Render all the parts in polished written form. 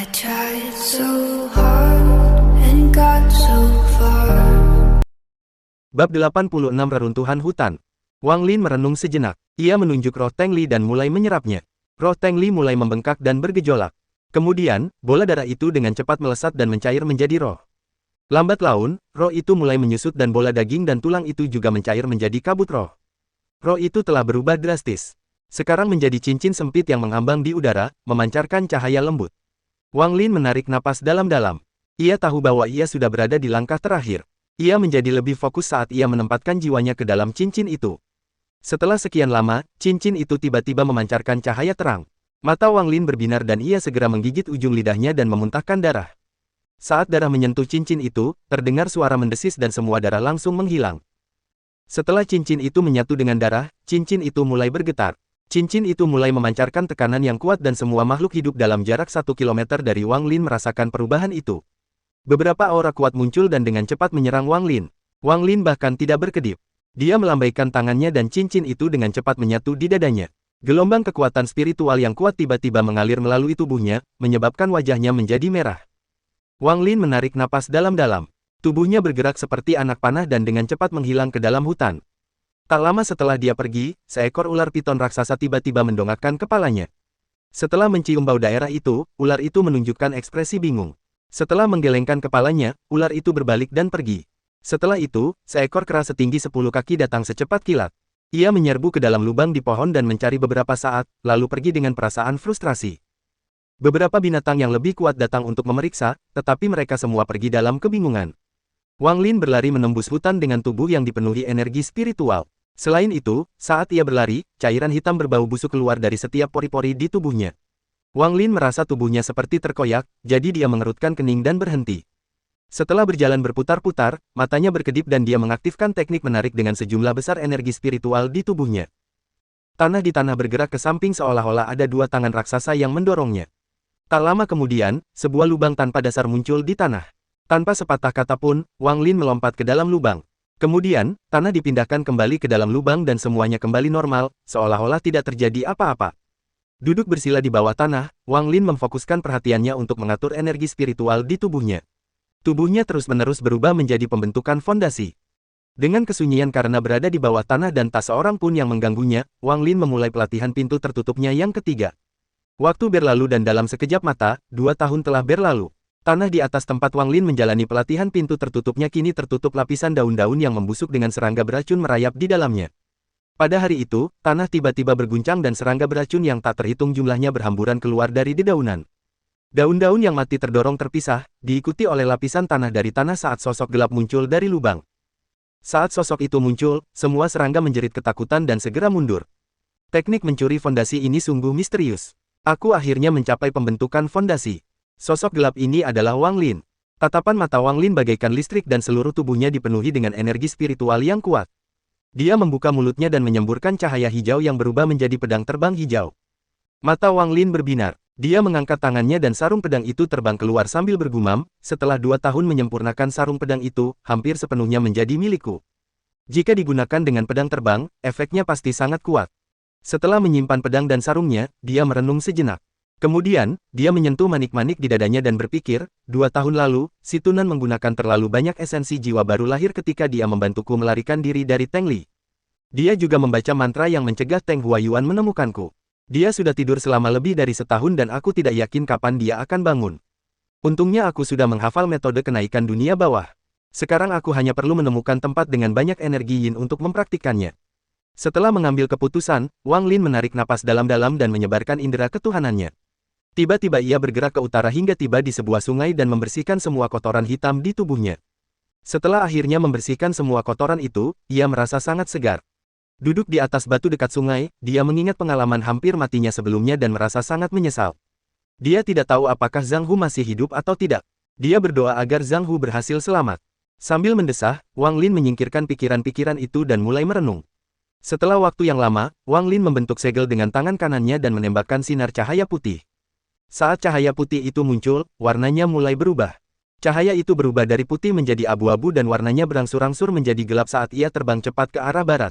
I tried so hard and got so far. Bab 86 Reruntuhan Hutan. Wang Lin merenung sejenak. Ia menunjuk roh Teng Li dan mulai menyerapnya. Roh Teng Li mulai membengkak dan bergejolak. Kemudian, bola darah itu dengan cepat melesat dan mencair menjadi roh. Lambat laun, roh itu mulai menyusut dan bola daging dan tulang itu juga mencair menjadi kabut roh. Roh itu telah berubah drastis. Sekarang menjadi cincin sempit yang mengambang di udara, memancarkan cahaya lembut. Wang Lin menarik napas dalam-dalam. Ia tahu bahwa ia sudah berada di langkah terakhir. Ia menjadi lebih fokus saat ia menempatkan jiwanya ke dalam cincin itu. Setelah sekian lama, cincin itu tiba-tiba memancarkan cahaya terang. Mata Wang Lin berbinar dan ia segera menggigit ujung lidahnya dan memuntahkan darah. Saat darah menyentuh cincin itu, terdengar suara mendesis dan semua darah langsung menghilang. Setelah cincin itu menyatu dengan darah, cincin itu mulai bergetar. Cincin itu mulai memancarkan tekanan yang kuat dan semua makhluk hidup dalam jarak 1 kilometer dari Wang Lin merasakan perubahan itu. Beberapa aura kuat muncul dan dengan cepat menyerang Wang Lin. Wang Lin bahkan tidak berkedip. Dia melambaikan tangannya dan cincin itu dengan cepat menyatu di dadanya. Gelombang kekuatan spiritual yang kuat tiba-tiba mengalir melalui tubuhnya, menyebabkan wajahnya menjadi merah. Wang Lin menarik napas dalam-dalam. Tubuhnya bergerak seperti anak panah dan dengan cepat menghilang ke dalam hutan. Tak lama setelah dia pergi, seekor ular piton raksasa tiba-tiba mendongakkan kepalanya. Setelah mencium bau daerah itu, ular itu menunjukkan ekspresi bingung. Setelah menggelengkan kepalanya, ular itu berbalik dan pergi. Setelah itu, seekor kera setinggi 10 kaki datang secepat kilat. Ia menyerbu ke dalam lubang di pohon dan mencari beberapa saat, lalu pergi dengan perasaan frustrasi. Beberapa binatang yang lebih kuat datang untuk memeriksa, tetapi mereka semua pergi dalam kebingungan. Wang Lin berlari menembus hutan dengan tubuh yang dipenuhi energi spiritual. Selain itu, saat ia berlari, cairan hitam berbau busuk keluar dari setiap pori-pori di tubuhnya. Wang Lin merasa tubuhnya seperti terkoyak, jadi dia mengerutkan kening dan berhenti. Setelah berjalan berputar-putar, matanya berkedip dan dia mengaktifkan teknik menarik dengan sejumlah besar energi spiritual di tubuhnya. Tanah di tanah bergerak ke samping seolah-olah ada dua tangan raksasa yang mendorongnya. Tak lama kemudian, sebuah lubang tanpa dasar muncul di tanah. Tanpa sepatah kata pun, Wang Lin melompat ke dalam lubang. Kemudian, tanah dipindahkan kembali ke dalam lubang dan semuanya kembali normal, seolah-olah tidak terjadi apa-apa. Duduk bersila di bawah tanah, Wang Lin memfokuskan perhatiannya untuk mengatur energi spiritual di tubuhnya. Tubuhnya terus-menerus berubah menjadi pembentukan fondasi. Dengan kesunyian karena berada di bawah tanah dan tak seorang pun yang mengganggunya, Wang Lin memulai pelatihan pintu tertutupnya yang ketiga. Waktu berlalu dan dalam sekejap mata, 2 tahun telah berlalu. Tanah di atas tempat Wang Lin menjalani pelatihan pintu tertutupnya kini tertutup lapisan daun-daun yang membusuk dengan serangga beracun merayap di dalamnya. Pada hari itu, tanah tiba-tiba berguncang dan serangga beracun yang tak terhitung jumlahnya berhamburan keluar dari dedaunan. Daun-daun yang mati terdorong terpisah, diikuti oleh lapisan tanah dari tanah saat sosok gelap muncul dari lubang. Saat sosok itu muncul, semua serangga menjerit ketakutan dan segera mundur. Teknik mencuri fondasi ini sungguh misterius. Aku akhirnya mencapai pembentukan fondasi. Sosok gelap ini adalah Wang Lin. Tatapan mata Wang Lin bagaikan listrik dan seluruh tubuhnya dipenuhi dengan energi spiritual yang kuat. Dia membuka mulutnya dan menyemburkan cahaya hijau yang berubah menjadi pedang terbang hijau. Mata Wang Lin berbinar. Dia mengangkat tangannya dan sarung pedang itu terbang keluar sambil bergumam, setelah 2 tahun menyempurnakan sarung pedang itu, hampir sepenuhnya menjadi milikku. Jika digunakan dengan pedang terbang, efeknya pasti sangat kuat. Setelah menyimpan pedang dan sarungnya, dia merenung sejenak. Kemudian, dia menyentuh manik-manik di dadanya dan berpikir, 2 tahun lalu, si Tunan menggunakan terlalu banyak esensi jiwa baru lahir ketika dia membantuku melarikan diri dari Teng Li. Dia juga membaca mantra yang mencegah Teng Huayuan menemukanku. Dia sudah tidur selama lebih dari setahun dan aku tidak yakin kapan dia akan bangun. Untungnya aku sudah menghafal metode kenaikan dunia bawah. Sekarang aku hanya perlu menemukan tempat dengan banyak energi yin untuk mempraktikkannya. Setelah mengambil keputusan, Wang Lin menarik napas dalam-dalam dan menyebarkan indera ketuhanannya. Tiba-tiba ia bergerak ke utara hingga tiba di sebuah sungai dan membersihkan semua kotoran hitam di tubuhnya. Setelah akhirnya membersihkan semua kotoran itu, ia merasa sangat segar. Duduk di atas batu dekat sungai, dia mengingat pengalaman hampir matinya sebelumnya dan merasa sangat menyesal. Dia tidak tahu apakah Zhang Hu masih hidup atau tidak. Dia berdoa agar Zhang Hu berhasil selamat. Sambil mendesah, Wang Lin menyingkirkan pikiran-pikiran itu dan mulai merenung. Setelah waktu yang lama, Wang Lin membentuk segel dengan tangan kanannya dan menembakkan sinar cahaya putih. Saat cahaya putih itu muncul, warnanya mulai berubah. Cahaya itu berubah dari putih menjadi abu-abu dan warnanya berangsur-angsur menjadi gelap saat ia terbang cepat ke arah barat.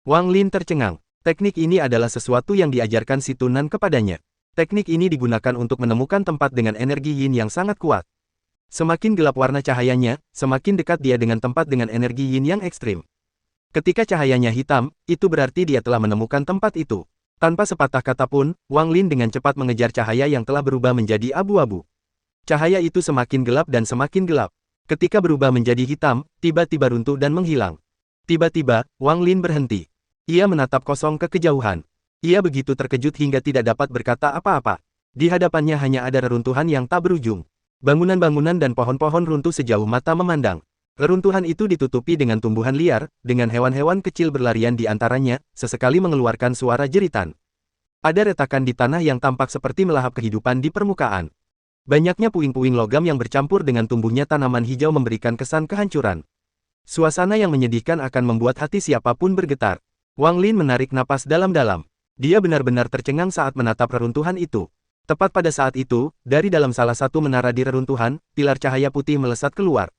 Wang Lin tercengang. Teknik ini adalah sesuatu yang diajarkan si Tunan kepadanya. Teknik ini digunakan untuk menemukan tempat dengan energi yin yang sangat kuat. Semakin gelap warna cahayanya, semakin dekat dia dengan tempat dengan energi yin yang ekstrim. Ketika cahayanya hitam, itu berarti dia telah menemukan tempat itu. Tanpa sepatah kata pun, Wang Lin dengan cepat mengejar cahaya yang telah berubah menjadi abu-abu. Cahaya itu semakin gelap dan semakin gelap. Ketika berubah menjadi hitam, tiba-tiba runtuh dan menghilang. Tiba-tiba, Wang Lin berhenti. Ia menatap kosong ke kejauhan. Ia begitu terkejut hingga tidak dapat berkata apa-apa. Di hadapannya hanya ada reruntuhan yang tak berujung. Bangunan-bangunan dan pohon-pohon runtuh sejauh mata memandang. Reruntuhan itu ditutupi dengan tumbuhan liar, dengan hewan-hewan kecil berlarian di antaranya, sesekali mengeluarkan suara jeritan. Ada retakan di tanah yang tampak seperti melahap kehidupan di permukaan. Banyaknya puing-puing logam yang bercampur dengan tumbuhnya tanaman hijau memberikan kesan kehancuran. Suasana yang menyedihkan akan membuat hati siapapun bergetar. Wang Lin menarik napas dalam-dalam. Dia benar-benar tercengang saat menatap reruntuhan itu. Tepat pada saat itu, dari dalam salah satu menara di reruntuhan, pilar cahaya putih melesat keluar.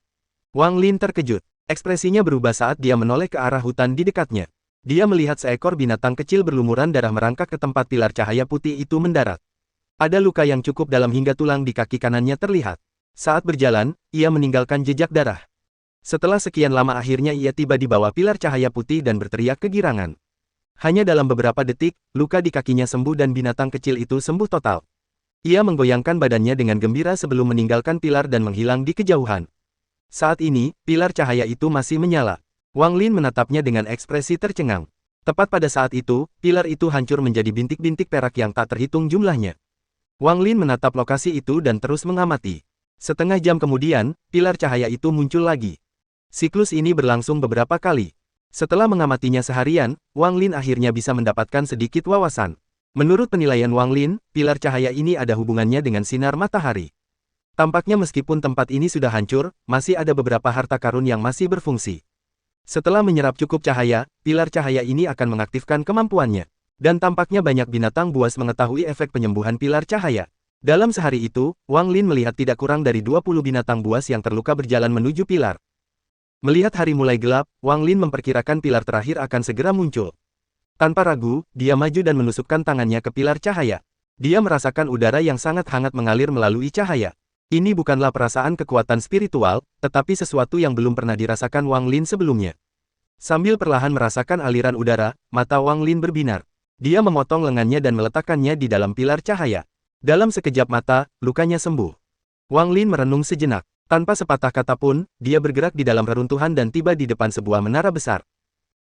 Wang Lin terkejut. Ekspresinya berubah saat dia menoleh ke arah hutan di dekatnya. Dia melihat seekor binatang kecil berlumuran darah merangkak ke tempat pilar cahaya putih itu mendarat. Ada luka yang cukup dalam hingga tulang di kaki kanannya terlihat. Saat berjalan, ia meninggalkan jejak darah. Setelah sekian lama akhirnya ia tiba di bawah pilar cahaya putih dan berteriak kegirangan. Hanya dalam beberapa detik, luka di kakinya sembuh dan binatang kecil itu sembuh total. Ia menggoyangkan badannya dengan gembira sebelum meninggalkan pilar dan menghilang di kejauhan. Saat ini, pilar cahaya itu masih menyala. Wang Lin menatapnya dengan ekspresi tercengang. Tepat pada saat itu, pilar itu hancur menjadi bintik-bintik perak yang tak terhitung jumlahnya. Wang Lin menatap lokasi itu dan terus mengamati. Setengah jam kemudian, pilar cahaya itu muncul lagi. Siklus ini berlangsung beberapa kali. Setelah mengamatinya seharian, Wang Lin akhirnya bisa mendapatkan sedikit wawasan. Menurut penilaian Wang Lin, pilar cahaya ini ada hubungannya dengan sinar matahari. Tampaknya meskipun tempat ini sudah hancur, masih ada beberapa harta karun yang masih berfungsi. Setelah menyerap cukup cahaya, pilar cahaya ini akan mengaktifkan kemampuannya. Dan tampaknya banyak binatang buas mengetahui efek penyembuhan pilar cahaya. Dalam sehari itu, Wang Lin melihat tidak kurang dari 20 binatang buas yang terluka berjalan menuju pilar. Melihat hari mulai gelap, Wang Lin memperkirakan pilar terakhir akan segera muncul. Tanpa ragu, dia maju dan menusukkan tangannya ke pilar cahaya. Dia merasakan udara yang sangat hangat mengalir melalui cahaya. Ini bukanlah perasaan kekuatan spiritual, tetapi sesuatu yang belum pernah dirasakan Wang Lin sebelumnya. Sambil perlahan merasakan aliran udara, mata Wang Lin berbinar. Dia memotong lengannya dan meletakkannya di dalam pilar cahaya. Dalam sekejap mata, lukanya sembuh. Wang Lin merenung sejenak. Tanpa sepatah kata pun, dia bergerak di dalam reruntuhan dan tiba di depan sebuah menara besar.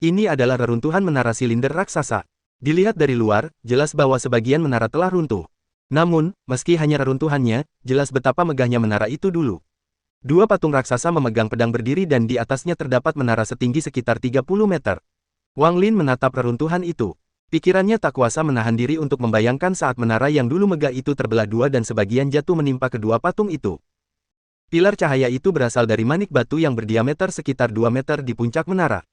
Ini adalah reruntuhan menara silinder raksasa. Dilihat dari luar, jelas bahwa sebagian menara telah runtuh. Namun, meski hanya reruntuhannya, jelas betapa megahnya menara itu dulu. Dua patung raksasa memegang pedang berdiri dan di atasnya terdapat menara setinggi sekitar 30 meter. Wang Lin menatap reruntuhan itu. Pikirannya tak kuasa menahan diri untuk membayangkan saat menara yang dulu megah itu terbelah dua dan sebagian jatuh menimpa kedua patung itu. Pilar cahaya itu berasal dari manik batu yang berdiameter sekitar 2 meter di puncak menara.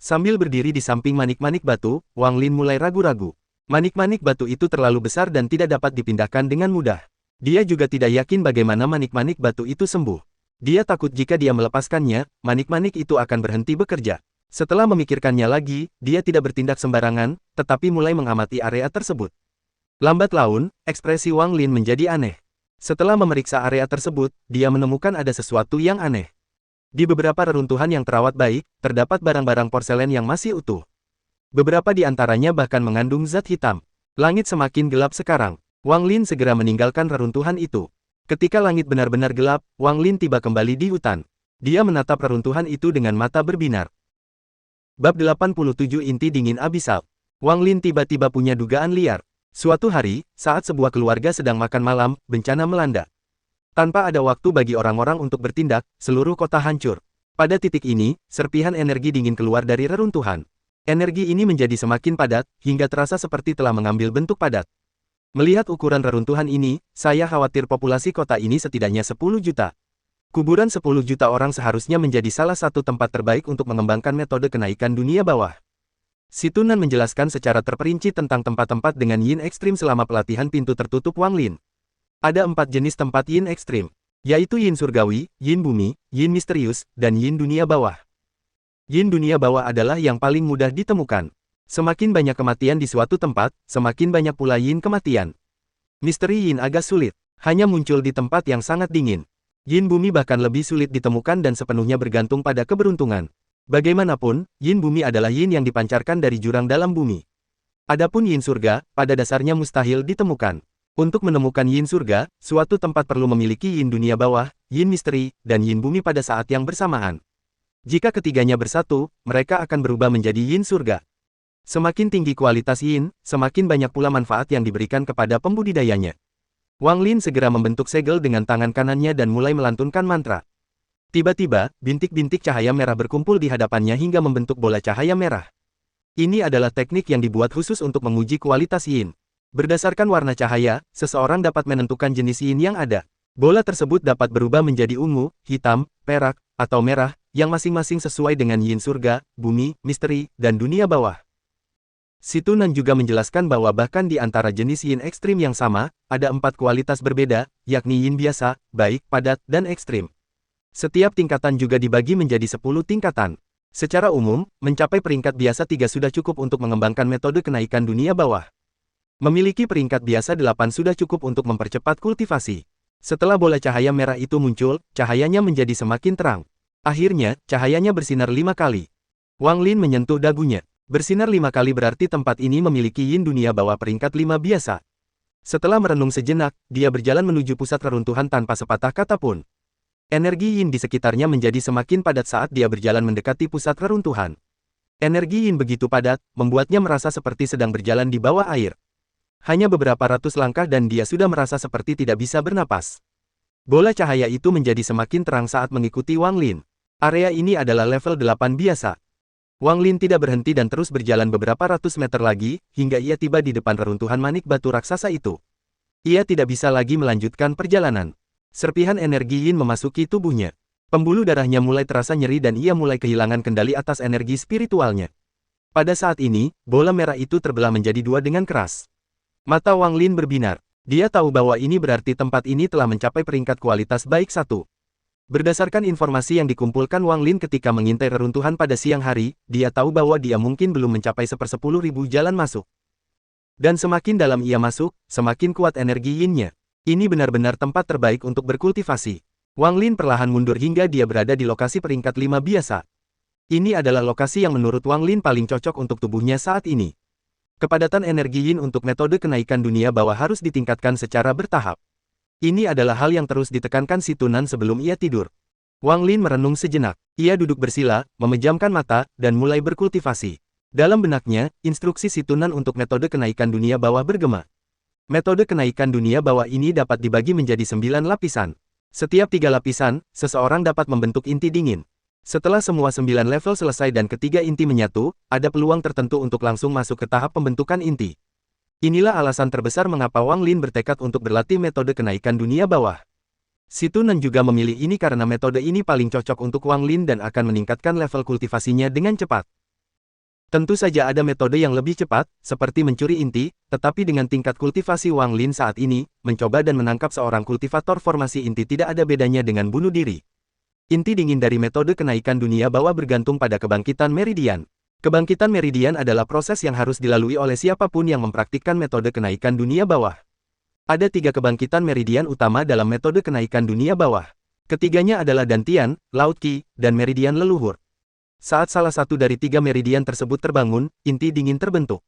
Sambil berdiri di samping manik-manik batu, Wang Lin mulai ragu-ragu. Manik-manik batu itu terlalu besar dan tidak dapat dipindahkan dengan mudah. Dia juga tidak yakin bagaimana manik-manik batu itu sembuh. Dia takut jika dia melepaskannya, manik-manik itu akan berhenti bekerja. Setelah memikirkannya lagi, dia tidak bertindak sembarangan, tetapi mulai mengamati area tersebut. Lambat laun, ekspresi Wang Lin menjadi aneh. Setelah memeriksa area tersebut, dia menemukan ada sesuatu yang aneh. Di beberapa reruntuhan yang terawat baik, terdapat barang-barang porselen yang masih utuh. Beberapa di antaranya bahkan mengandung zat hitam. Langit semakin gelap sekarang. Wang Lin segera meninggalkan reruntuhan itu. Ketika langit benar-benar gelap, Wang Lin tiba kembali di hutan. Dia menatap reruntuhan itu dengan mata berbinar. Bab 87 Inti Dingin Abisal. Wang Lin tiba-tiba punya dugaan liar. Suatu hari, saat sebuah keluarga sedang makan malam, bencana melanda. Tanpa ada waktu bagi orang-orang untuk bertindak, seluruh kota hancur. Pada titik ini, serpihan energi dingin keluar dari reruntuhan. Energi ini menjadi semakin padat, hingga terasa seperti telah mengambil bentuk padat. Melihat ukuran reruntuhan ini, saya khawatir populasi kota ini setidaknya 10 juta. Kuburan 10 juta orang seharusnya menjadi salah satu tempat terbaik untuk mengembangkan metode kenaikan dunia bawah. Situnan menjelaskan secara terperinci tentang tempat-tempat dengan yin ekstrim selama pelatihan pintu tertutup Wang Lin. Ada 4 jenis tempat yin ekstrim, yaitu yin surgawi, yin bumi, yin misterius, dan yin dunia bawah. Yin dunia bawah adalah yang paling mudah ditemukan. Semakin banyak kematian di suatu tempat, semakin banyak pula yin kematian. Misteri yin agak sulit, hanya muncul di tempat yang sangat dingin. Yin bumi bahkan lebih sulit ditemukan dan sepenuhnya bergantung pada keberuntungan. Bagaimanapun, yin bumi adalah yin yang dipancarkan dari jurang dalam bumi. Adapun yin surga, pada dasarnya mustahil ditemukan. Untuk menemukan yin surga, suatu tempat perlu memiliki yin dunia bawah, yin misteri, dan yin bumi pada saat yang bersamaan. Jika ketiganya bersatu, mereka akan berubah menjadi yin surga. Semakin tinggi kualitas yin, semakin banyak pula manfaat yang diberikan kepada pembudidayanya. Wang Lin segera membentuk segel dengan tangan kanannya dan mulai melantunkan mantra. Tiba-tiba, bintik-bintik cahaya merah berkumpul di hadapannya hingga membentuk bola cahaya merah. Ini adalah teknik yang dibuat khusus untuk menguji kualitas yin. Berdasarkan warna cahaya, seseorang dapat menentukan jenis yin yang ada. Bola tersebut dapat berubah menjadi ungu, hitam, perak, atau merah, yang masing-masing sesuai dengan yin surga, bumi, misteri, dan dunia bawah. Si Tunan juga menjelaskan bahwa bahkan di antara jenis yin ekstrim yang sama, ada 4 kualitas berbeda, yakni yin biasa, baik, padat, dan ekstrim. Setiap tingkatan juga dibagi menjadi 10 tingkatan. Secara umum, mencapai peringkat biasa 3 sudah cukup untuk mengembangkan metode kenaikan dunia bawah. Memiliki peringkat biasa 8 sudah cukup untuk mempercepat kultivasi. Setelah bola cahaya merah itu muncul, cahayanya menjadi semakin terang. Akhirnya, cahayanya bersinar 5 kali. Wang Lin menyentuh dagunya. Bersinar 5 kali berarti tempat ini memiliki yin dunia bawah peringkat 5 biasa. Setelah merenung sejenak, dia berjalan menuju pusat reruntuhan tanpa sepatah kata pun. Energi yin di sekitarnya menjadi semakin padat saat dia berjalan mendekati pusat reruntuhan. Energi yin begitu padat, membuatnya merasa seperti sedang berjalan di bawah air. Hanya beberapa ratus langkah dan dia sudah merasa seperti tidak bisa bernapas. Bola cahaya itu menjadi semakin terang saat mengikuti Wang Lin. Area ini adalah level 8 biasa. Wang Lin tidak berhenti dan terus berjalan beberapa ratus meter lagi, hingga ia tiba di depan reruntuhan manik batu raksasa itu. Ia tidak bisa lagi melanjutkan perjalanan. Serpihan energi yin memasuki tubuhnya. Pembuluh darahnya mulai terasa nyeri dan ia mulai kehilangan kendali atas energi spiritualnya. Pada saat ini, bola merah itu terbelah menjadi 2 dengan keras. Mata Wang Lin berbinar. Dia tahu bahwa ini berarti tempat ini telah mencapai peringkat kualitas baik 1. Berdasarkan informasi yang dikumpulkan Wang Lin ketika mengintai reruntuhan pada siang hari, dia tahu bahwa dia mungkin belum mencapai 1/10.000 jalan masuk. Dan semakin dalam ia masuk, semakin kuat energi yin-nya. Ini benar-benar tempat terbaik untuk berkultivasi. Wang Lin perlahan mundur hingga dia berada di lokasi peringkat 5 biasa. Ini adalah lokasi yang menurut Wang Lin paling cocok untuk tubuhnya saat ini. Kepadatan energi yin untuk metode kenaikan dunia bawah harus ditingkatkan secara bertahap. Ini adalah hal yang terus ditekankan si Tunan sebelum ia tidur. Wang Lin merenung sejenak. Ia duduk bersila, memejamkan mata, dan mulai berkultivasi. Dalam benaknya, instruksi si Tunan untuk metode kenaikan dunia bawah bergema. Metode kenaikan dunia bawah ini dapat dibagi menjadi 9 lapisan. Setiap 3 lapisan, seseorang dapat membentuk inti dingin. Setelah semua 9 level selesai dan ketiga inti menyatu, ada peluang tertentu untuk langsung masuk ke tahap pembentukan inti. Inilah alasan terbesar mengapa Wang Lin bertekad untuk berlatih metode kenaikan dunia bawah. Si Tunan juga memilih ini karena metode ini paling cocok untuk Wang Lin dan akan meningkatkan level kultivasinya dengan cepat. Tentu saja ada metode yang lebih cepat, seperti mencuri inti, tetapi dengan tingkat kultivasi Wang Lin saat ini, mencoba dan menangkap seorang kultivator formasi inti tidak ada bedanya dengan bunuh diri. Inti dingin dari metode kenaikan dunia bawah bergantung pada kebangkitan meridian. Kebangkitan meridian adalah proses yang harus dilalui oleh siapapun yang mempraktikkan metode kenaikan dunia bawah. Ada 3 kebangkitan meridian utama dalam metode kenaikan dunia bawah. Ketiganya adalah Dantian, Laut Qi, dan meridian leluhur. Saat salah satu dari 3 meridian tersebut terbangun, inti dingin terbentuk.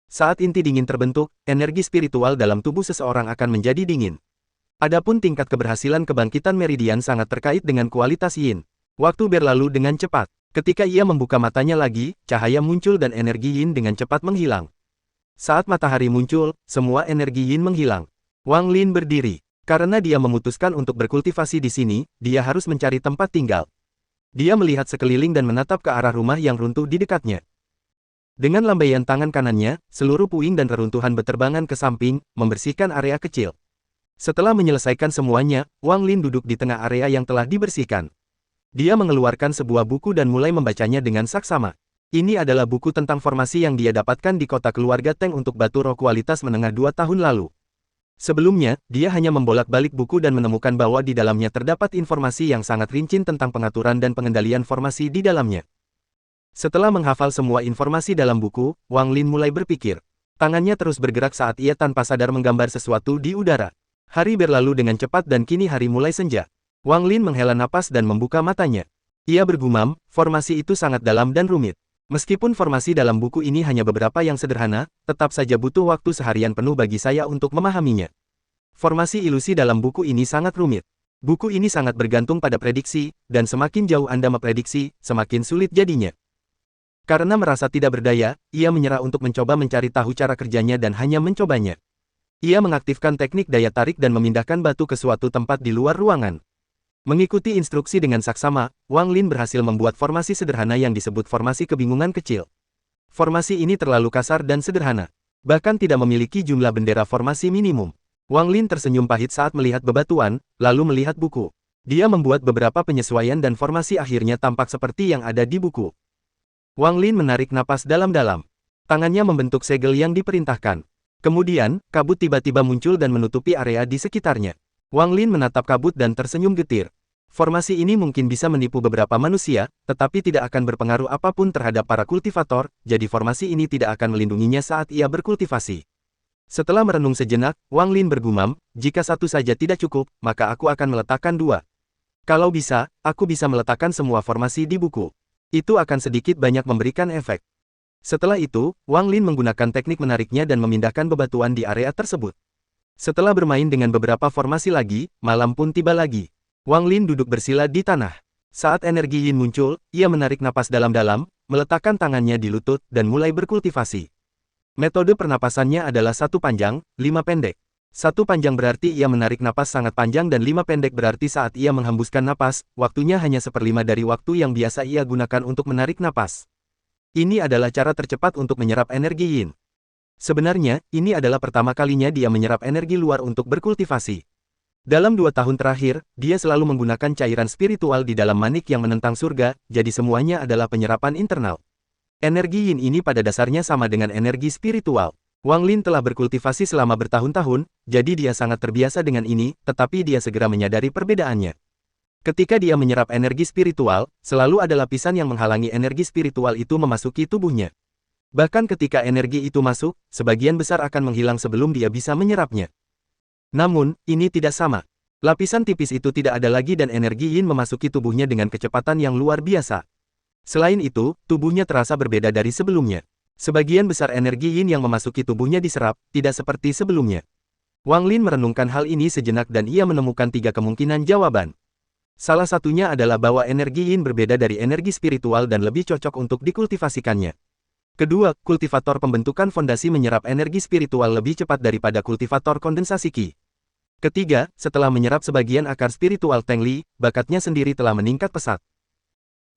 Saat inti dingin terbentuk, energi spiritual dalam tubuh seseorang akan menjadi dingin. Adapun tingkat keberhasilan kebangkitan meridian sangat terkait dengan kualitas yin. Waktu berlalu dengan cepat. Ketika ia membuka matanya lagi, cahaya muncul dan energi yin dengan cepat menghilang. Saat matahari muncul, semua energi yin menghilang. Wang Lin berdiri. Karena dia memutuskan untuk berkultivasi di sini, dia harus mencari tempat tinggal. Dia melihat sekeliling dan menatap ke arah rumah yang runtuh di dekatnya. Dengan lambaian tangan kanannya, seluruh puing dan reruntuhan berterbangan ke samping, membersihkan area kecil. Setelah menyelesaikan semuanya, Wang Lin duduk di tengah area yang telah dibersihkan. Dia mengeluarkan sebuah buku dan mulai membacanya dengan saksama. Ini adalah buku tentang formasi yang dia dapatkan di kota keluarga Teng untuk batu roh kualitas menengah 2 tahun lalu. Sebelumnya, dia hanya membolak-balik buku dan menemukan bahwa di dalamnya terdapat informasi yang sangat rinci tentang pengaturan dan pengendalian formasi di dalamnya. Setelah menghafal semua informasi dalam buku, Wang Lin mulai berpikir. Tangannya terus bergerak saat ia tanpa sadar menggambar sesuatu di udara. Hari berlalu dengan cepat dan kini hari mulai senja. Wang Lin menghela napas dan membuka matanya. Ia bergumam, formasi itu sangat dalam dan rumit. Meskipun formasi dalam buku ini hanya beberapa yang sederhana, tetap saja butuh waktu seharian penuh bagi saya untuk memahaminya. Formasi ilusi dalam buku ini sangat rumit. Buku ini sangat bergantung pada prediksi, dan semakin jauh Anda memprediksi, semakin sulit jadinya. Karena merasa tidak berdaya, ia menyerah untuk mencoba mencari tahu cara kerjanya dan hanya mencobanya. Ia mengaktifkan teknik daya tarik dan memindahkan batu ke suatu tempat di luar ruangan. Mengikuti instruksi dengan saksama, Wang Lin berhasil membuat formasi sederhana yang disebut formasi kebingungan kecil. Formasi ini terlalu kasar dan sederhana. Bahkan tidak memiliki jumlah bendera formasi minimum. Wang Lin tersenyum pahit saat melihat bebatuan, lalu melihat buku. Dia membuat beberapa penyesuaian dan formasi akhirnya tampak seperti yang ada di buku. Wang Lin menarik napas dalam-dalam. Tangannya membentuk segel yang diperintahkan. Kemudian, kabut tiba-tiba muncul dan menutupi area di sekitarnya. Wang Lin menatap kabut dan tersenyum getir. Formasi ini mungkin bisa menipu beberapa manusia, tetapi tidak akan berpengaruh apapun terhadap para kultivator, jadi formasi ini tidak akan melindunginya saat ia berkultivasi. Setelah merenung sejenak, Wang Lin bergumam, jika satu saja tidak cukup, maka aku akan meletakkan dua. Kalau bisa, aku bisa meletakkan semua formasi di buku. Itu akan sedikit banyak memberikan efek. Setelah itu, Wang Lin menggunakan teknik menariknya dan memindahkan bebatuan di area tersebut. Setelah bermain dengan beberapa formasi lagi, malam pun tiba lagi. Wang Lin duduk bersila di tanah. Saat energi yin muncul, ia menarik napas dalam-dalam, meletakkan tangannya di lutut, dan mulai berkultivasi. Metode pernapasannya adalah 1 panjang, 5 pendek. 1 panjang berarti ia menarik napas sangat panjang dan 5 pendek berarti saat ia menghembuskan napas, waktunya hanya 1/5 dari waktu yang biasa ia gunakan untuk menarik napas. Ini adalah cara tercepat untuk menyerap energi yin. Sebenarnya, ini adalah pertama kalinya dia menyerap energi luar untuk berkultivasi. Dalam 2 tahun terakhir, dia selalu menggunakan cairan spiritual di dalam manik yang menentang surga, jadi semuanya adalah penyerapan internal. Energi yin ini pada dasarnya sama dengan energi spiritual. Wang Lin telah berkultivasi selama bertahun-tahun, jadi dia sangat terbiasa dengan ini, tetapi dia segera menyadari perbedaannya. Ketika dia menyerap energi spiritual, selalu ada lapisan yang menghalangi energi spiritual itu memasuki tubuhnya. Bahkan ketika energi itu masuk, sebagian besar akan menghilang sebelum dia bisa menyerapnya. Namun, ini tidak sama. Lapisan tipis itu tidak ada lagi dan energi yin memasuki tubuhnya dengan kecepatan yang luar biasa. Selain itu, tubuhnya terasa berbeda dari sebelumnya. Sebagian besar energi yin yang memasuki tubuhnya diserap, tidak seperti sebelumnya. Wang Lin merenungkan hal ini sejenak dan ia menemukan 3 kemungkinan jawaban. Salah satunya adalah bahwa energi yin berbeda dari energi spiritual dan lebih cocok untuk dikultivasikannya. Kedua, kultivator pembentukan fondasi menyerap energi spiritual lebih cepat daripada kultivator kondensasi Qi. Ketiga, setelah menyerap sebagian akar spiritual Teng Li, bakatnya sendiri telah meningkat pesat.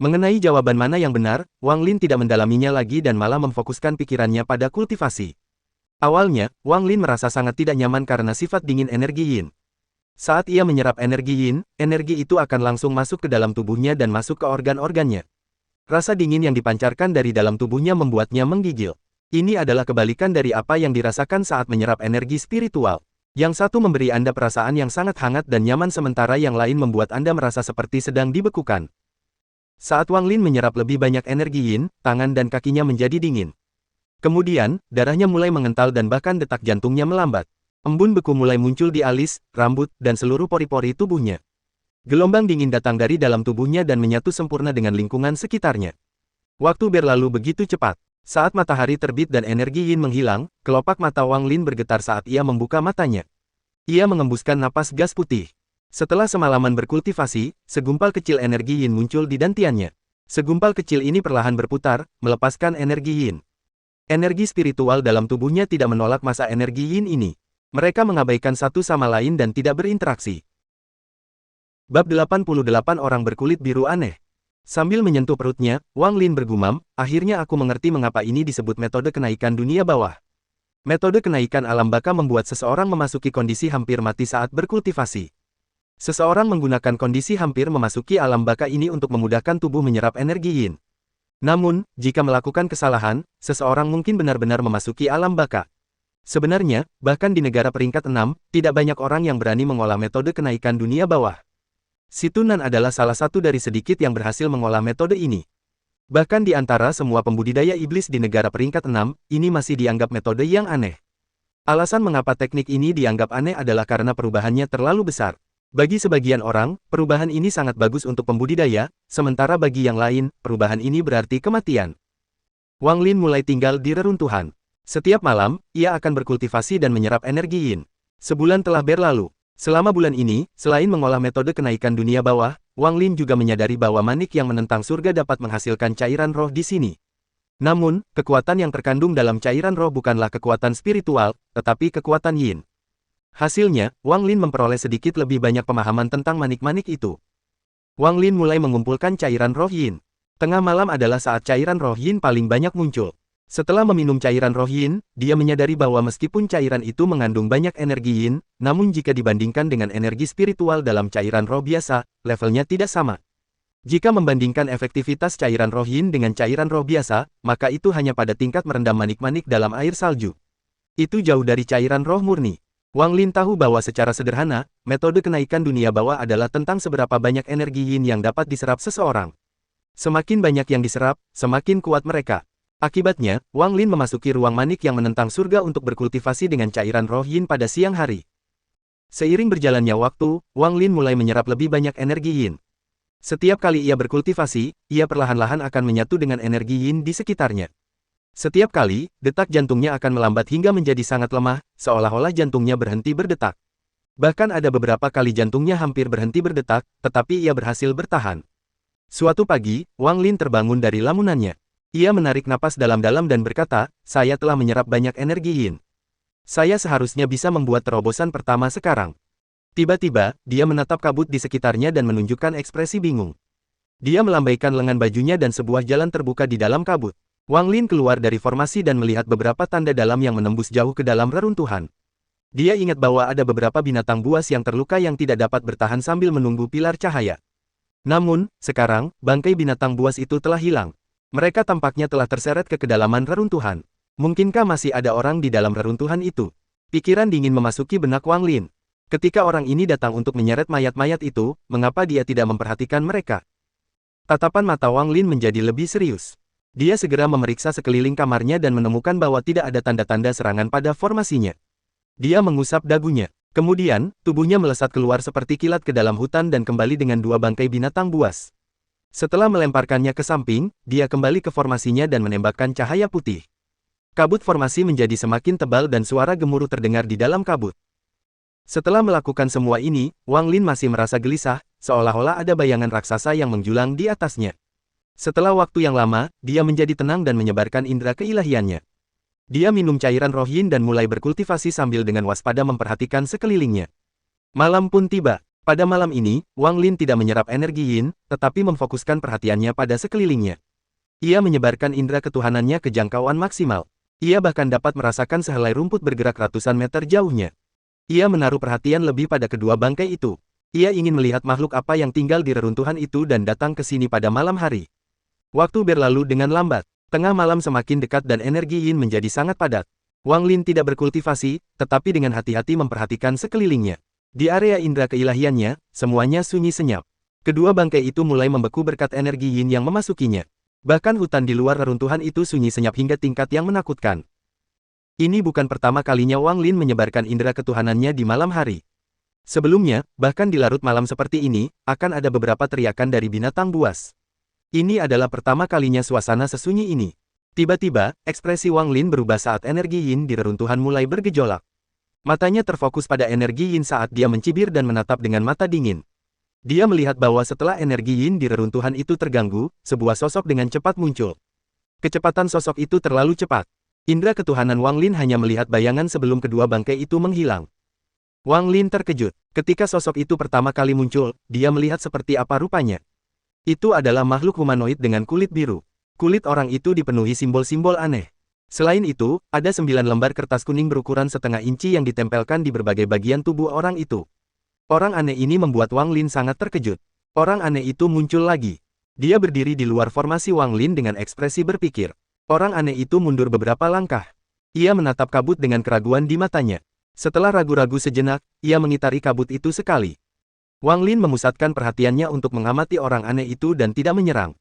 Mengenai jawaban mana yang benar, Wang Lin tidak mendalaminya lagi dan malah memfokuskan pikirannya pada kultivasi. Awalnya, Wang Lin merasa sangat tidak nyaman karena sifat dingin energi yin. Saat ia menyerap energi yin, energi itu akan langsung masuk ke dalam tubuhnya dan masuk ke organ-organnya. Rasa dingin yang dipancarkan dari dalam tubuhnya membuatnya menggigil. Ini adalah kebalikan dari apa yang dirasakan saat menyerap energi spiritual. Yang satu memberi Anda perasaan yang sangat hangat dan nyaman sementara yang lain membuat Anda merasa seperti sedang dibekukan. Saat Wang Lin menyerap lebih banyak energi yin, tangan dan kakinya menjadi dingin. Kemudian, darahnya mulai mengental dan bahkan detak jantungnya melambat. Embun beku mulai muncul di alis, rambut, dan seluruh pori-pori tubuhnya. Gelombang dingin datang dari dalam tubuhnya dan menyatu sempurna dengan lingkungan sekitarnya. Waktu berlalu begitu cepat. Saat matahari terbit dan energi yin menghilang, kelopak mata Wang Lin bergetar saat ia membuka matanya. Ia mengembuskan napas gas putih. Setelah semalaman berkultivasi, segumpal kecil energi yin muncul di dantiannya. Segumpal kecil ini perlahan berputar, melepaskan energi yin. Energi spiritual dalam tubuhnya tidak menolak masa energi yin ini. Mereka mengabaikan satu sama lain dan tidak berinteraksi. Bab 88 Orang berkulit biru aneh. Sambil menyentuh perutnya, Wang Lin bergumam, akhirnya aku mengerti mengapa ini disebut metode kenaikan dunia bawah. Metode kenaikan alam baka membuat seseorang memasuki kondisi hampir mati saat berkultivasi. Seseorang menggunakan kondisi hampir memasuki alam baka ini untuk memudahkan tubuh menyerap energi yin. Namun, jika melakukan kesalahan, seseorang mungkin benar-benar memasuki alam baka. Sebenarnya, bahkan di negara peringkat 6, tidak banyak orang yang berani mengolah metode kenaikan dunia bawah. Si Tunan adalah salah satu dari sedikit yang berhasil mengolah metode ini. Bahkan di antara semua pembudidaya iblis di negara peringkat 6, ini masih dianggap metode yang aneh. Alasan mengapa teknik ini dianggap aneh adalah karena perubahannya terlalu besar. Bagi sebagian orang, perubahan ini sangat bagus untuk pembudidaya, sementara bagi yang lain, perubahan ini berarti kematian. Wang Lin mulai tinggal di reruntuhan. Setiap malam, ia akan berkultivasi dan menyerap energi yin. Sebulan telah berlalu. Selama bulan ini, selain mengolah metode kenaikan dunia bawah, Wang Lin juga menyadari bahwa manik yang menentang surga dapat menghasilkan cairan roh di sini. Namun, kekuatan yang terkandung dalam cairan roh bukanlah kekuatan spiritual, tetapi kekuatan yin. Hasilnya, Wang Lin memperoleh sedikit lebih banyak pemahaman tentang manik-manik itu. Wang Lin mulai mengumpulkan cairan roh yin. Tengah malam adalah saat cairan roh yin paling banyak muncul. Setelah meminum cairan roh yin, dia menyadari bahwa meskipun cairan itu mengandung banyak energi yin, namun jika dibandingkan dengan energi spiritual dalam cairan roh biasa, levelnya tidak sama. Jika membandingkan efektivitas cairan roh yin dengan cairan roh biasa, maka itu hanya pada tingkat merendam manik-manik dalam air salju. Itu jauh dari cairan roh murni. Wang Lin tahu bahwa secara sederhana, metode kenaikan dunia bawah adalah tentang seberapa banyak energi yin yang dapat diserap seseorang. Semakin banyak yang diserap, semakin kuat mereka. Akibatnya, Wang Lin memasuki ruang manik yang menentang surga untuk berkultivasi dengan cairan roh yin pada siang hari. Seiring berjalannya waktu, Wang Lin mulai menyerap lebih banyak energi yin. Setiap kali ia berkultivasi, ia perlahan-lahan akan menyatu dengan energi yin di sekitarnya. Setiap kali, detak jantungnya akan melambat hingga menjadi sangat lemah, seolah-olah jantungnya berhenti berdetak. Bahkan ada beberapa kali jantungnya hampir berhenti berdetak, tetapi ia berhasil bertahan. Suatu pagi, Wang Lin terbangun dari lamunannya. Ia menarik napas dalam-dalam dan berkata, "Saya telah menyerap banyak energi yin. Saya seharusnya bisa membuat terobosan pertama sekarang." Tiba-tiba, dia menatap kabut di sekitarnya dan menunjukkan ekspresi bingung. Dia melambaikan lengan bajunya dan sebuah jalan terbuka di dalam kabut. Wang Lin keluar dari formasi dan melihat beberapa tanda dalam yang menembus jauh ke dalam reruntuhan. Dia ingat bahwa ada beberapa binatang buas yang terluka yang tidak dapat bertahan sambil menunggu pilar cahaya. Namun, sekarang, bangkai binatang buas itu telah hilang. Mereka tampaknya telah terseret ke kedalaman reruntuhan. Mungkinkah masih ada orang di dalam reruntuhan itu? Pikiran dingin memasuki benak Wang Lin. Ketika orang ini datang untuk menyeret mayat-mayat itu, mengapa dia tidak memperhatikan mereka? Tatapan mata Wang Lin menjadi lebih serius. Dia segera memeriksa sekeliling kamarnya dan menemukan bahwa tidak ada tanda-tanda serangan pada formasinya. Dia mengusap dagunya. Kemudian, tubuhnya melesat keluar seperti kilat ke dalam hutan dan kembali dengan dua bangkai binatang buas. Setelah melemparkannya ke samping, dia kembali ke formasinya dan menembakkan cahaya putih. Kabut formasi menjadi semakin tebal dan suara gemuruh terdengar di dalam kabut. Setelah melakukan semua ini, Wang Lin masih merasa gelisah, seolah-olah ada bayangan raksasa yang menjulang di atasnya. Setelah waktu yang lama, dia menjadi tenang dan menyebarkan indera keilahiannya. Dia minum cairan roh yin dan mulai berkultivasi sambil dengan waspada memperhatikan sekelilingnya. Malam pun tiba. Pada malam ini, Wang Lin tidak menyerap energi yin, tetapi memfokuskan perhatiannya pada sekelilingnya. Ia menyebarkan indera ketuhanannya ke jangkauan maksimal. Ia bahkan dapat merasakan sehelai rumput bergerak ratusan meter jauhnya. Ia menaruh perhatian lebih pada kedua bangkai itu. Ia ingin melihat makhluk apa yang tinggal di reruntuhan itu dan datang ke sini pada malam hari. Waktu berlalu dengan lambat. Tengah malam semakin dekat dan energi yin menjadi sangat padat. Wang Lin tidak berkultivasi, tetapi dengan hati-hati memperhatikan sekelilingnya. Di area indera keilahiannya, semuanya sunyi senyap. Kedua bangkai itu mulai membeku berkat energi yin yang memasukinya. Bahkan hutan di luar reruntuhan itu sunyi senyap hingga tingkat yang menakutkan. Ini bukan pertama kalinya Wang Lin menyebarkan indera ketuhanannya di malam hari. Sebelumnya, bahkan di larut malam seperti ini, akan ada beberapa teriakan dari binatang buas. Ini adalah pertama kalinya suasana sesunyi ini. Tiba-tiba, ekspresi Wang Lin berubah saat energi yin di reruntuhan mulai bergejolak. Matanya terfokus pada energi yin saat dia mencibir dan menatap dengan mata dingin. Dia melihat bahwa setelah energi yin di reruntuhan itu terganggu, sebuah sosok dengan cepat muncul. Kecepatan sosok itu terlalu cepat. Indera ketuhanan Wang Lin hanya melihat bayangan sebelum kedua bangkai itu menghilang. Wang Lin terkejut. Ketika sosok itu pertama kali muncul, dia melihat seperti apa rupanya. Itu adalah makhluk humanoid dengan kulit biru. Kulit orang itu dipenuhi simbol-simbol aneh. Selain itu, ada 9 lembar kertas kuning berukuran setengah inci yang ditempelkan di berbagai bagian tubuh orang itu. Orang aneh ini membuat Wang Lin sangat terkejut. Orang aneh itu muncul lagi. Dia berdiri di luar formasi Wang Lin dengan ekspresi berpikir. Orang aneh itu mundur beberapa langkah. Ia menatap kabut dengan keraguan di matanya. Setelah ragu-ragu sejenak, ia mengitari kabut itu sekali. Wang Lin memusatkan perhatiannya untuk mengamati orang aneh itu dan tidak menyerang.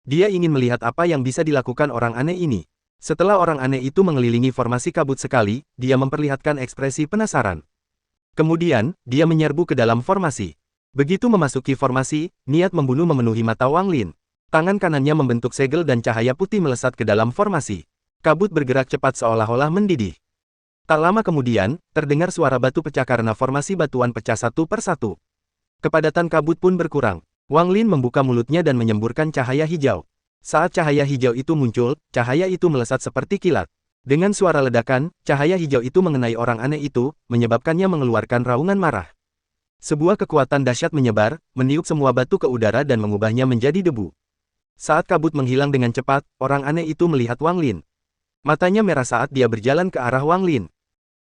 Dia ingin melihat apa yang bisa dilakukan orang aneh ini. Setelah orang aneh itu mengelilingi formasi kabut sekali, dia memperlihatkan ekspresi penasaran. Kemudian, dia menyerbu ke dalam formasi. Begitu memasuki formasi, niat membunuh memenuhi mata Wang Lin. Tangan kanannya membentuk segel dan cahaya putih melesat ke dalam formasi. Kabut bergerak cepat seolah-olah mendidih. Tak lama kemudian, terdengar suara batu pecah karena formasi batuan pecah satu per satu. Kepadatan kabut pun berkurang. Wang Lin membuka mulutnya dan menyemburkan cahaya hijau. Saat cahaya hijau itu muncul, cahaya itu melesat seperti kilat. Dengan suara ledakan, cahaya hijau itu mengenai orang aneh itu, menyebabkannya mengeluarkan raungan marah. Sebuah kekuatan dahsyat menyebar, meniup semua batu ke udara dan mengubahnya menjadi debu. Saat kabut menghilang dengan cepat, orang aneh itu melihat Wang Lin. Matanya merah saat dia berjalan ke arah Wang Lin.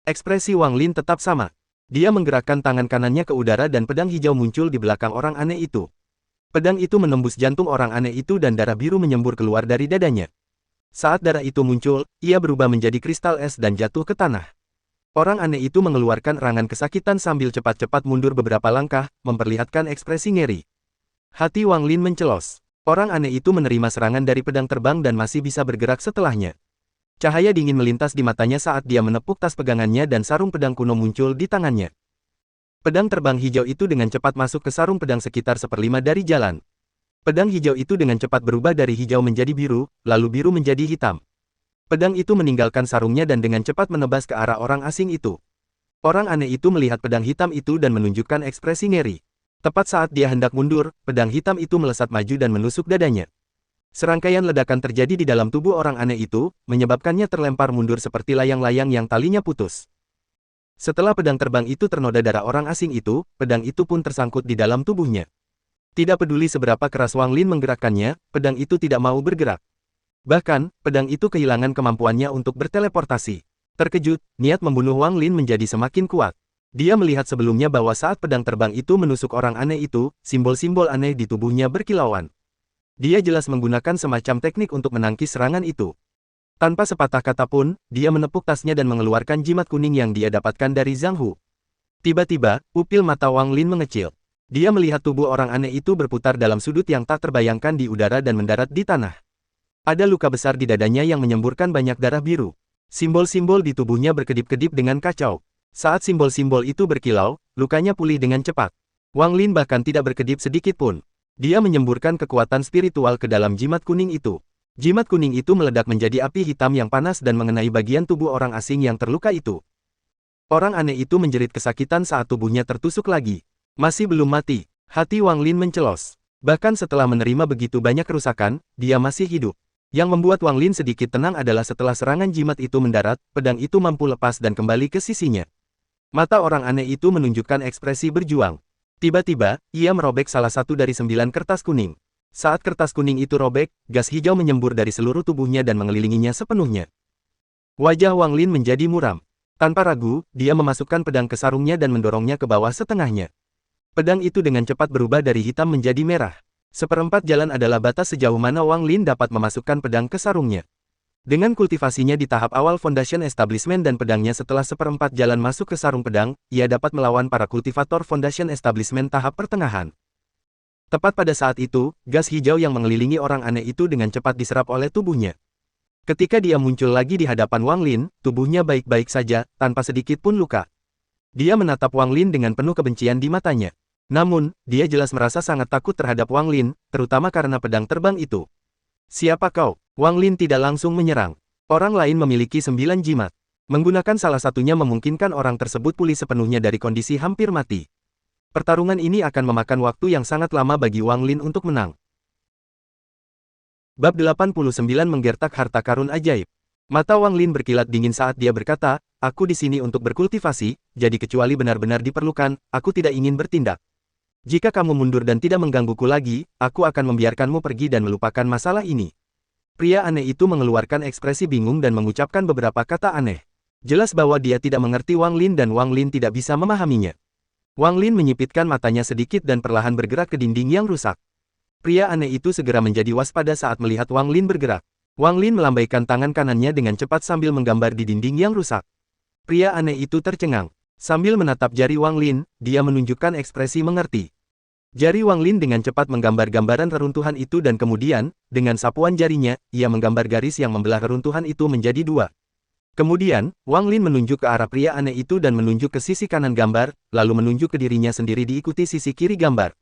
Ekspresi Wang Lin tetap sama. Dia menggerakkan tangan kanannya ke udara dan pedang hijau muncul di belakang orang aneh itu. Pedang itu menembus jantung orang aneh itu dan darah biru menyembur keluar dari dadanya. Saat darah itu muncul, ia berubah menjadi kristal es dan jatuh ke tanah. Orang aneh itu mengeluarkan erangan kesakitan sambil cepat-cepat mundur beberapa langkah, memperlihatkan ekspresi ngeri. Hati Wang Lin mencelos. Orang aneh itu menerima serangan dari pedang terbang dan masih bisa bergerak setelahnya. Cahaya dingin melintas di matanya saat dia menepuk tas pegangannya dan sarung pedang kuno muncul di tangannya. Pedang terbang hijau itu dengan cepat masuk ke sarung pedang sekitar seperlima dari jalan. Pedang hijau itu dengan cepat berubah dari hijau menjadi biru, lalu biru menjadi hitam. Pedang itu meninggalkan sarungnya dan dengan cepat menebas ke arah orang asing itu. Orang aneh itu melihat pedang hitam itu dan menunjukkan ekspresi ngeri. Tepat saat dia hendak mundur, pedang hitam itu melesat maju dan menusuk dadanya. Serangkaian ledakan terjadi di dalam tubuh orang aneh itu, menyebabkannya terlempar mundur seperti layang-layang yang talinya putus. Setelah pedang terbang itu ternoda darah orang asing itu, pedang itu pun tersangkut di dalam tubuhnya. Tidak peduli seberapa keras Wang Lin menggerakkannya, pedang itu tidak mau bergerak. Bahkan, pedang itu kehilangan kemampuannya untuk berteleportasi. Terkejut, niat membunuh Wang Lin menjadi semakin kuat. Dia melihat sebelumnya bahwa saat pedang terbang itu menusuk orang aneh itu, simbol-simbol aneh di tubuhnya berkilauan. Dia jelas menggunakan semacam teknik untuk menangkis serangan itu. Tanpa sepatah kata pun, dia menepuk tasnya dan mengeluarkan jimat kuning yang dia dapatkan dari Zhang Hu. Tiba-tiba, pupil mata Wang Lin mengecil. Dia melihat tubuh orang aneh itu berputar dalam sudut yang tak terbayangkan di udara dan mendarat di tanah. Ada luka besar di dadanya yang menyemburkan banyak darah biru. Simbol-simbol di tubuhnya berkedip-kedip dengan kacau. Saat simbol-simbol itu berkilau, lukanya pulih dengan cepat. Wang Lin bahkan tidak berkedip sedikit pun. Dia menyemburkan kekuatan spiritual ke dalam jimat kuning itu. Jimat kuning itu meledak menjadi api hitam yang panas dan mengenai bagian tubuh orang asing yang terluka itu. Orang aneh itu menjerit kesakitan saat tubuhnya tertusuk lagi. Masih belum mati. Hati Wang Lin mencelos. Bahkan setelah menerima begitu banyak kerusakan, dia masih hidup. Yang membuat Wang Lin sedikit tenang adalah setelah serangan jimat itu mendarat, pedang itu mampu lepas dan kembali ke sisinya. Mata orang aneh itu menunjukkan ekspresi berjuang. Tiba-tiba, ia merobek salah satu dari 9 kertas kuning. Saat kertas kuning itu robek, gas hijau menyembur dari seluruh tubuhnya dan mengelilinginya sepenuhnya. Wajah Wang Lin menjadi muram. Tanpa ragu, dia memasukkan pedang ke sarungnya dan mendorongnya ke bawah setengahnya. Pedang itu dengan cepat berubah dari hitam menjadi merah. Seperempat jalan adalah batas sejauh mana Wang Lin dapat memasukkan pedang ke sarungnya. Dengan kultivasinya di tahap awal Foundation Establishment dan pedangnya setelah seperempat jalan masuk ke sarung pedang, ia dapat melawan para kultivator Foundation Establishment tahap pertengahan. Tepat pada saat itu, gas hijau yang mengelilingi orang aneh itu dengan cepat diserap oleh tubuhnya. Ketika dia muncul lagi di hadapan Wang Lin, tubuhnya baik-baik saja, tanpa sedikit pun luka. Dia menatap Wang Lin dengan penuh kebencian di matanya. Namun, dia jelas merasa sangat takut terhadap Wang Lin, terutama karena pedang terbang itu. Siapa kau? Wang Lin tidak langsung menyerang. Orang lain memiliki 9 jimat. Menggunakan salah satunya memungkinkan orang tersebut pulih sepenuhnya dari kondisi hampir mati. Pertarungan ini akan memakan waktu yang sangat lama bagi Wang Lin untuk menang. Bab 89 Menggertak Harta Karun Ajaib. Mata Wang Lin berkilat dingin saat dia berkata, aku di sini untuk berkultivasi, jadi kecuali benar-benar diperlukan, aku tidak ingin bertindak. Jika kamu mundur dan tidak menggangguku lagi, aku akan membiarkanmu pergi dan melupakan masalah ini. Pria aneh itu mengeluarkan ekspresi bingung dan mengucapkan beberapa kata aneh. Jelas bahwa dia tidak mengerti Wang Lin dan Wang Lin tidak bisa memahaminya. Wang Lin menyipitkan matanya sedikit dan perlahan bergerak ke dinding yang rusak. Pria aneh itu segera menjadi waspada saat melihat Wang Lin bergerak. Wang Lin melambaikan tangan kanannya dengan cepat sambil menggambar di dinding yang rusak. Pria aneh itu tercengang. Sambil menatap jari Wang Lin, dia menunjukkan ekspresi mengerti. Jari Wang Lin dengan cepat menggambar gambaran reruntuhan itu dan kemudian, dengan sapuan jarinya, ia menggambar garis yang membelah reruntuhan itu menjadi dua. Kemudian, Wang Lin menunjuk ke arah pria aneh itu dan menunjuk ke sisi kanan gambar, lalu menunjuk ke dirinya sendiri diikuti sisi kiri gambar.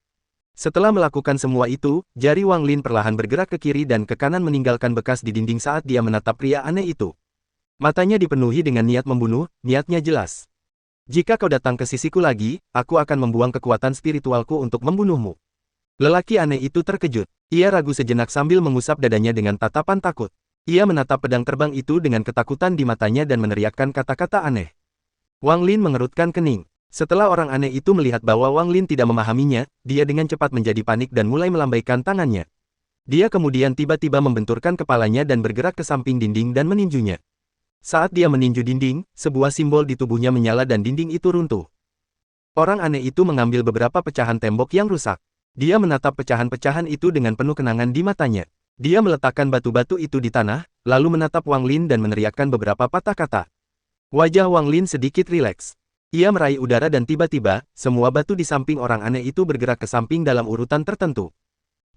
Setelah melakukan semua itu, jari Wang Lin perlahan bergerak ke kiri dan ke kanan meninggalkan bekas di dinding saat dia menatap pria aneh itu. Matanya dipenuhi dengan niat membunuh, niatnya jelas. Jika kau datang ke sisiku lagi, aku akan membuang kekuatan spiritualku untuk membunuhmu. Lelaki aneh itu terkejut. Ia ragu sejenak sambil mengusap dadanya dengan tatapan takut. Ia menatap pedang terbang itu dengan ketakutan di matanya dan meneriakkan kata-kata aneh. Wang Lin mengerutkan kening. Setelah orang aneh itu melihat bahwa Wang Lin tidak memahaminya, dia dengan cepat menjadi panik dan mulai melambaikan tangannya. Dia kemudian tiba-tiba membenturkan kepalanya dan bergerak ke samping dinding dan meninjunya. Saat dia meninju dinding, sebuah simbol di tubuhnya menyala dan dinding itu runtuh. Orang aneh itu mengambil beberapa pecahan tembok yang rusak. Dia menatap pecahan-pecahan itu dengan penuh kenangan di matanya. Dia meletakkan batu-batu itu di tanah, lalu menatap Wang Lin dan meneriakkan beberapa patah kata. Wajah Wang Lin sedikit rileks. Ia meraih udara dan tiba-tiba, semua batu di samping orang aneh itu bergerak ke samping dalam urutan tertentu.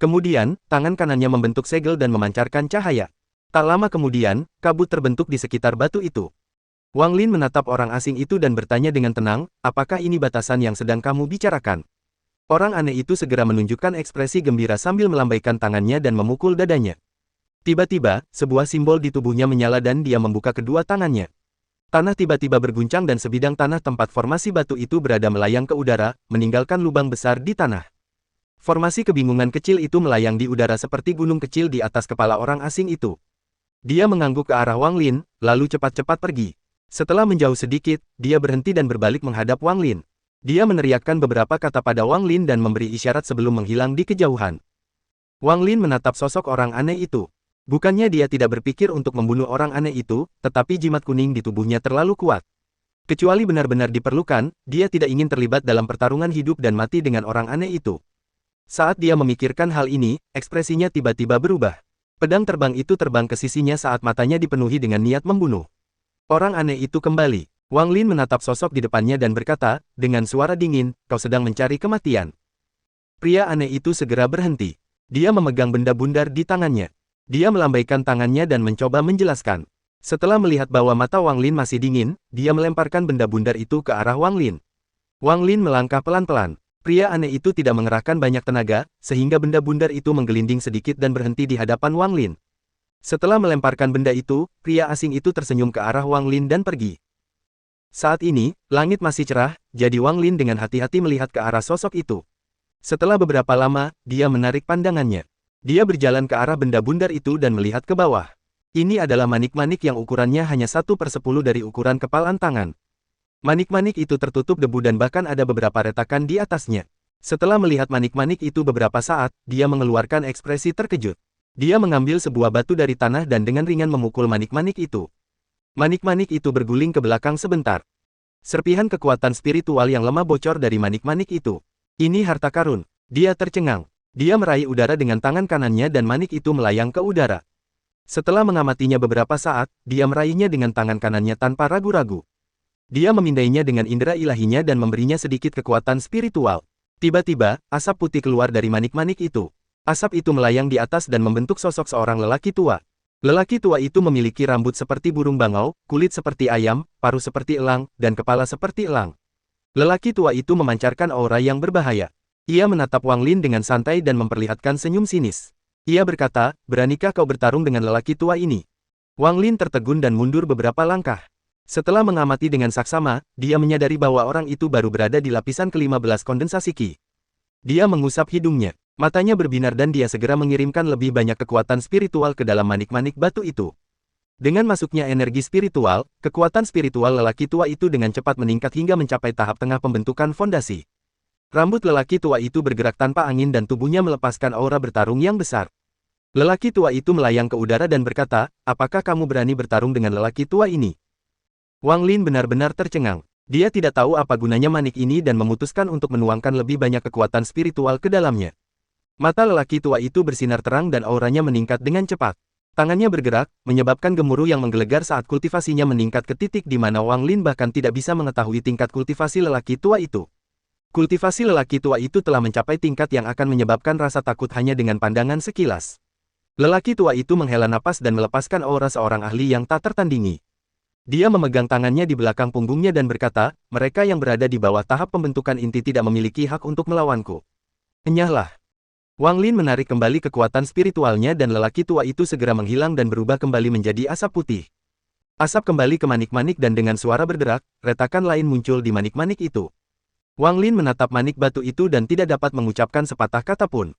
Kemudian, tangan kanannya membentuk segel dan memancarkan cahaya. Tak lama kemudian, kabut terbentuk di sekitar batu itu. Wang Lin menatap orang asing itu dan bertanya dengan tenang, apakah ini batasan yang sedang kamu bicarakan? Orang aneh itu segera menunjukkan ekspresi gembira sambil melambaikan tangannya dan memukul dadanya. Tiba-tiba, sebuah simbol di tubuhnya menyala dan dia membuka kedua tangannya. Tanah tiba-tiba berguncang dan sebidang tanah tempat formasi batu itu berada melayang ke udara, meninggalkan lubang besar di tanah. Formasi kebingungan kecil itu melayang di udara seperti gunung kecil di atas kepala orang asing itu. Dia mengangguk ke arah Wang Lin, lalu cepat-cepat pergi. Setelah menjauh sedikit, dia berhenti dan berbalik menghadap Wang Lin. Dia meneriakkan beberapa kata pada Wang Lin dan memberi isyarat sebelum menghilang di kejauhan. Wang Lin menatap sosok orang aneh itu. Bukannya dia tidak berpikir untuk membunuh orang aneh itu, tetapi jimat kuning di tubuhnya terlalu kuat. Kecuali benar-benar diperlukan, dia tidak ingin terlibat dalam pertarungan hidup dan mati dengan orang aneh itu. Saat dia memikirkan hal ini, ekspresinya tiba-tiba berubah. Pedang terbang itu terbang ke sisinya saat matanya dipenuhi dengan niat membunuh. Orang aneh itu kembali. Wang Lin menatap sosok di depannya dan berkata, dengan suara dingin, kau sedang mencari kematian. Pria aneh itu segera berhenti. Dia memegang benda bundar di tangannya. Dia melambaikan tangannya dan mencoba menjelaskan. Setelah melihat bahwa mata Wang Lin masih dingin, dia melemparkan benda bundar itu ke arah Wang Lin. Wang Lin melangkah pelan-pelan. Pria aneh itu tidak mengerahkan banyak tenaga, sehingga benda bundar itu menggelinding sedikit dan berhenti di hadapan Wang Lin. Setelah melemparkan benda itu, pria asing itu tersenyum ke arah Wang Lin dan pergi. Saat ini, langit masih cerah, jadi Wang Lin dengan hati-hati melihat ke arah sosok itu. Setelah beberapa lama, dia menarik pandangannya. Dia berjalan ke arah benda bundar itu dan melihat ke bawah. Ini adalah manik-manik yang ukurannya hanya 1/10 dari ukuran kepalan tangan. Manik-manik itu tertutup debu dan bahkan ada beberapa retakan di atasnya. Setelah melihat manik-manik itu beberapa saat, dia mengeluarkan ekspresi terkejut. Dia mengambil sebuah batu dari tanah dan dengan ringan memukul manik-manik itu. Manik-manik itu berguling ke belakang sebentar. Serpihan kekuatan spiritual yang lemah bocor dari manik-manik itu. Ini harta karun. Dia tercengang. Dia meraih udara dengan tangan kanannya dan manik itu melayang ke udara. Setelah mengamatinya beberapa saat, dia meraihnya dengan tangan kanannya tanpa ragu-ragu. Dia memindainya dengan indera ilahinya dan memberinya sedikit kekuatan spiritual. Tiba-tiba, asap putih keluar dari manik-manik itu. Asap itu melayang di atas dan membentuk sosok seorang lelaki tua. Lelaki tua itu memiliki rambut seperti burung bangau, kulit seperti ayam, paruh seperti elang, dan kepala seperti elang. Lelaki tua itu memancarkan aura yang berbahaya. Ia menatap Wang Lin dengan santai dan memperlihatkan senyum sinis. Ia berkata, beranikah kau bertarung dengan lelaki tua ini? Wang Lin tertegun dan mundur beberapa langkah. Setelah mengamati dengan saksama, dia menyadari bahwa orang itu baru berada di lapisan ke-15 kondensasi Qi. Dia mengusap hidungnya. Matanya berbinar dan dia segera mengirimkan lebih banyak kekuatan spiritual ke dalam manik-manik batu itu. Dengan masuknya energi spiritual, kekuatan spiritual lelaki tua itu dengan cepat meningkat hingga mencapai tahap tengah pembentukan fondasi. Rambut lelaki tua itu bergerak tanpa angin dan tubuhnya melepaskan aura bertarung yang besar. Lelaki tua itu melayang ke udara dan berkata, apakah kamu berani bertarung dengan lelaki tua ini? Wang Lin benar-benar tercengang. Dia tidak tahu apa gunanya manik ini dan memutuskan untuk menuangkan lebih banyak kekuatan spiritual ke dalamnya. Mata lelaki tua itu bersinar terang dan auranya meningkat dengan cepat. Tangannya bergerak, menyebabkan gemuruh yang menggelegar saat kultivasinya meningkat ke titik di mana Wang Lin bahkan tidak bisa mengetahui tingkat kultivasi lelaki tua itu. Kultivasi lelaki tua itu telah mencapai tingkat yang akan menyebabkan rasa takut hanya dengan pandangan sekilas. Lelaki tua itu menghela napas dan melepaskan aura seorang ahli yang tak tertandingi. Dia memegang tangannya di belakang punggungnya dan berkata, mereka yang berada di bawah tahap pembentukan inti tidak memiliki hak untuk melawanku. Enyahlah. Wang Lin menarik kembali kekuatan spiritualnya dan lelaki tua itu segera menghilang dan berubah kembali menjadi asap putih. Asap kembali ke manik-manik dan dengan suara berderak, retakan lain muncul di manik-manik itu. Wang Lin menatap manik batu itu dan tidak dapat mengucapkan sepatah kata pun.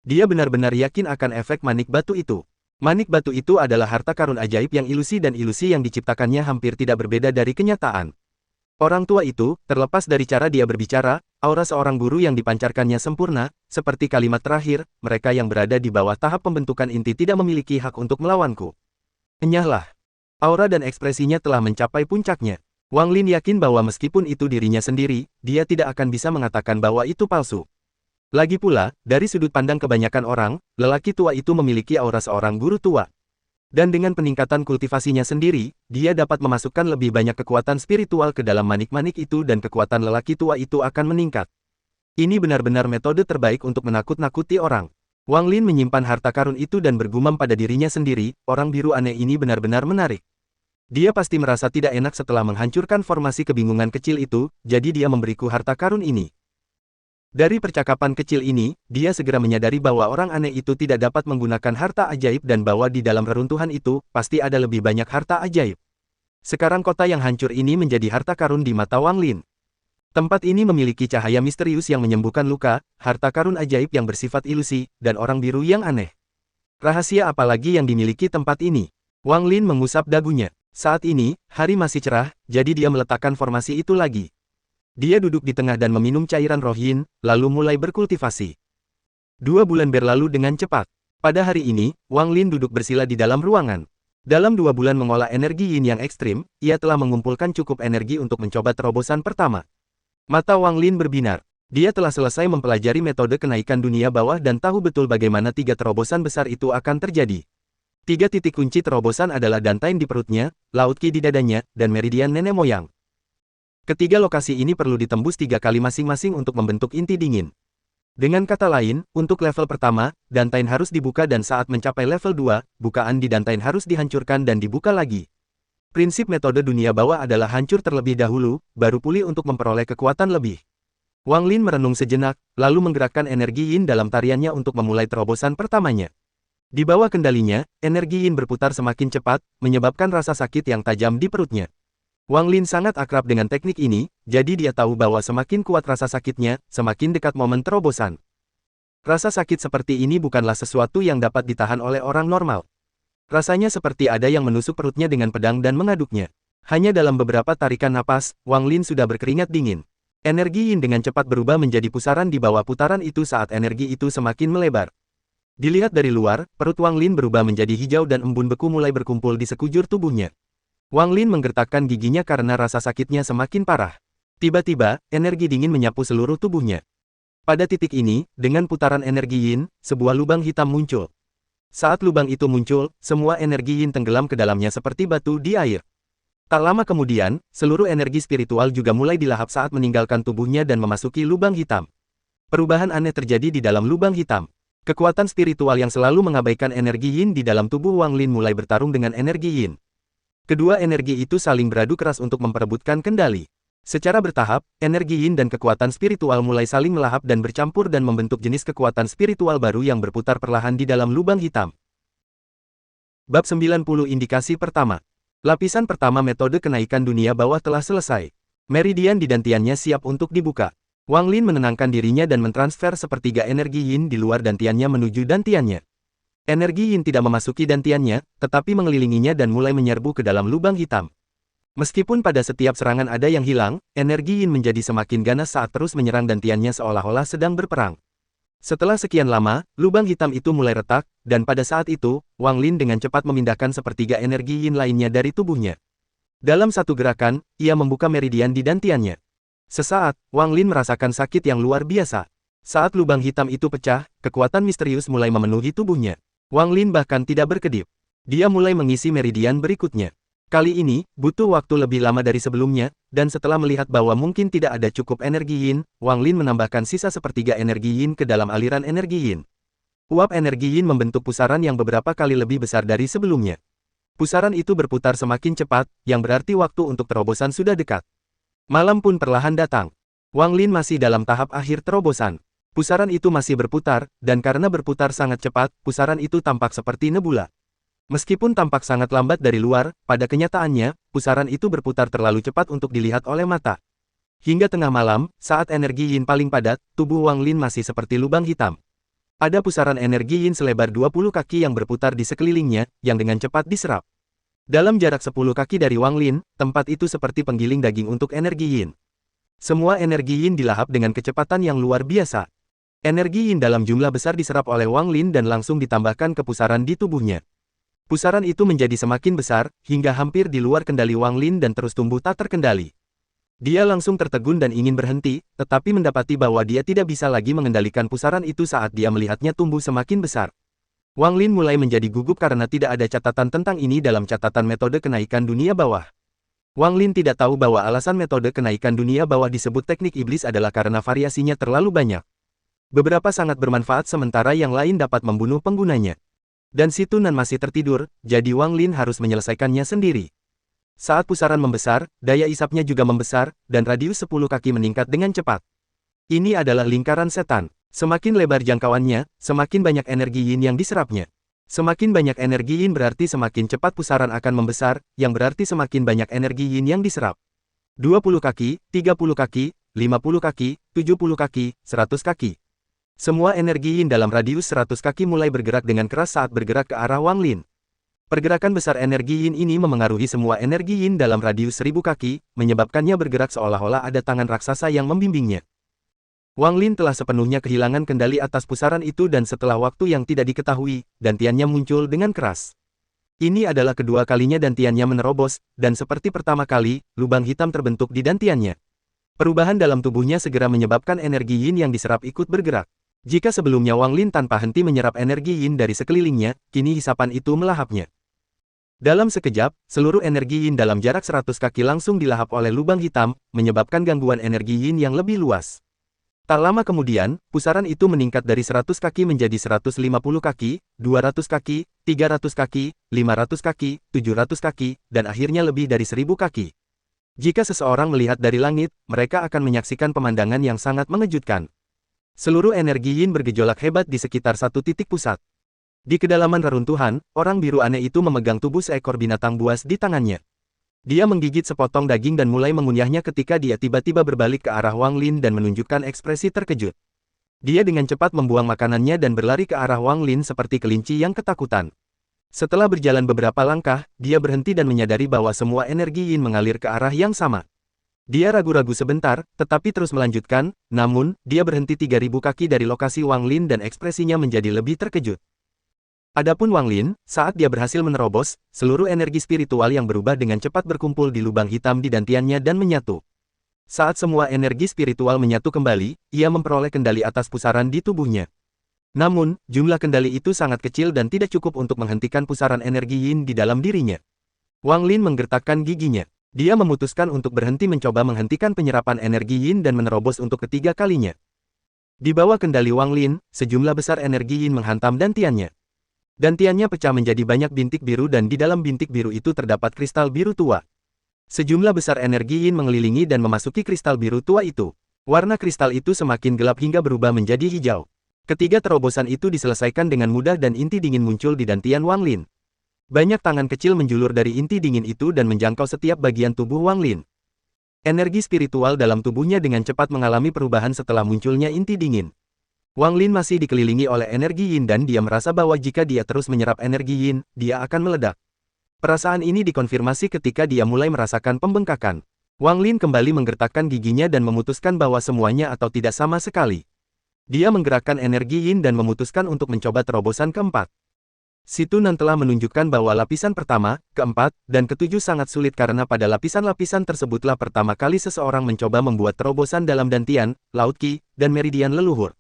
Dia benar-benar yakin akan efek manik batu itu. Manik batu itu adalah harta karun ajaib yang ilusi dan ilusi yang diciptakannya hampir tidak berbeda dari kenyataan. Orang tua itu, terlepas dari cara dia berbicara, aura seorang guru yang dipancarkannya sempurna, seperti kalimat terakhir, mereka yang berada di bawah tahap pembentukan inti tidak memiliki hak untuk melawanku. Enyahlah. Aura dan ekspresinya telah mencapai puncaknya. Wang Lin yakin bahwa meskipun itu dirinya sendiri, dia tidak akan bisa mengatakan bahwa itu palsu. Lagi pula, dari sudut pandang kebanyakan orang, lelaki tua itu memiliki aura seorang guru tua. Dan dengan peningkatan kultivasinya sendiri, dia dapat memasukkan lebih banyak kekuatan spiritual ke dalam manik-manik itu dan kekuatan lelaki tua itu akan meningkat. Ini benar-benar metode terbaik untuk menakut-nakuti orang. Wang Lin menyimpan harta karun itu dan bergumam pada dirinya sendiri, orang biru aneh ini benar-benar menarik. Dia pasti merasa tidak enak setelah menghancurkan formasi kebingungan kecil itu, jadi dia memberiku harta karun ini. Dari percakapan kecil ini, dia segera menyadari bahwa orang aneh itu tidak dapat menggunakan harta ajaib dan bahwa di dalam reruntuhan itu, pasti ada lebih banyak harta ajaib. Sekarang kota yang hancur ini menjadi harta karun di mata Wang Lin. Tempat ini memiliki cahaya misterius yang menyembuhkan luka, harta karun ajaib yang bersifat ilusi, dan orang biru yang aneh. Rahasia apa lagi yang dimiliki tempat ini? Wang Lin mengusap dagunya. Saat ini, hari masih cerah, jadi dia meletakkan formasi itu lagi. Dia duduk di tengah dan meminum cairan roh yin, lalu mulai berkultivasi. 2 bulan berlalu dengan cepat. Pada hari ini, Wang Lin duduk bersila di dalam ruangan. Dalam 2 bulan mengolah energi yin yang ekstrim, ia telah mengumpulkan cukup energi untuk mencoba terobosan pertama. Mata Wang Lin berbinar. Dia telah selesai mempelajari metode kenaikan dunia bawah dan tahu betul bagaimana 3 terobosan besar itu akan terjadi. 3 titik kunci terobosan adalah dantain di perutnya, laut Qi di dadanya, dan meridian nenek moyang. Ketiga lokasi ini perlu ditembus 3 kali masing-masing untuk membentuk inti dingin. Dengan kata lain, untuk level pertama, dantain harus dibuka dan saat mencapai level 2, bukaan di dantain harus dihancurkan dan dibuka lagi. Prinsip metode dunia bawah adalah hancur terlebih dahulu, baru pulih untuk memperoleh kekuatan lebih. Wang Lin merenung sejenak, lalu menggerakkan energi yin dalam tariannya untuk memulai terobosan pertamanya. Di bawah kendalinya, energi yin berputar semakin cepat, menyebabkan rasa sakit yang tajam di perutnya. Wang Lin sangat akrab dengan teknik ini, jadi dia tahu bahwa semakin kuat rasa sakitnya, semakin dekat momen terobosan. Rasa sakit seperti ini bukanlah sesuatu yang dapat ditahan oleh orang normal. Rasanya seperti ada yang menusuk perutnya dengan pedang dan mengaduknya. Hanya dalam beberapa tarikan napas, Wang Lin sudah berkeringat dingin. Energi yin dengan cepat berubah menjadi pusaran di bawah putaran itu saat energi itu semakin melebar. Dilihat dari luar, perut Wang Lin berubah menjadi hijau dan embun beku mulai berkumpul di sekujur tubuhnya. Wang Lin menggertakkan giginya karena rasa sakitnya semakin parah. Tiba-tiba, energi dingin menyapu seluruh tubuhnya. Pada titik ini, dengan putaran energi yin, sebuah lubang hitam muncul. Saat lubang itu muncul, semua energi yin tenggelam ke dalamnya seperti batu di air. Tak lama kemudian, seluruh energi spiritual juga mulai dilahap saat meninggalkan tubuhnya dan memasuki lubang hitam. Perubahan aneh terjadi di dalam lubang hitam. Kekuatan spiritual yang selalu mengabaikan energi yin di dalam tubuh Wang Lin mulai bertarung dengan energi yin. Kedua energi itu saling beradu keras untuk memperebutkan kendali. Secara bertahap, energi yin dan kekuatan spiritual mulai saling melahap dan bercampur dan membentuk jenis kekuatan spiritual baru yang berputar perlahan di dalam lubang hitam. Bab 90 Indikasi Pertama. Lapisan pertama metode kenaikan dunia bawah telah selesai. Meridian di dantiannya siap untuk dibuka. Wang Lin menenangkan dirinya dan mentransfer sepertiga energi yin di luar dantiannya menuju dantiannya. Energi yin tidak memasuki dantiannya, tetapi mengelilinginya dan mulai menyerbu ke dalam lubang hitam. Meskipun pada setiap serangan ada yang hilang, energi yin menjadi semakin ganas saat terus menyerang dantiannya seolah-olah sedang berperang. Setelah sekian lama, lubang hitam itu mulai retak, dan pada saat itu, Wang Lin dengan cepat memindahkan sepertiga energi yin lainnya dari tubuhnya. Dalam satu gerakan, ia membuka meridian di dantiannya. Sesaat, Wang Lin merasakan sakit yang luar biasa. Saat lubang hitam itu pecah, kekuatan misterius mulai memenuhi tubuhnya. Wang Lin bahkan tidak berkedip. Dia mulai mengisi meridian berikutnya. Kali ini, butuh waktu lebih lama dari sebelumnya, dan setelah melihat bahwa mungkin tidak ada cukup energi yin, Wang Lin menambahkan sisa sepertiga energi yin ke dalam aliran energi yin. Uap energi yin membentuk pusaran yang beberapa kali lebih besar dari sebelumnya. Pusaran itu berputar semakin cepat, yang berarti waktu untuk terobosan sudah dekat. Malam pun perlahan datang. Wang Lin masih dalam tahap akhir terobosan. Pusaran itu masih berputar, dan karena berputar sangat cepat, pusaran itu tampak seperti nebula. Meskipun tampak sangat lambat dari luar, pada kenyataannya, pusaran itu berputar terlalu cepat untuk dilihat oleh mata. Hingga tengah malam, saat energi yin paling padat, tubuh Wang Lin masih seperti lubang hitam. Ada pusaran energi yin selebar 20 kaki yang berputar di sekelilingnya, yang dengan cepat diserap. Dalam jarak 10 kaki dari Wang Lin, tempat itu seperti penggiling daging untuk energi yin. Semua energi yin dilahap dengan kecepatan yang luar biasa. Energi yin dalam jumlah besar diserap oleh Wang Lin dan langsung ditambahkan ke pusaran di tubuhnya. Pusaran itu menjadi semakin besar, hingga hampir di luar kendali Wang Lin dan terus tumbuh tak terkendali. Dia langsung tertegun dan ingin berhenti, tetapi mendapati bahwa dia tidak bisa lagi mengendalikan pusaran itu saat dia melihatnya tumbuh semakin besar. Wang Lin mulai menjadi gugup karena tidak ada catatan tentang ini dalam catatan metode kenaikan dunia bawah. Wang Lin tidak tahu bahwa alasan metode kenaikan dunia bawah disebut teknik iblis adalah karena variasinya terlalu banyak. Beberapa sangat bermanfaat sementara yang lain dapat membunuh penggunanya. Dan si Tunan masih tertidur, jadi Wang Lin harus menyelesaikannya sendiri. Saat pusaran membesar, daya isapnya juga membesar, dan radius 10 kaki meningkat dengan cepat. Ini adalah lingkaran setan. Semakin lebar jangkauannya, semakin banyak energi yin yang diserapnya. Semakin banyak energi yin berarti semakin cepat pusaran akan membesar, yang berarti semakin banyak energi yin yang diserap. 20 kaki, 30 kaki, 50 kaki, 70 kaki, 100 kaki. Semua energi yin dalam radius 100 kaki mulai bergerak dengan keras saat bergerak ke arah Wang Lin. Pergerakan besar energi yin ini memengaruhi semua energi yin dalam radius 1000 kaki, menyebabkannya bergerak seolah-olah ada tangan raksasa yang membimbingnya. Wang Lin telah sepenuhnya kehilangan kendali atas pusaran itu dan setelah waktu yang tidak diketahui, dantiannya muncul dengan keras. Ini adalah kedua kalinya dantiannya menerobos, dan seperti pertama kali, lubang hitam terbentuk di dantiannya. Perubahan dalam tubuhnya segera menyebabkan energi yin yang diserap ikut bergerak. Jika sebelumnya Wang Lin tanpa henti menyerap energi yin dari sekelilingnya, kini hisapan itu melahapnya. Dalam sekejap, seluruh energi yin dalam jarak 100 kaki langsung dilahap oleh lubang hitam, menyebabkan gangguan energi yin yang lebih luas. Tak lama kemudian, pusaran itu meningkat dari 100 kaki menjadi 150 kaki, 200 kaki, 300 kaki, 500 kaki, 700 kaki, dan akhirnya lebih dari 1000 kaki. Jika seseorang melihat dari langit, mereka akan menyaksikan pemandangan yang sangat mengejutkan. Seluruh energi yin bergejolak hebat di sekitar satu titik pusat. Di kedalaman reruntuhan, orang biru aneh itu memegang tubuh seekor binatang buas di tangannya. Dia menggigit sepotong daging dan mulai mengunyahnya ketika dia tiba-tiba berbalik ke arah Wang Lin dan menunjukkan ekspresi terkejut. Dia dengan cepat membuang makanannya dan berlari ke arah Wang Lin seperti kelinci yang ketakutan. Setelah berjalan beberapa langkah, dia berhenti dan menyadari bahwa semua energi yin mengalir ke arah yang sama. Dia ragu-ragu sebentar, tetapi terus melanjutkan, namun, dia berhenti 3000 kaki dari lokasi Wang Lin dan ekspresinya menjadi lebih terkejut. Adapun Wang Lin, saat dia berhasil menerobos, seluruh energi spiritual yang berubah dengan cepat berkumpul di lubang hitam di dantiannya dan menyatu. Saat semua energi spiritual menyatu kembali, ia memperoleh kendali atas pusaran di tubuhnya. Namun, jumlah kendali itu sangat kecil dan tidak cukup untuk menghentikan pusaran energi yin di dalam dirinya. Wang Lin menggertakkan giginya. Dia memutuskan untuk berhenti mencoba menghentikan penyerapan energi yin dan menerobos untuk ketiga kalinya. Di bawah kendali Wang Lin, sejumlah besar energi yin menghantam dantiannya. Dantiannya pecah menjadi banyak bintik biru dan di dalam bintik biru itu terdapat kristal biru tua. Sejumlah besar energi yin mengelilingi dan memasuki kristal biru tua itu. Warna kristal itu semakin gelap hingga berubah menjadi hijau. Ketiga terobosan itu diselesaikan dengan mudah dan inti dingin muncul di dantian Wang Lin. Banyak tangan kecil menjulur dari inti dingin itu dan menjangkau setiap bagian tubuh Wang Lin. Energi spiritual dalam tubuhnya dengan cepat mengalami perubahan setelah munculnya inti dingin. Wang Lin masih dikelilingi oleh energi yin dan dia merasa bahwa jika dia terus menyerap energi yin, dia akan meledak. Perasaan ini dikonfirmasi ketika dia mulai merasakan pembengkakan. Wang Lin kembali menggertakkan giginya dan memutuskan bahwa semuanya atau tidak sama sekali. Dia menggerakkan energi yin dan memutuskan untuk mencoba terobosan keempat. Si Tunan telah menunjukkan bahwa lapisan pertama, keempat, dan ketujuh sangat sulit karena pada lapisan-lapisan tersebutlah pertama kali seseorang mencoba membuat terobosan dalam dantian, laut qi, dan meridian leluhur.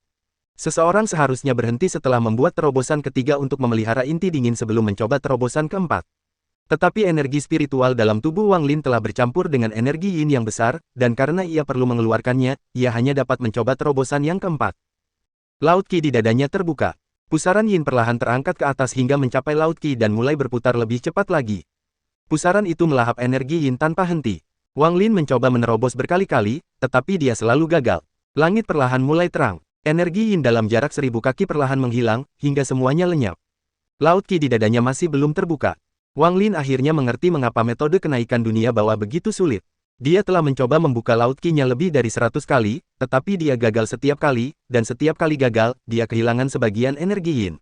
Seseorang seharusnya berhenti setelah membuat terobosan ketiga untuk memelihara inti dingin sebelum mencoba terobosan keempat. Tetapi energi spiritual dalam tubuh Wang Lin telah bercampur dengan energi yin yang besar, dan karena ia perlu mengeluarkannya, ia hanya dapat mencoba terobosan yang keempat. Laut Qi di dadanya terbuka. Pusaran yin perlahan terangkat ke atas hingga mencapai Laut Qi dan mulai berputar lebih cepat lagi. Pusaran itu melahap energi yin tanpa henti. Wang Lin mencoba menerobos berkali-kali, tetapi dia selalu gagal. Langit perlahan mulai terang. Energi yin dalam jarak 1000 kaki perlahan menghilang, hingga semuanya lenyap. Laut Qi di dadanya masih belum terbuka. Wang Lin akhirnya mengerti mengapa metode kenaikan dunia bawah begitu sulit. Dia telah mencoba membuka Laut Qi-nya lebih dari 100 kali, tetapi dia gagal setiap kali, dan setiap kali gagal, dia kehilangan sebagian energi yin.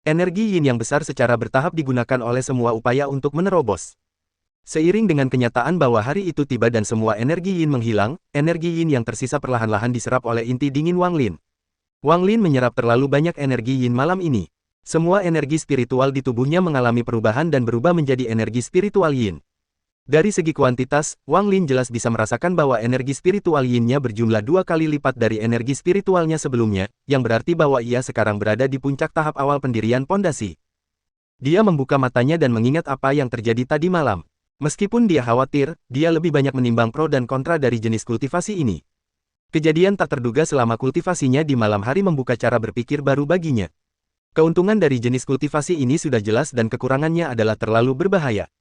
Energi yin yang besar secara bertahap digunakan oleh semua upaya untuk menerobos. Seiring dengan kenyataan bahwa hari itu tiba dan semua energi yin menghilang, energi yin yang tersisa perlahan-lahan diserap oleh inti dingin Wang Lin. Wang Lin menyerap terlalu banyak energi yin malam ini. Semua energi spiritual di tubuhnya mengalami perubahan dan berubah menjadi energi spiritual yin. Dari segi kuantitas, Wang Lin jelas bisa merasakan bahwa energi spiritual yin-nya berjumlah 2 kali lipat dari energi spiritualnya sebelumnya, yang berarti bahwa ia sekarang berada di puncak tahap awal pendirian pondasi. Dia membuka matanya dan mengingat apa yang terjadi tadi malam. Meskipun dia khawatir, dia lebih banyak menimbang pro dan kontra dari jenis kultivasi ini. Kejadian tak terduga selama kultivasinya di malam hari membuka cara berpikir baru baginya. Keuntungan dari jenis kultivasi ini sudah jelas dan kekurangannya adalah terlalu berbahaya.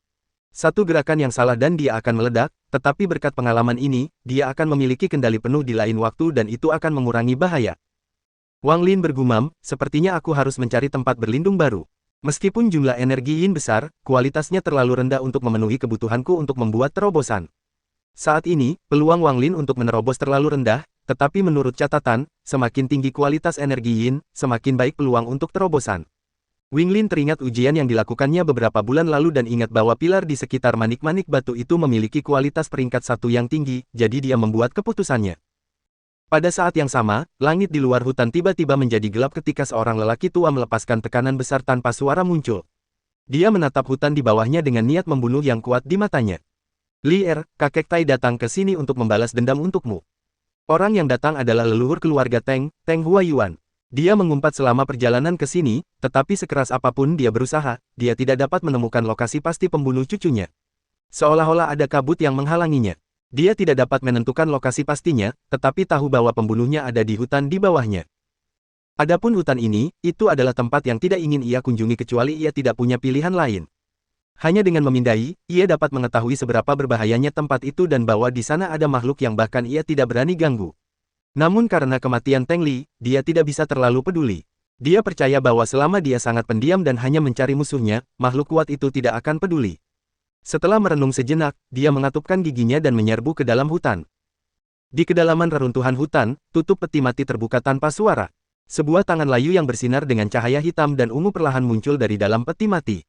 Satu gerakan yang salah dan dia akan meledak, tetapi berkat pengalaman ini, dia akan memiliki kendali penuh di lain waktu dan itu akan mengurangi bahaya. Wang Lin bergumam, sepertinya aku harus mencari tempat berlindung baru. Meskipun jumlah energi yin besar, kualitasnya terlalu rendah untuk memenuhi kebutuhanku untuk membuat terobosan. Saat ini, peluang Wang Lin untuk menerobos terlalu rendah, tetapi menurut catatan, semakin tinggi kualitas energi yin, semakin baik peluang untuk terobosan. Wang Lin teringat ujian yang dilakukannya beberapa bulan lalu dan ingat bahwa pilar di sekitar manik-manik batu itu memiliki kualitas peringkat 1 yang tinggi, jadi dia membuat keputusannya. Pada saat yang sama, langit di luar hutan tiba-tiba menjadi gelap ketika seorang lelaki tua melepaskan tekanan besar tanpa suara muncul. Dia menatap hutan di bawahnya dengan niat membunuh yang kuat di matanya. Li Er, kakek Tai datang ke sini untuk membalas dendam untukmu. Orang yang datang adalah leluhur keluarga Teng, Teng Huayuan. Dia mengumpat selama perjalanan ke sini, tetapi sekeras apapun dia berusaha, dia tidak dapat menemukan lokasi pasti pembunuh cucunya. Seolah-olah ada kabut yang menghalanginya. Dia tidak dapat menentukan lokasi pastinya, tetapi tahu bahwa pembunuhnya ada di hutan di bawahnya. Adapun hutan ini, itu adalah tempat yang tidak ingin ia kunjungi kecuali ia tidak punya pilihan lain. Hanya dengan memindai, ia dapat mengetahui seberapa berbahayanya tempat itu dan bahwa di sana ada makhluk yang bahkan ia tidak berani ganggu. Namun karena kematian Teng Li, dia tidak bisa terlalu peduli. Dia percaya bahwa selama dia sangat pendiam dan hanya mencari musuhnya, makhluk kuat itu tidak akan peduli. Setelah merenung sejenak, dia mengatupkan giginya dan menyerbu ke dalam hutan. Di kedalaman reruntuhan hutan, tutup peti mati terbuka tanpa suara. Sebuah tangan layu yang bersinar dengan cahaya hitam dan ungu perlahan muncul dari dalam peti mati.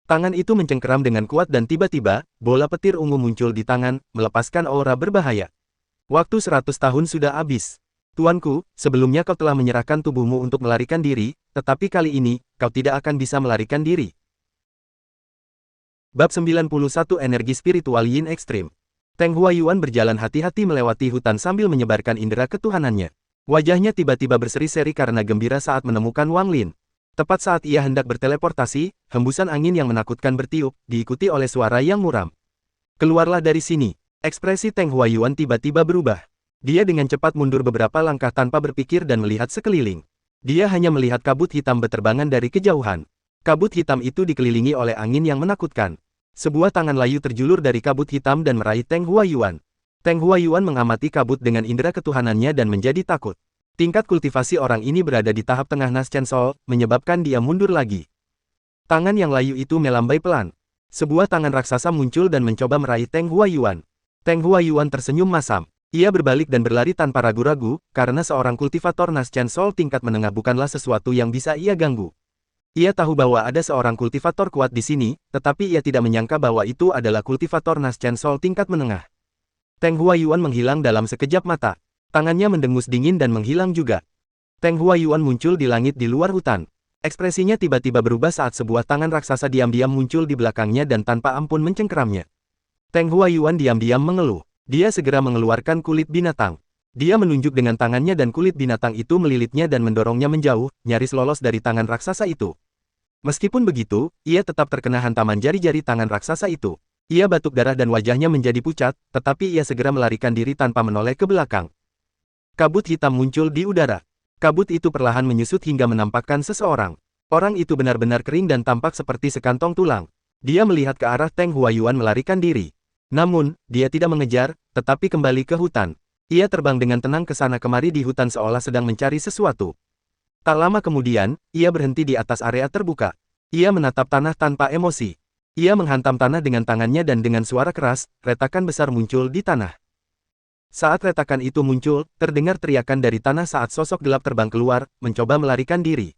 Tangan itu mencengkeram dengan kuat dan tiba-tiba, bola petir ungu muncul di tangan, melepaskan aura berbahaya. Waktu 100 tahun sudah habis. Tuanku, sebelumnya kau telah menyerahkan tubuhmu untuk melarikan diri, tetapi kali ini, kau tidak akan bisa melarikan diri. Bab 91 Energi Spiritual Yin Ekstrim. Teng Huayuan berjalan hati-hati melewati hutan sambil menyebarkan indera ketuhanannya. Wajahnya tiba-tiba berseri-seri karena gembira saat menemukan Wang Lin. Tepat saat ia hendak berteleportasi, hembusan angin yang menakutkan bertiup, diikuti oleh suara yang muram. Keluarlah dari sini. Ekspresi Teng Huayuan tiba-tiba berubah. Dia dengan cepat mundur beberapa langkah tanpa berpikir dan melihat sekeliling. Dia hanya melihat kabut hitam berterbangan dari kejauhan. Kabut hitam itu dikelilingi oleh angin yang menakutkan. Sebuah tangan layu terjulur dari kabut hitam dan meraih Teng Huayuan. Teng Huayuan mengamati kabut dengan indera ketuhanannya dan menjadi takut. Tingkat kultivasi orang ini berada di tahap tengah Nas Chen Sol, menyebabkan dia mundur lagi. Tangan yang layu itu melambai pelan. Sebuah tangan raksasa muncul dan mencoba meraih Teng Huayuan. Teng Huayuan tersenyum masam. Ia berbalik dan berlari tanpa ragu-ragu, karena seorang kultivator Nas Chen Sol tingkat menengah bukanlah sesuatu yang bisa ia ganggu. Ia tahu bahwa ada seorang kultivator kuat di sini, tetapi ia tidak menyangka bahwa itu adalah kultivator Nas Chen Sol tingkat menengah. Teng Huayuan menghilang dalam sekejap mata. Tangannya mendengus dingin dan menghilang juga. Teng Huayuan muncul di langit di luar hutan. Ekspresinya tiba-tiba berubah saat sebuah tangan raksasa diam-diam muncul di belakangnya dan tanpa ampun mencengkeramnya. Teng Huayuan diam-diam mengeluh. Dia segera mengeluarkan kulit binatang. Dia menunjuk dengan tangannya dan kulit binatang itu melilitnya dan mendorongnya menjauh, nyaris lolos dari tangan raksasa itu. Meskipun begitu, ia tetap terkena hantaman jari-jari tangan raksasa itu. Ia batuk darah dan wajahnya menjadi pucat, tetapi ia segera melarikan diri tanpa menoleh ke belakang. Kabut hitam muncul di udara. Kabut itu perlahan menyusut hingga menampakkan seseorang. Orang itu benar-benar kering dan tampak seperti sekantong tulang. Dia melihat ke arah Teng Huayuan melarikan diri. Namun, dia tidak mengejar, tetapi kembali ke hutan. Ia terbang dengan tenang ke sana kemari di hutan seolah sedang mencari sesuatu. Tak lama kemudian, ia berhenti di atas area terbuka. Ia menatap tanah tanpa emosi. Ia menghantam tanah dengan tangannya dan dengan suara keras, retakan besar muncul di tanah. Saat retakan itu muncul, terdengar teriakan dari tanah saat sosok gelap terbang keluar, mencoba melarikan diri.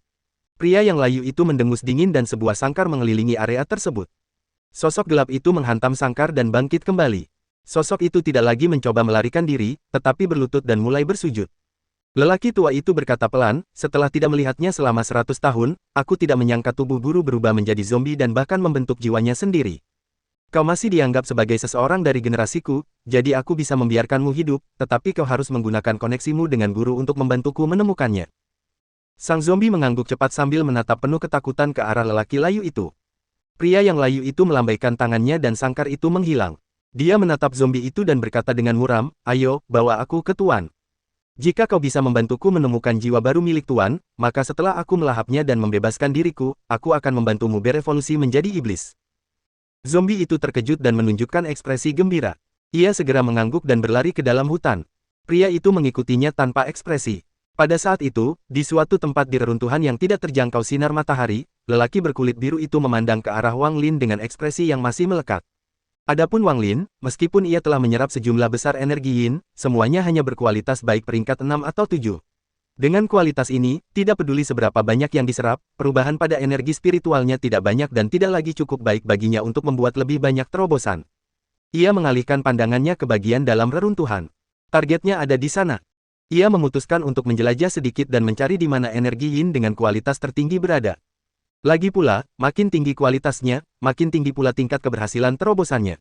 Pria yang layu itu mendengus dingin dan sebuah sangkar mengelilingi area tersebut. Sosok gelap itu menghantam sangkar dan bangkit kembali. Sosok itu tidak lagi mencoba melarikan diri, tetapi berlutut dan mulai bersujud. Lelaki tua itu berkata pelan, setelah tidak melihatnya selama 100 tahun, aku tidak menyangka tubuh guru berubah menjadi zombie dan bahkan membentuk jiwanya sendiri. Kau masih dianggap sebagai seseorang dari generasiku, jadi aku bisa membiarkanmu hidup, tetapi kau harus menggunakan koneksimu dengan guru untuk membantuku menemukannya. Sang zombie mengangguk cepat sambil menatap penuh ketakutan ke arah lelaki layu itu. Pria yang layu itu melambaikan tangannya dan sangkar itu menghilang. Dia menatap zombie itu dan berkata dengan muram, ayo, bawa aku ke Tuan. Jika kau bisa membantuku menemukan jiwa baru milik Tuan, maka setelah aku melahapnya dan membebaskan diriku, aku akan membantumu berevolusi menjadi iblis. Zombie itu terkejut dan menunjukkan ekspresi gembira. Ia segera mengangguk dan berlari ke dalam hutan. Pria itu mengikutinya tanpa ekspresi. Pada saat itu, di suatu tempat di reruntuhan yang tidak terjangkau sinar matahari, lelaki berkulit biru itu memandang ke arah Wang Lin dengan ekspresi yang masih melekat. Adapun Wang Lin, meskipun ia telah menyerap sejumlah besar energi yin, semuanya hanya berkualitas baik peringkat 6 atau 7. Dengan kualitas ini, tidak peduli seberapa banyak yang diserap, perubahan pada energi spiritualnya tidak banyak dan tidak lagi cukup baik baginya untuk membuat lebih banyak terobosan. Ia mengalihkan pandangannya ke bagian dalam reruntuhan. Targetnya ada di sana. Ia memutuskan untuk menjelajah sedikit dan mencari di mana energi yin dengan kualitas tertinggi berada. Lagi pula, makin tinggi kualitasnya, makin tinggi pula tingkat keberhasilan terobosannya.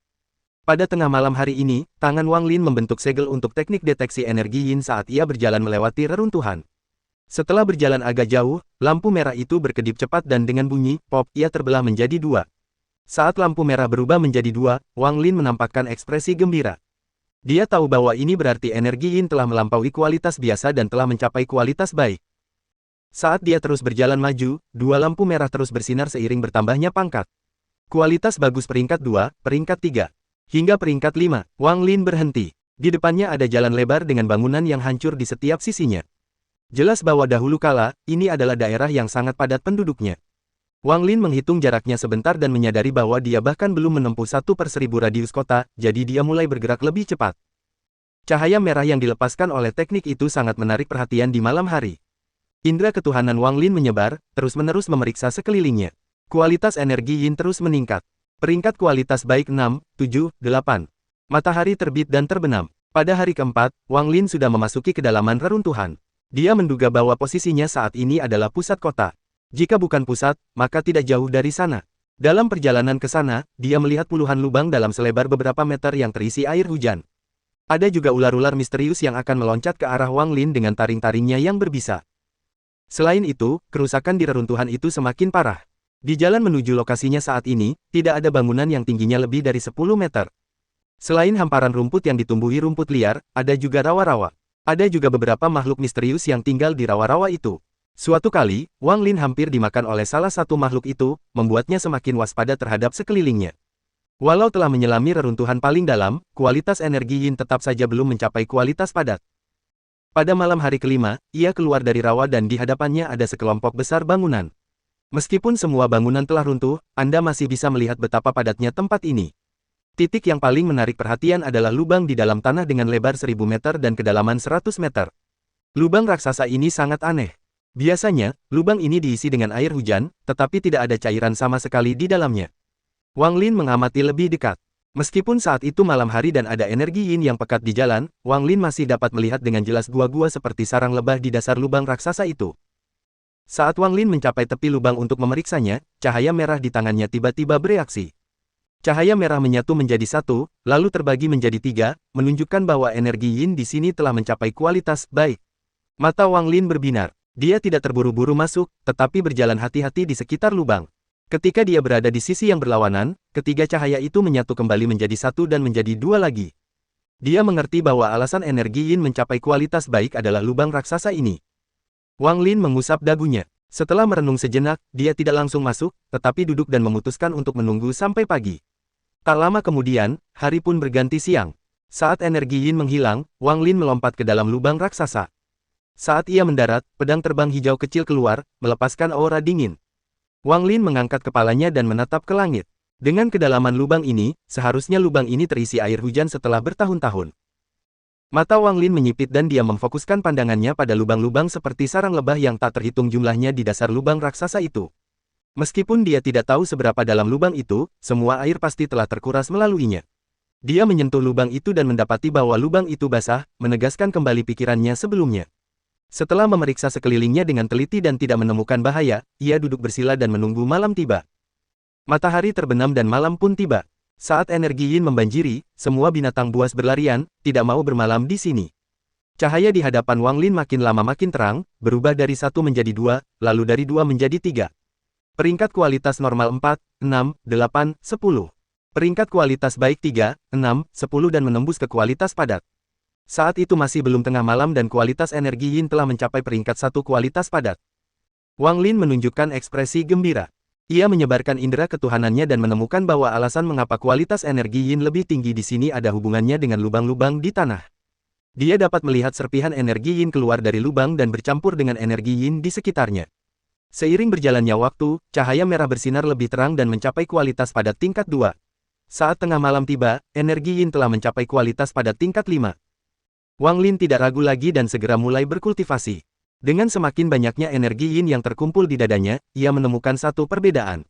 Pada tengah malam hari ini, tangan Wang Lin membentuk segel untuk teknik deteksi energi yin saat ia berjalan melewati reruntuhan. Setelah berjalan agak jauh, lampu merah itu berkedip cepat dan dengan bunyi, pop, ia terbelah menjadi dua. Saat lampu merah berubah menjadi dua, Wang Lin menampakkan ekspresi gembira. Dia tahu bahwa ini berarti energi yin telah melampaui kualitas biasa dan telah mencapai kualitas baik. Saat dia terus berjalan maju, dua lampu merah terus bersinar seiring bertambahnya pangkat. Kualitas bagus peringkat 2, peringkat 3, hingga peringkat 5, Wang Lin berhenti. Di depannya ada jalan lebar dengan bangunan yang hancur di setiap sisinya. Jelas bahwa dahulu kala, ini adalah daerah yang sangat padat penduduknya. Wang Lin menghitung jaraknya sebentar dan menyadari bahwa dia bahkan belum menempuh 1/1000 radius kota, jadi dia mulai bergerak lebih cepat. Cahaya merah yang dilepaskan oleh teknik itu sangat menarik perhatian di malam hari. Indra ketuhanan Wang Lin menyebar, terus-menerus memeriksa sekelilingnya. Kualitas energi yin terus meningkat. Peringkat kualitas baik 6, 7, 8. Matahari terbit dan terbenam. Pada hari keempat, Wang Lin sudah memasuki kedalaman reruntuhan. Dia menduga bahwa posisinya saat ini adalah pusat kota. Jika bukan pusat, maka tidak jauh dari sana. Dalam perjalanan ke sana, dia melihat puluhan lubang dalam selebar beberapa meter yang terisi air hujan. Ada juga ular-ular misterius yang akan meloncat ke arah Wang Lin dengan taring-taringnya yang berbisa. Selain itu, kerusakan di reruntuhan itu semakin parah. Di jalan menuju lokasinya saat ini, tidak ada bangunan yang tingginya lebih dari 10 meter. Selain hamparan rumput yang ditumbuhi rumput liar, ada juga rawa-rawa. Ada juga beberapa makhluk misterius yang tinggal di rawa-rawa itu. Suatu kali, Wang Lin hampir dimakan oleh salah satu makhluk itu, membuatnya semakin waspada terhadap sekelilingnya. Walau telah menyelami reruntuhan paling dalam, kualitas energi yin tetap saja belum mencapai kualitas padat. Pada malam hari kelima, ia keluar dari rawa dan di hadapannya ada sekelompok besar bangunan. Meskipun semua bangunan telah runtuh, Anda masih bisa melihat betapa padatnya tempat ini. Titik yang paling menarik perhatian adalah lubang di dalam tanah dengan lebar 1000 meter dan kedalaman 100 meter. Lubang raksasa ini sangat aneh. Biasanya, lubang ini diisi dengan air hujan, tetapi tidak ada cairan sama sekali di dalamnya. Wang Lin mengamati lebih dekat. Meskipun saat itu malam hari dan ada energi yin yang pekat di jalan, Wang Lin masih dapat melihat dengan jelas gua-gua seperti sarang lebah di dasar lubang raksasa itu. Saat Wang Lin mencapai tepi lubang untuk memeriksanya, cahaya merah di tangannya tiba-tiba bereaksi. Cahaya merah menyatu menjadi satu, lalu terbagi menjadi 3, menunjukkan bahwa energi yin di sini telah mencapai kualitas baik. Mata Wang Lin berbinar. Dia tidak terburu-buru masuk, tetapi berjalan hati-hati di sekitar lubang. Ketika dia berada di sisi yang berlawanan, ketiga cahaya itu menyatu kembali menjadi satu dan menjadi dua lagi. Dia mengerti bahwa alasan energi yin mencapai kualitas baik adalah lubang raksasa ini. Wang Lin mengusap dagunya. Setelah merenung sejenak, dia tidak langsung masuk, tetapi duduk dan memutuskan untuk menunggu sampai pagi. Tak lama kemudian, hari pun berganti siang. Saat energi yin menghilang, Wang Lin melompat ke dalam lubang raksasa. Saat ia mendarat, pedang terbang hijau kecil keluar, melepaskan aura dingin. Wang Lin mengangkat kepalanya dan menatap ke langit. Dengan kedalaman lubang ini, seharusnya lubang ini terisi air hujan setelah bertahun-tahun. Mata Wang Lin menyipit dan dia memfokuskan pandangannya pada lubang-lubang seperti sarang lebah yang tak terhitung jumlahnya di dasar lubang raksasa itu. Meskipun dia tidak tahu seberapa dalam lubang itu, semua air pasti telah terkuras melaluinya. Dia menyentuh lubang itu dan mendapati bahwa lubang itu basah, menegaskan kembali pikirannya sebelumnya. Setelah memeriksa sekelilingnya dengan teliti dan tidak menemukan bahaya, ia duduk bersila dan menunggu malam tiba. Matahari terbenam dan malam pun tiba. Saat energi yin membanjiri, semua binatang buas berlarian, tidak mau bermalam di sini. Cahaya di hadapan Wang Lin makin lama makin terang, berubah dari 1 menjadi 2, lalu dari 2 menjadi 3. Peringkat kualitas normal 4, 6, 8, 10. Peringkat kualitas baik 3, 6, 10 dan menembus ke kualitas padat. Saat itu masih belum tengah malam dan kualitas energi yin telah mencapai peringkat 1 kualitas padat. Wang Lin menunjukkan ekspresi gembira. Ia menyebarkan indera ketuhanannya dan menemukan bahwa alasan mengapa kualitas energi yin lebih tinggi di sini ada hubungannya dengan lubang-lubang di tanah. Dia dapat melihat serpihan energi yin keluar dari lubang dan bercampur dengan energi yin di sekitarnya. Seiring berjalannya waktu, cahaya merah bersinar lebih terang dan mencapai kualitas padat tingkat 2. Saat tengah malam tiba, energi yin telah mencapai kualitas padat tingkat 5. Wang Lin tidak ragu lagi dan segera mulai berkultivasi. Dengan semakin banyaknya energi yin yang terkumpul di dadanya, ia menemukan satu perbedaan.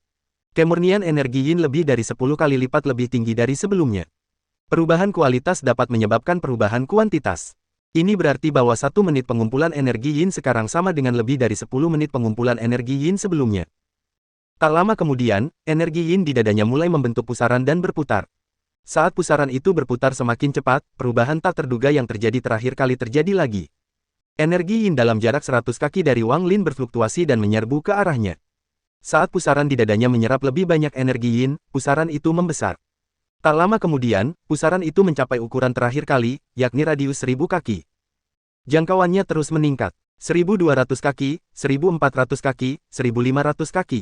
Kemurnian energi yin lebih dari 10 kali lipat lebih tinggi dari sebelumnya. Perubahan kualitas dapat menyebabkan perubahan kuantitas. Ini berarti bahwa 1 menit pengumpulan energi yin sekarang sama dengan lebih dari 10 menit pengumpulan energi yin sebelumnya. Tak lama kemudian, energi yin di dadanya mulai membentuk pusaran dan berputar. Saat pusaran itu berputar semakin cepat, perubahan tak terduga yang terjadi terakhir kali terjadi lagi. Energi yin dalam jarak 100 kaki dari Wang Lin berfluktuasi dan menyerbu ke arahnya. Saat pusaran di dadanya menyerap lebih banyak energi yin, pusaran itu membesar. Tak lama kemudian, pusaran itu mencapai ukuran terakhir kali, yakni radius 1000 kaki. Jangkauannya terus meningkat. 1200 kaki, 1400 kaki, 1500 kaki.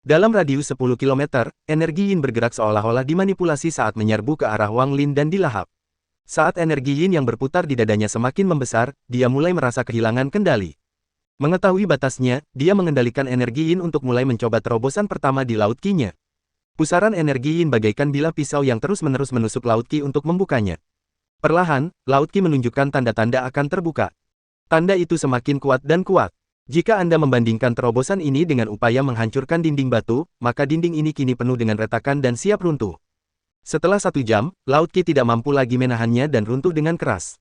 Dalam radius 10 km, energi yin bergerak seolah-olah dimanipulasi saat menyerbu ke arah Wang Lin dan dilahap. Saat energi yin yang berputar di dadanya semakin membesar, dia mulai merasa kehilangan kendali. Mengetahui batasnya, dia mengendalikan energi yin untuk mulai mencoba terobosan pertama di Laut Qi-nya. Pusaran energi yin bagaikan bilah pisau yang terus-menerus menusuk Laut Qi untuk membukanya. Perlahan, Laut Qi menunjukkan tanda-tanda akan terbuka. Tanda itu semakin kuat dan kuat. Jika Anda membandingkan terobosan ini dengan upaya menghancurkan dinding batu, maka dinding ini kini penuh dengan retakan dan siap runtuh. Setelah 1 jam, Laut Qi tidak mampu lagi menahannya dan runtuh dengan keras.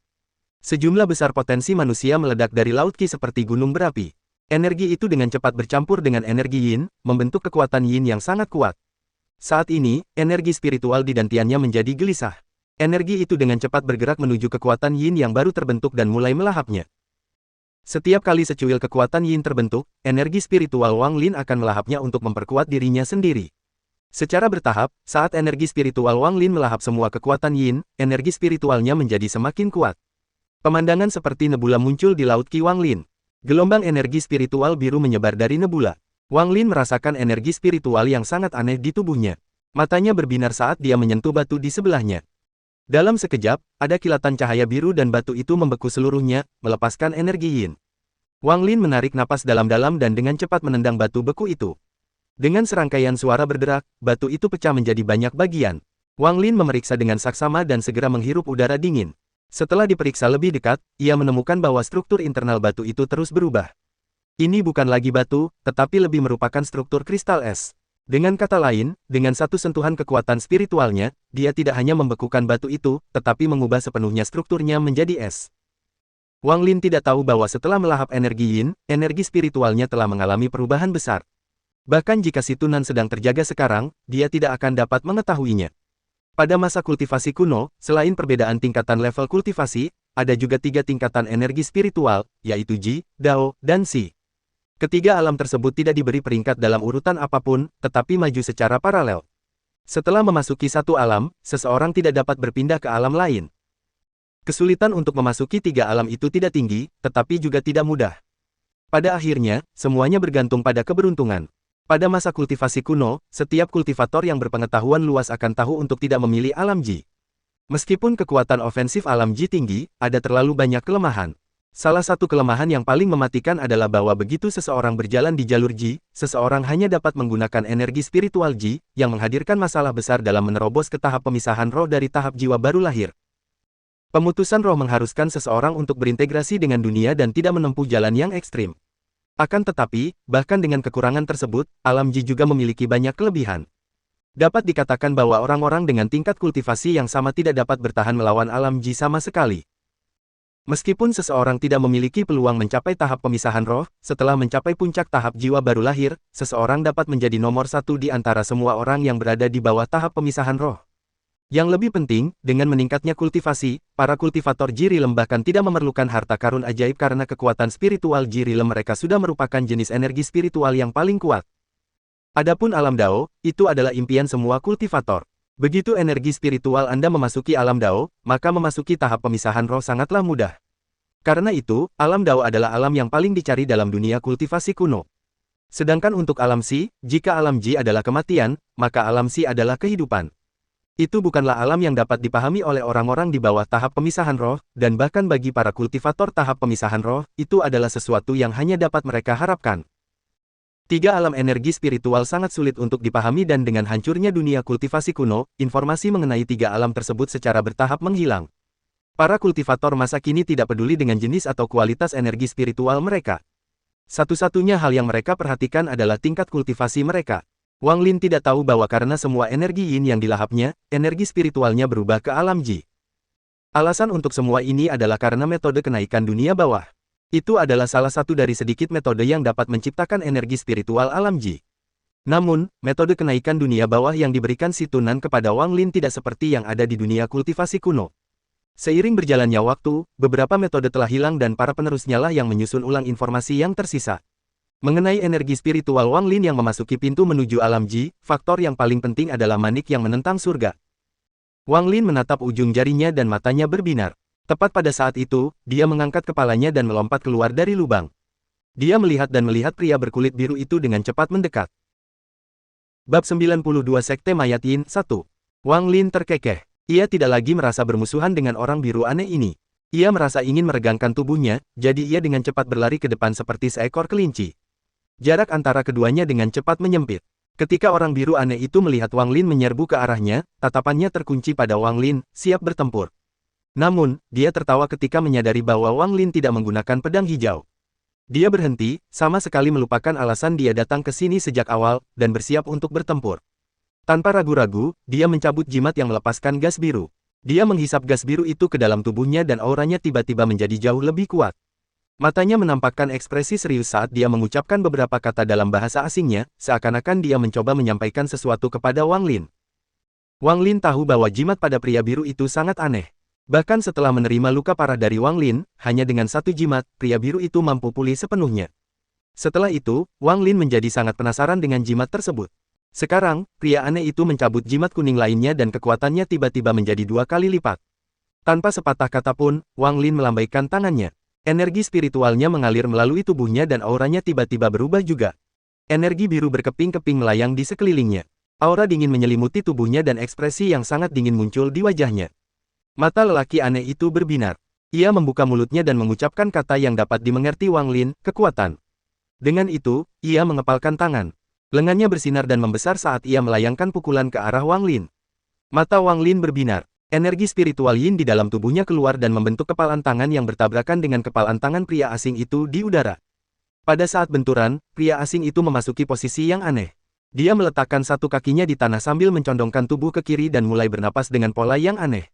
Sejumlah besar potensi manusia meledak dari Laut Qi seperti gunung berapi. Energi itu dengan cepat bercampur dengan energi yin, membentuk kekuatan yin yang sangat kuat. Saat ini, energi spiritual di dantiannya menjadi gelisah. Energi itu dengan cepat bergerak menuju kekuatan yin yang baru terbentuk dan mulai melahapnya. Setiap kali secuil kekuatan yin terbentuk, energi spiritual Wang Lin akan melahapnya untuk memperkuat dirinya sendiri. Secara bertahap, saat energi spiritual Wang Lin melahap semua kekuatan yin, energi spiritualnya menjadi semakin kuat. Pemandangan seperti nebula muncul di Laut Qi Wang Lin. Gelombang energi spiritual biru menyebar dari nebula. Wang Lin merasakan energi spiritual yang sangat aneh di tubuhnya. Matanya berbinar saat dia menyentuh batu di sebelahnya. Dalam sekejap, ada kilatan cahaya biru dan batu itu membeku seluruhnya, melepaskan energi yin. Wang Lin menarik napas dalam-dalam dan dengan cepat menendang batu beku itu. Dengan serangkaian suara berderak, batu itu pecah menjadi banyak bagian. Wang Lin memeriksa dengan saksama dan segera menghirup udara dingin. Setelah diperiksa lebih dekat, ia menemukan bahwa struktur internal batu itu terus berubah. Ini bukan lagi batu, tetapi lebih merupakan struktur kristal es. Dengan kata lain, dengan satu sentuhan kekuatan spiritualnya, dia tidak hanya membekukan batu itu, tetapi mengubah sepenuhnya strukturnya menjadi es. Wang Lin tidak tahu bahwa setelah melahap energi yin, energi spiritualnya telah mengalami perubahan besar. Bahkan jika si Tunan sedang terjaga sekarang, dia tidak akan dapat mengetahuinya. Pada masa kultivasi kuno, selain perbedaan tingkatan level kultivasi, ada juga 3 tingkatan energi spiritual, yaitu Ji, Dao, dan Si. Ketiga alam tersebut tidak diberi peringkat dalam urutan apapun, tetapi maju secara paralel. Setelah memasuki satu alam, seseorang tidak dapat berpindah ke alam lain. Kesulitan untuk memasuki tiga alam itu tidak tinggi, tetapi juga tidak mudah. Pada akhirnya, semuanya bergantung pada keberuntungan. Pada masa kultivasi kuno, setiap kultivator yang berpengetahuan luas akan tahu untuk tidak memilih alam Ji. Meskipun kekuatan ofensif alam Ji tinggi, ada terlalu banyak kelemahan. Salah satu kelemahan yang paling mematikan adalah bahwa begitu seseorang berjalan di jalur Ji, seseorang hanya dapat menggunakan energi spiritual Ji, yang menghadirkan masalah besar dalam menerobos ke tahap pemisahan roh dari tahap jiwa baru lahir. Pemutusan roh mengharuskan seseorang untuk berintegrasi dengan dunia dan tidak menempuh jalan yang ekstrim. Akan tetapi, bahkan dengan kekurangan tersebut, alam Ji juga memiliki banyak kelebihan. Dapat dikatakan bahwa orang-orang dengan tingkat kultivasi yang sama tidak dapat bertahan melawan alam Ji sama sekali. Meskipun seseorang tidak memiliki peluang mencapai tahap pemisahan roh, setelah mencapai puncak tahap jiwa baru lahir, seseorang dapat menjadi nomor satu di antara semua orang yang berada di bawah tahap pemisahan roh. Yang lebih penting, dengan meningkatnya kultivasi, para kultivator Jirilem bahkan tidak memerlukan harta karun ajaib karena kekuatan spiritual Jirilem mereka sudah merupakan jenis energi spiritual yang paling kuat. Adapun alam Dao, itu adalah impian semua kultivator. Begitu energi spiritual Anda memasuki alam Dao, maka memasuki tahap pemisahan roh sangatlah mudah. Karena itu, alam Dao adalah alam yang paling dicari dalam dunia kultivasi kuno. Sedangkan untuk alam Si, jika alam Ji adalah kematian, maka alam Si adalah kehidupan. Itu bukanlah alam yang dapat dipahami oleh orang-orang di bawah tahap pemisahan roh, dan bahkan bagi para kultivator tahap pemisahan roh, itu adalah sesuatu yang hanya dapat mereka harapkan. Tiga alam energi spiritual sangat sulit untuk dipahami dan dengan hancurnya dunia kultivasi kuno, informasi mengenai tiga alam tersebut secara bertahap menghilang. Para kultivator masa kini tidak peduli dengan jenis atau kualitas energi spiritual mereka. Satu-satunya hal yang mereka perhatikan adalah tingkat kultivasi mereka. Wang Lin tidak tahu bahwa karena semua energi yin yang dilahapnya, energi spiritualnya berubah ke alam Ji. Alasan untuk semua ini adalah karena metode kenaikan dunia bawah. Itu adalah salah satu dari sedikit metode yang dapat menciptakan energi spiritual alam Ji. Namun, metode kenaikan dunia bawah yang diberikan Si Tunan kepada Wang Lin tidak seperti yang ada di dunia kultivasi kuno. Seiring berjalannya waktu, beberapa metode telah hilang dan para penerusnya lah yang menyusun ulang informasi yang tersisa. Mengenai energi spiritual Wang Lin yang memasuki pintu menuju alam Ji, faktor yang paling penting adalah manik yang menentang surga. Wang Lin menatap ujung jarinya dan matanya berbinar. Tepat pada saat itu, dia mengangkat kepalanya dan melompat keluar dari lubang. Dia melihat pria berkulit biru itu dengan cepat mendekat. Bab 92 Sekte Mayat Yin 1. Wang Lin terkekeh. Ia tidak lagi merasa bermusuhan dengan orang biru aneh ini. Ia merasa ingin meregangkan tubuhnya, jadi ia dengan cepat berlari ke depan seperti seekor kelinci. Jarak antara keduanya dengan cepat menyempit. Ketika orang biru aneh itu melihat Wang Lin menyerbu ke arahnya, tatapannya terkunci pada Wang Lin, siap bertempur. Namun, dia tertawa ketika menyadari bahwa Wang Lin tidak menggunakan pedang hijau. Dia berhenti, sama sekali melupakan alasan dia datang ke sini sejak awal, dan bersiap untuk bertempur. Tanpa ragu-ragu, dia mencabut jimat yang melepaskan gas biru. Dia menghisap gas biru itu ke dalam tubuhnya dan auranya tiba-tiba menjadi jauh lebih kuat. Matanya menampakkan ekspresi serius saat dia mengucapkan beberapa kata dalam bahasa asingnya, seakan-akan dia mencoba menyampaikan sesuatu kepada Wang Lin. Wang Lin tahu bahwa jimat pada pria biru itu sangat aneh. Bahkan setelah menerima luka parah dari Wang Lin, hanya dengan satu jimat, pria biru itu mampu pulih sepenuhnya. Setelah itu, Wang Lin menjadi sangat penasaran dengan jimat tersebut. Sekarang, pria aneh itu mencabut jimat kuning lainnya dan kekuatannya tiba-tiba menjadi 2 kali lipat. Tanpa sepatah kata pun, Wang Lin melambaikan tangannya. Energi spiritualnya mengalir melalui tubuhnya dan auranya tiba-tiba berubah juga. Energi biru berkeping-keping melayang di sekelilingnya. Aura dingin menyelimuti tubuhnya dan ekspresi yang sangat dingin muncul di wajahnya. Mata lelaki aneh itu berbinar. Ia membuka mulutnya dan mengucapkan kata yang dapat dimengerti Wang Lin, kekuatan. Dengan itu, ia mengepalkan tangan. Lengannya bersinar dan membesar saat ia melayangkan pukulan ke arah Wang Lin. Mata Wang Lin berbinar. Energi spiritual yin di dalam tubuhnya keluar dan membentuk kepalan tangan yang bertabrakan dengan kepalan tangan pria asing itu di udara. Pada saat benturan, pria asing itu memasuki posisi yang aneh. Dia meletakkan satu kakinya di tanah sambil mencondongkan tubuh ke kiri dan mulai bernapas dengan pola yang aneh.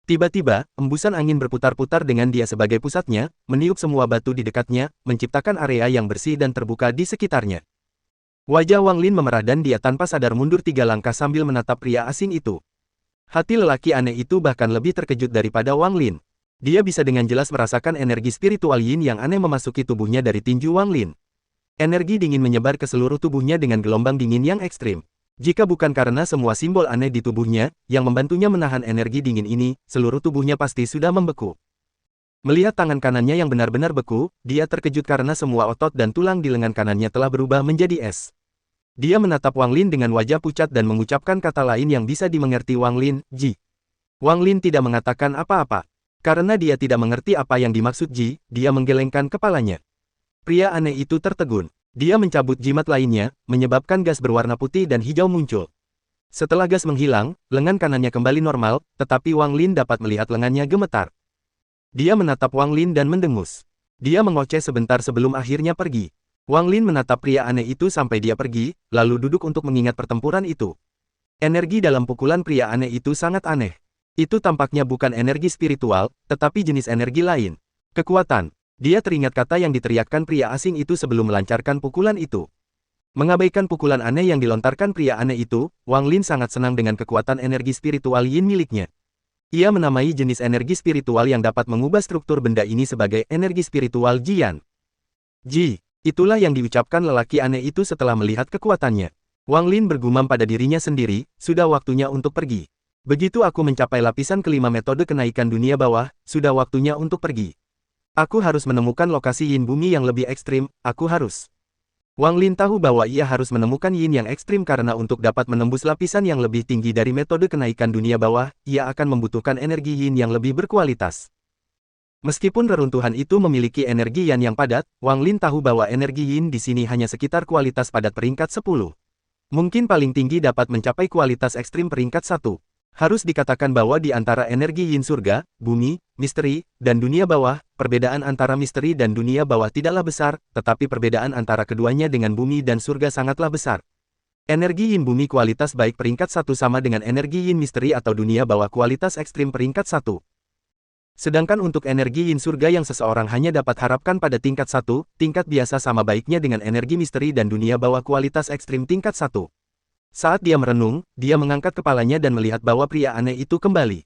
Tiba-tiba, embusan angin berputar-putar dengan dia sebagai pusatnya, meniup semua batu di dekatnya, menciptakan area yang bersih dan terbuka di sekitarnya. Wajah Wang Lin memerah dan dia tanpa sadar mundur 3 langkah sambil menatap pria asing itu. Hati lelaki aneh itu bahkan lebih terkejut daripada Wang Lin. Dia bisa dengan jelas merasakan energi spiritual yin yang aneh memasuki tubuhnya dari tinju Wang Lin. Energi dingin menyebar ke seluruh tubuhnya dengan gelombang dingin yang ekstrim. Jika bukan karena semua simbol aneh di tubuhnya, yang membantunya menahan energi dingin ini, seluruh tubuhnya pasti sudah membeku. Melihat tangan kanannya yang benar-benar beku, dia terkejut karena semua otot dan tulang di lengan kanannya telah berubah menjadi es. Dia menatap Wang Lin dengan wajah pucat dan mengucapkan kata lain yang bisa dimengerti Wang Lin, Ji. Wang Lin tidak mengatakan apa-apa. Karena dia tidak mengerti apa yang dimaksud Ji, dia menggelengkan kepalanya. Pria aneh itu tertegun. Dia mencabut jimat lainnya, menyebabkan gas berwarna putih dan hijau muncul. Setelah gas menghilang, lengan kanannya kembali normal, tetapi Wang Lin dapat melihat lengannya gemetar. Dia menatap Wang Lin dan mendengus. Dia mengoceh sebentar sebelum akhirnya pergi. Wang Lin menatap pria aneh itu sampai dia pergi, lalu duduk untuk mengingat pertempuran itu. Energi dalam pukulan pria aneh itu sangat aneh. Itu tampaknya bukan energi spiritual, tetapi jenis energi lain. Kekuatan. Dia teringat kata yang diteriakkan pria asing itu sebelum melancarkan pukulan itu. Mengabaikan pukulan aneh yang dilontarkan pria aneh itu, Wang Lin sangat senang dengan kekuatan energi spiritual Yin miliknya. Ia menamai jenis energi spiritual yang dapat mengubah struktur benda ini sebagai energi spiritual Jian. Ji, itulah yang diucapkan lelaki aneh itu setelah melihat kekuatannya. Wang Lin bergumam pada dirinya sendiri, sudah waktunya untuk pergi. Begitu aku mencapai lapisan kelima metode kenaikan dunia bawah, sudah waktunya untuk pergi. Aku harus menemukan lokasi yin bumi yang lebih ekstrim, aku harus. Wang Lin tahu bahwa ia harus menemukan yin yang ekstrim karena untuk dapat menembus lapisan yang lebih tinggi dari metode kenaikan dunia bawah, ia akan membutuhkan energi yin yang lebih berkualitas. Meskipun reruntuhan itu memiliki energi yang padat, Wang Lin tahu bahwa energi yin di sini hanya sekitar kualitas padat peringkat 10. Mungkin paling tinggi dapat mencapai kualitas ekstrim peringkat 1. Harus dikatakan bahwa di antara energi yin surga, bumi, misteri, dan dunia bawah, perbedaan antara misteri dan dunia bawah tidaklah besar, tetapi perbedaan antara keduanya dengan bumi dan surga sangatlah besar. Energi yin bumi kualitas baik peringkat 1 sama dengan energi yin misteri atau dunia bawah kualitas ekstrim peringkat 1. Sedangkan untuk energi yin surga yang seseorang hanya dapat harapkan pada tingkat 1, tingkat biasa sama baiknya dengan energi misteri dan dunia bawah kualitas ekstrim tingkat 1. Saat dia merenung, dia mengangkat kepalanya dan melihat bahwa pria aneh itu kembali.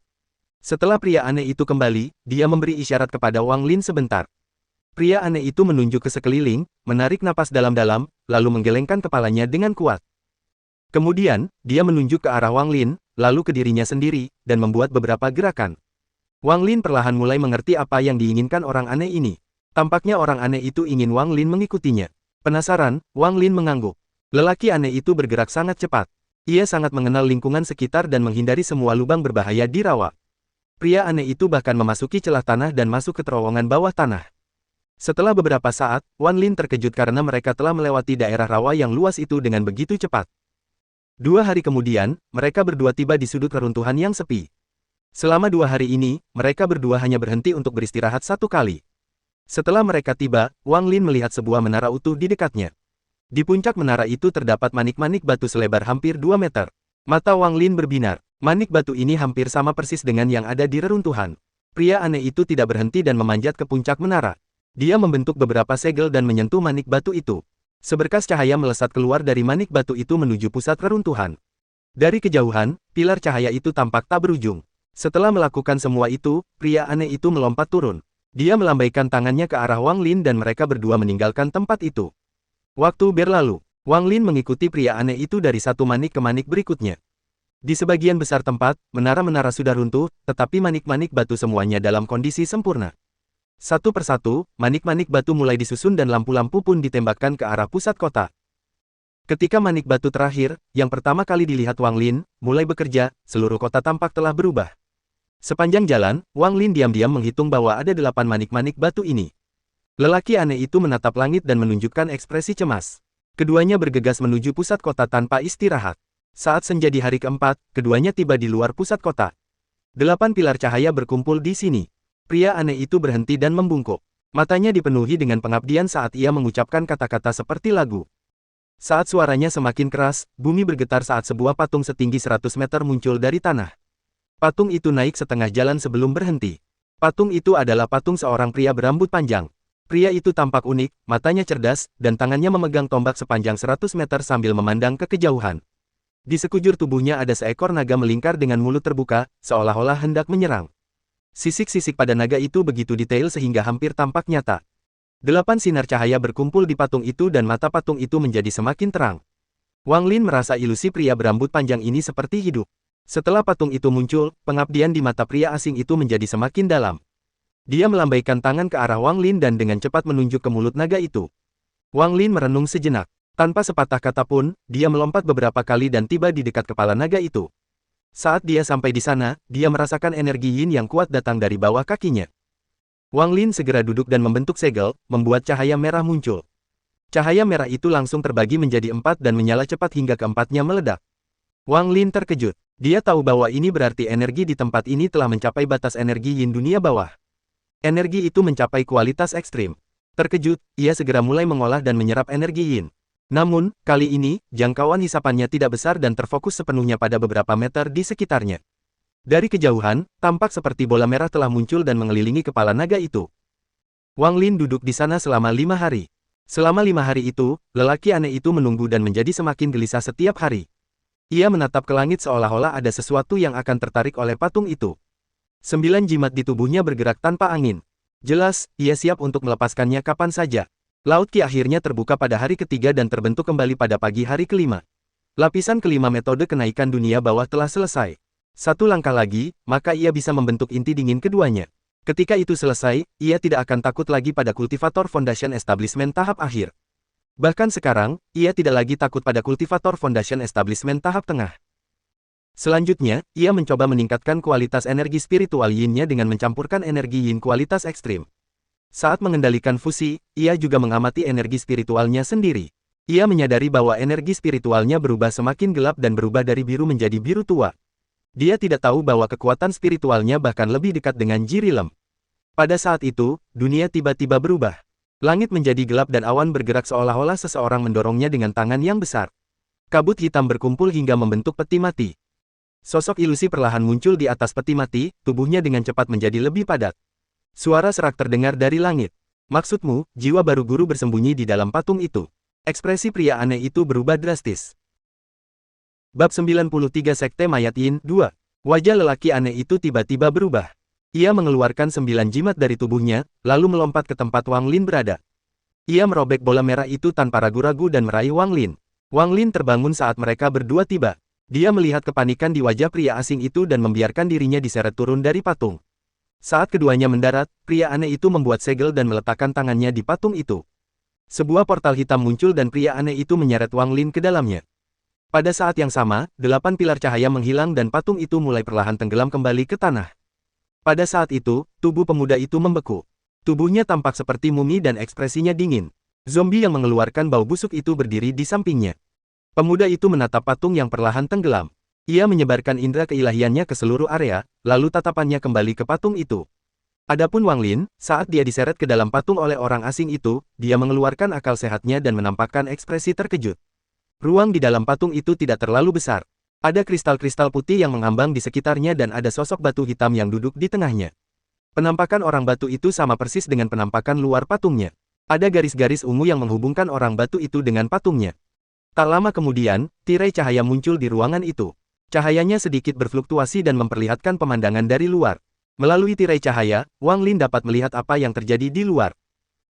Setelah pria aneh itu kembali, dia memberi isyarat kepada Wang Lin sebentar. Pria aneh itu menunjuk ke sekeliling, menarik napas dalam-dalam, lalu menggelengkan kepalanya dengan kuat. Kemudian, dia menunjuk ke arah Wang Lin, lalu ke dirinya sendiri, dan membuat beberapa gerakan. Wang Lin perlahan mulai mengerti apa yang diinginkan orang aneh ini. Tampaknya orang aneh itu ingin Wang Lin mengikutinya. Penasaran, Wang Lin mengangguk. Lelaki aneh itu bergerak sangat cepat. Ia sangat mengenal lingkungan sekitar dan menghindari semua lubang berbahaya di rawa. Pria aneh itu bahkan memasuki celah tanah dan masuk ke terowongan bawah tanah. Setelah beberapa saat, Wang Lin terkejut karena mereka telah melewati daerah rawa yang luas itu dengan begitu cepat. 2 hari kemudian, mereka berdua tiba di sudut reruntuhan yang sepi. Selama 2 hari ini, mereka berdua hanya berhenti untuk beristirahat 1 kali. Setelah mereka tiba, Wang Lin melihat sebuah menara utuh di dekatnya. Di puncak menara itu terdapat manik-manik batu selebar hampir 2 meter. Mata Wang Lin berbinar. Manik batu ini hampir sama persis dengan yang ada di reruntuhan. Pria aneh itu tidak berhenti dan memanjat ke puncak menara. Dia membentuk beberapa segel dan menyentuh manik batu itu. Seberkas cahaya melesat keluar dari manik batu itu menuju pusat reruntuhan. Dari kejauhan, pilar cahaya itu tampak tak berujung. Setelah melakukan semua itu, pria aneh itu melompat turun. Dia melambaikan tangannya ke arah Wang Lin dan mereka berdua meninggalkan tempat itu. Waktu berlalu, Wang Lin mengikuti pria aneh itu dari satu manik ke manik berikutnya. Di sebagian besar tempat, menara-menara sudah runtuh, tetapi manik-manik batu semuanya dalam kondisi sempurna. Satu persatu, manik-manik batu mulai disusun dan lampu-lampu pun ditembakkan ke arah pusat kota. Ketika manik batu terakhir, yang pertama kali dilihat Wang Lin, mulai bekerja, seluruh kota tampak telah berubah. Sepanjang jalan, Wang Lin diam-diam menghitung bahwa ada 8 manik-manik batu ini. Lelaki aneh itu menatap langit dan menunjukkan ekspresi cemas. Keduanya bergegas menuju pusat kota tanpa istirahat. Saat senja di hari keempat, keduanya tiba di luar pusat kota. 8 pilar cahaya berkumpul di sini. Pria aneh itu berhenti dan membungkuk. Matanya dipenuhi dengan pengabdian saat ia mengucapkan kata-kata seperti lagu. Saat suaranya semakin keras, bumi bergetar saat sebuah patung setinggi 100 meter muncul dari tanah. Patung itu naik setengah jalan sebelum berhenti. Patung itu adalah patung seorang pria berambut panjang. Pria itu tampak unik, matanya cerdas, dan tangannya memegang tombak sepanjang 100 meter sambil memandang ke kejauhan. Di sekujur tubuhnya ada seekor naga melingkar dengan mulut terbuka, seolah-olah hendak menyerang. Sisik-sisik pada naga itu begitu detail sehingga hampir tampak nyata. 8 sinar cahaya berkumpul di patung itu dan mata patung itu menjadi semakin terang. Wang Lin merasa ilusi pria berambut panjang ini seperti hidup. Setelah patung itu muncul, pengabdian di mata pria asing itu menjadi semakin dalam. Dia melambaikan tangan ke arah Wang Lin dan dengan cepat menunjuk ke mulut naga itu. Wang Lin merenung sejenak. Tanpa sepatah kata pun, dia melompat beberapa kali dan tiba di dekat kepala naga itu. Saat dia sampai di sana, dia merasakan energi yin yang kuat datang dari bawah kakinya. Wang Lin segera duduk dan membentuk segel, membuat cahaya merah muncul. Cahaya merah itu langsung terbagi menjadi 4 dan menyala cepat hingga keempatnya meledak. Wang Lin terkejut. Dia tahu bahwa ini berarti energi di tempat ini telah mencapai batas energi yin dunia bawah. Energi itu mencapai kualitas ekstrim. Terkejut, ia segera mulai mengolah dan menyerap energi yin. Namun, kali ini, jangkauan hisapannya tidak besar dan terfokus sepenuhnya pada beberapa meter di sekitarnya. Dari kejauhan, tampak seperti bola merah telah muncul dan mengelilingi kepala naga itu. Wang Lin duduk di sana selama 5 hari. Selama 5 hari itu, lelaki aneh itu menunggu dan menjadi semakin gelisah setiap hari. Ia menatap ke langit seolah-olah ada sesuatu yang akan tertarik oleh patung itu. 9 jimat di tubuhnya bergerak tanpa angin. Jelas, ia siap untuk melepaskannya kapan saja. Laut Qi akhirnya terbuka pada hari ketiga dan terbentuk kembali pada pagi hari kelima. Lapisan kelima metode kenaikan dunia bawah telah selesai. Satu langkah lagi, maka ia bisa membentuk inti dingin keduanya. Ketika itu selesai, ia tidak akan takut lagi pada Kultivator Foundation Establishment tahap akhir. Bahkan sekarang, ia tidak lagi takut pada Kultivator Foundation Establishment tahap tengah. Selanjutnya, ia mencoba meningkatkan kualitas energi spiritual yin-nya dengan mencampurkan energi yin kualitas ekstrim. Saat mengendalikan fusi, ia juga mengamati energi spiritualnya sendiri. Ia menyadari bahwa energi spiritualnya berubah semakin gelap dan berubah dari biru menjadi biru tua. Dia tidak tahu bahwa kekuatan spiritualnya bahkan lebih dekat dengan Jirilem. Pada saat itu, dunia tiba-tiba berubah. Langit menjadi gelap dan awan bergerak seolah-olah seseorang mendorongnya dengan tangan yang besar. Kabut hitam berkumpul hingga membentuk peti mati. Sosok ilusi perlahan muncul di atas peti mati, tubuhnya dengan cepat menjadi lebih padat. Suara serak terdengar dari langit. Maksudmu, jiwa baru guru bersembunyi di dalam patung itu. Ekspresi pria aneh itu berubah drastis. Bab 93 Sekte Mayat Yin 2. Wajah lelaki aneh itu tiba-tiba berubah. Ia mengeluarkan 9 jimat dari tubuhnya, lalu melompat ke tempat Wang Lin berada. Ia merobek bola merah itu tanpa ragu-ragu dan meraih Wang Lin. Wang Lin terbangun saat mereka berdua tiba. Dia melihat kepanikan di wajah pria asing itu dan membiarkan dirinya diseret turun dari patung. Saat keduanya mendarat, pria aneh itu membuat segel dan meletakkan tangannya di patung itu. Sebuah portal hitam muncul dan pria aneh itu menyeret Wang Lin ke dalamnya. Pada saat yang sama, 8 pilar cahaya menghilang dan patung itu mulai perlahan tenggelam kembali ke tanah. Pada saat itu, tubuh pemuda itu membeku. Tubuhnya tampak seperti mumi dan ekspresinya dingin. Zombie yang mengeluarkan bau busuk itu berdiri di sampingnya. Pemuda itu menatap patung yang perlahan tenggelam. Ia menyebarkan indera keilahiannya ke seluruh area, lalu tatapannya kembali ke patung itu. Adapun Wang Lin, saat dia diseret ke dalam patung oleh orang asing itu, dia mengeluarkan akal sehatnya dan menampakkan ekspresi terkejut. Ruang di dalam patung itu tidak terlalu besar. Ada kristal-kristal putih yang mengambang di sekitarnya dan ada sosok batu hitam yang duduk di tengahnya. Penampakan orang batu itu sama persis dengan penampakan luar patungnya. Ada garis-garis ungu yang menghubungkan orang batu itu dengan patungnya. Tak lama kemudian, tirai cahaya muncul di ruangan itu. Cahayanya sedikit berfluktuasi dan memperlihatkan pemandangan dari luar. Melalui tirai cahaya, Wang Lin dapat melihat apa yang terjadi di luar.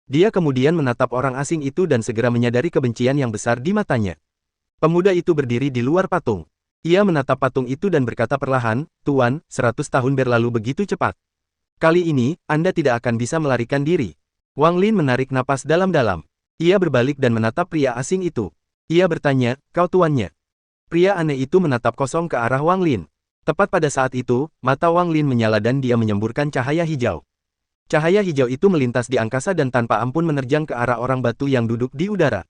Dia kemudian menatap orang asing itu dan segera menyadari kebencian yang besar di matanya. Pemuda itu berdiri di luar patung. Ia menatap patung itu dan berkata perlahan, "Tuan, 100 tahun berlalu begitu cepat. Kali ini, Anda tidak akan bisa melarikan diri." Wang Lin menarik napas dalam-dalam. Ia berbalik dan menatap pria asing itu. Ia bertanya, "Kau tuannya?" Pria aneh itu menatap kosong ke arah Wang Lin. Tepat pada saat itu, mata Wang Lin menyala dan dia menyemburkan cahaya hijau. Cahaya hijau itu melintas di angkasa dan tanpa ampun menerjang ke arah orang batu yang duduk di udara.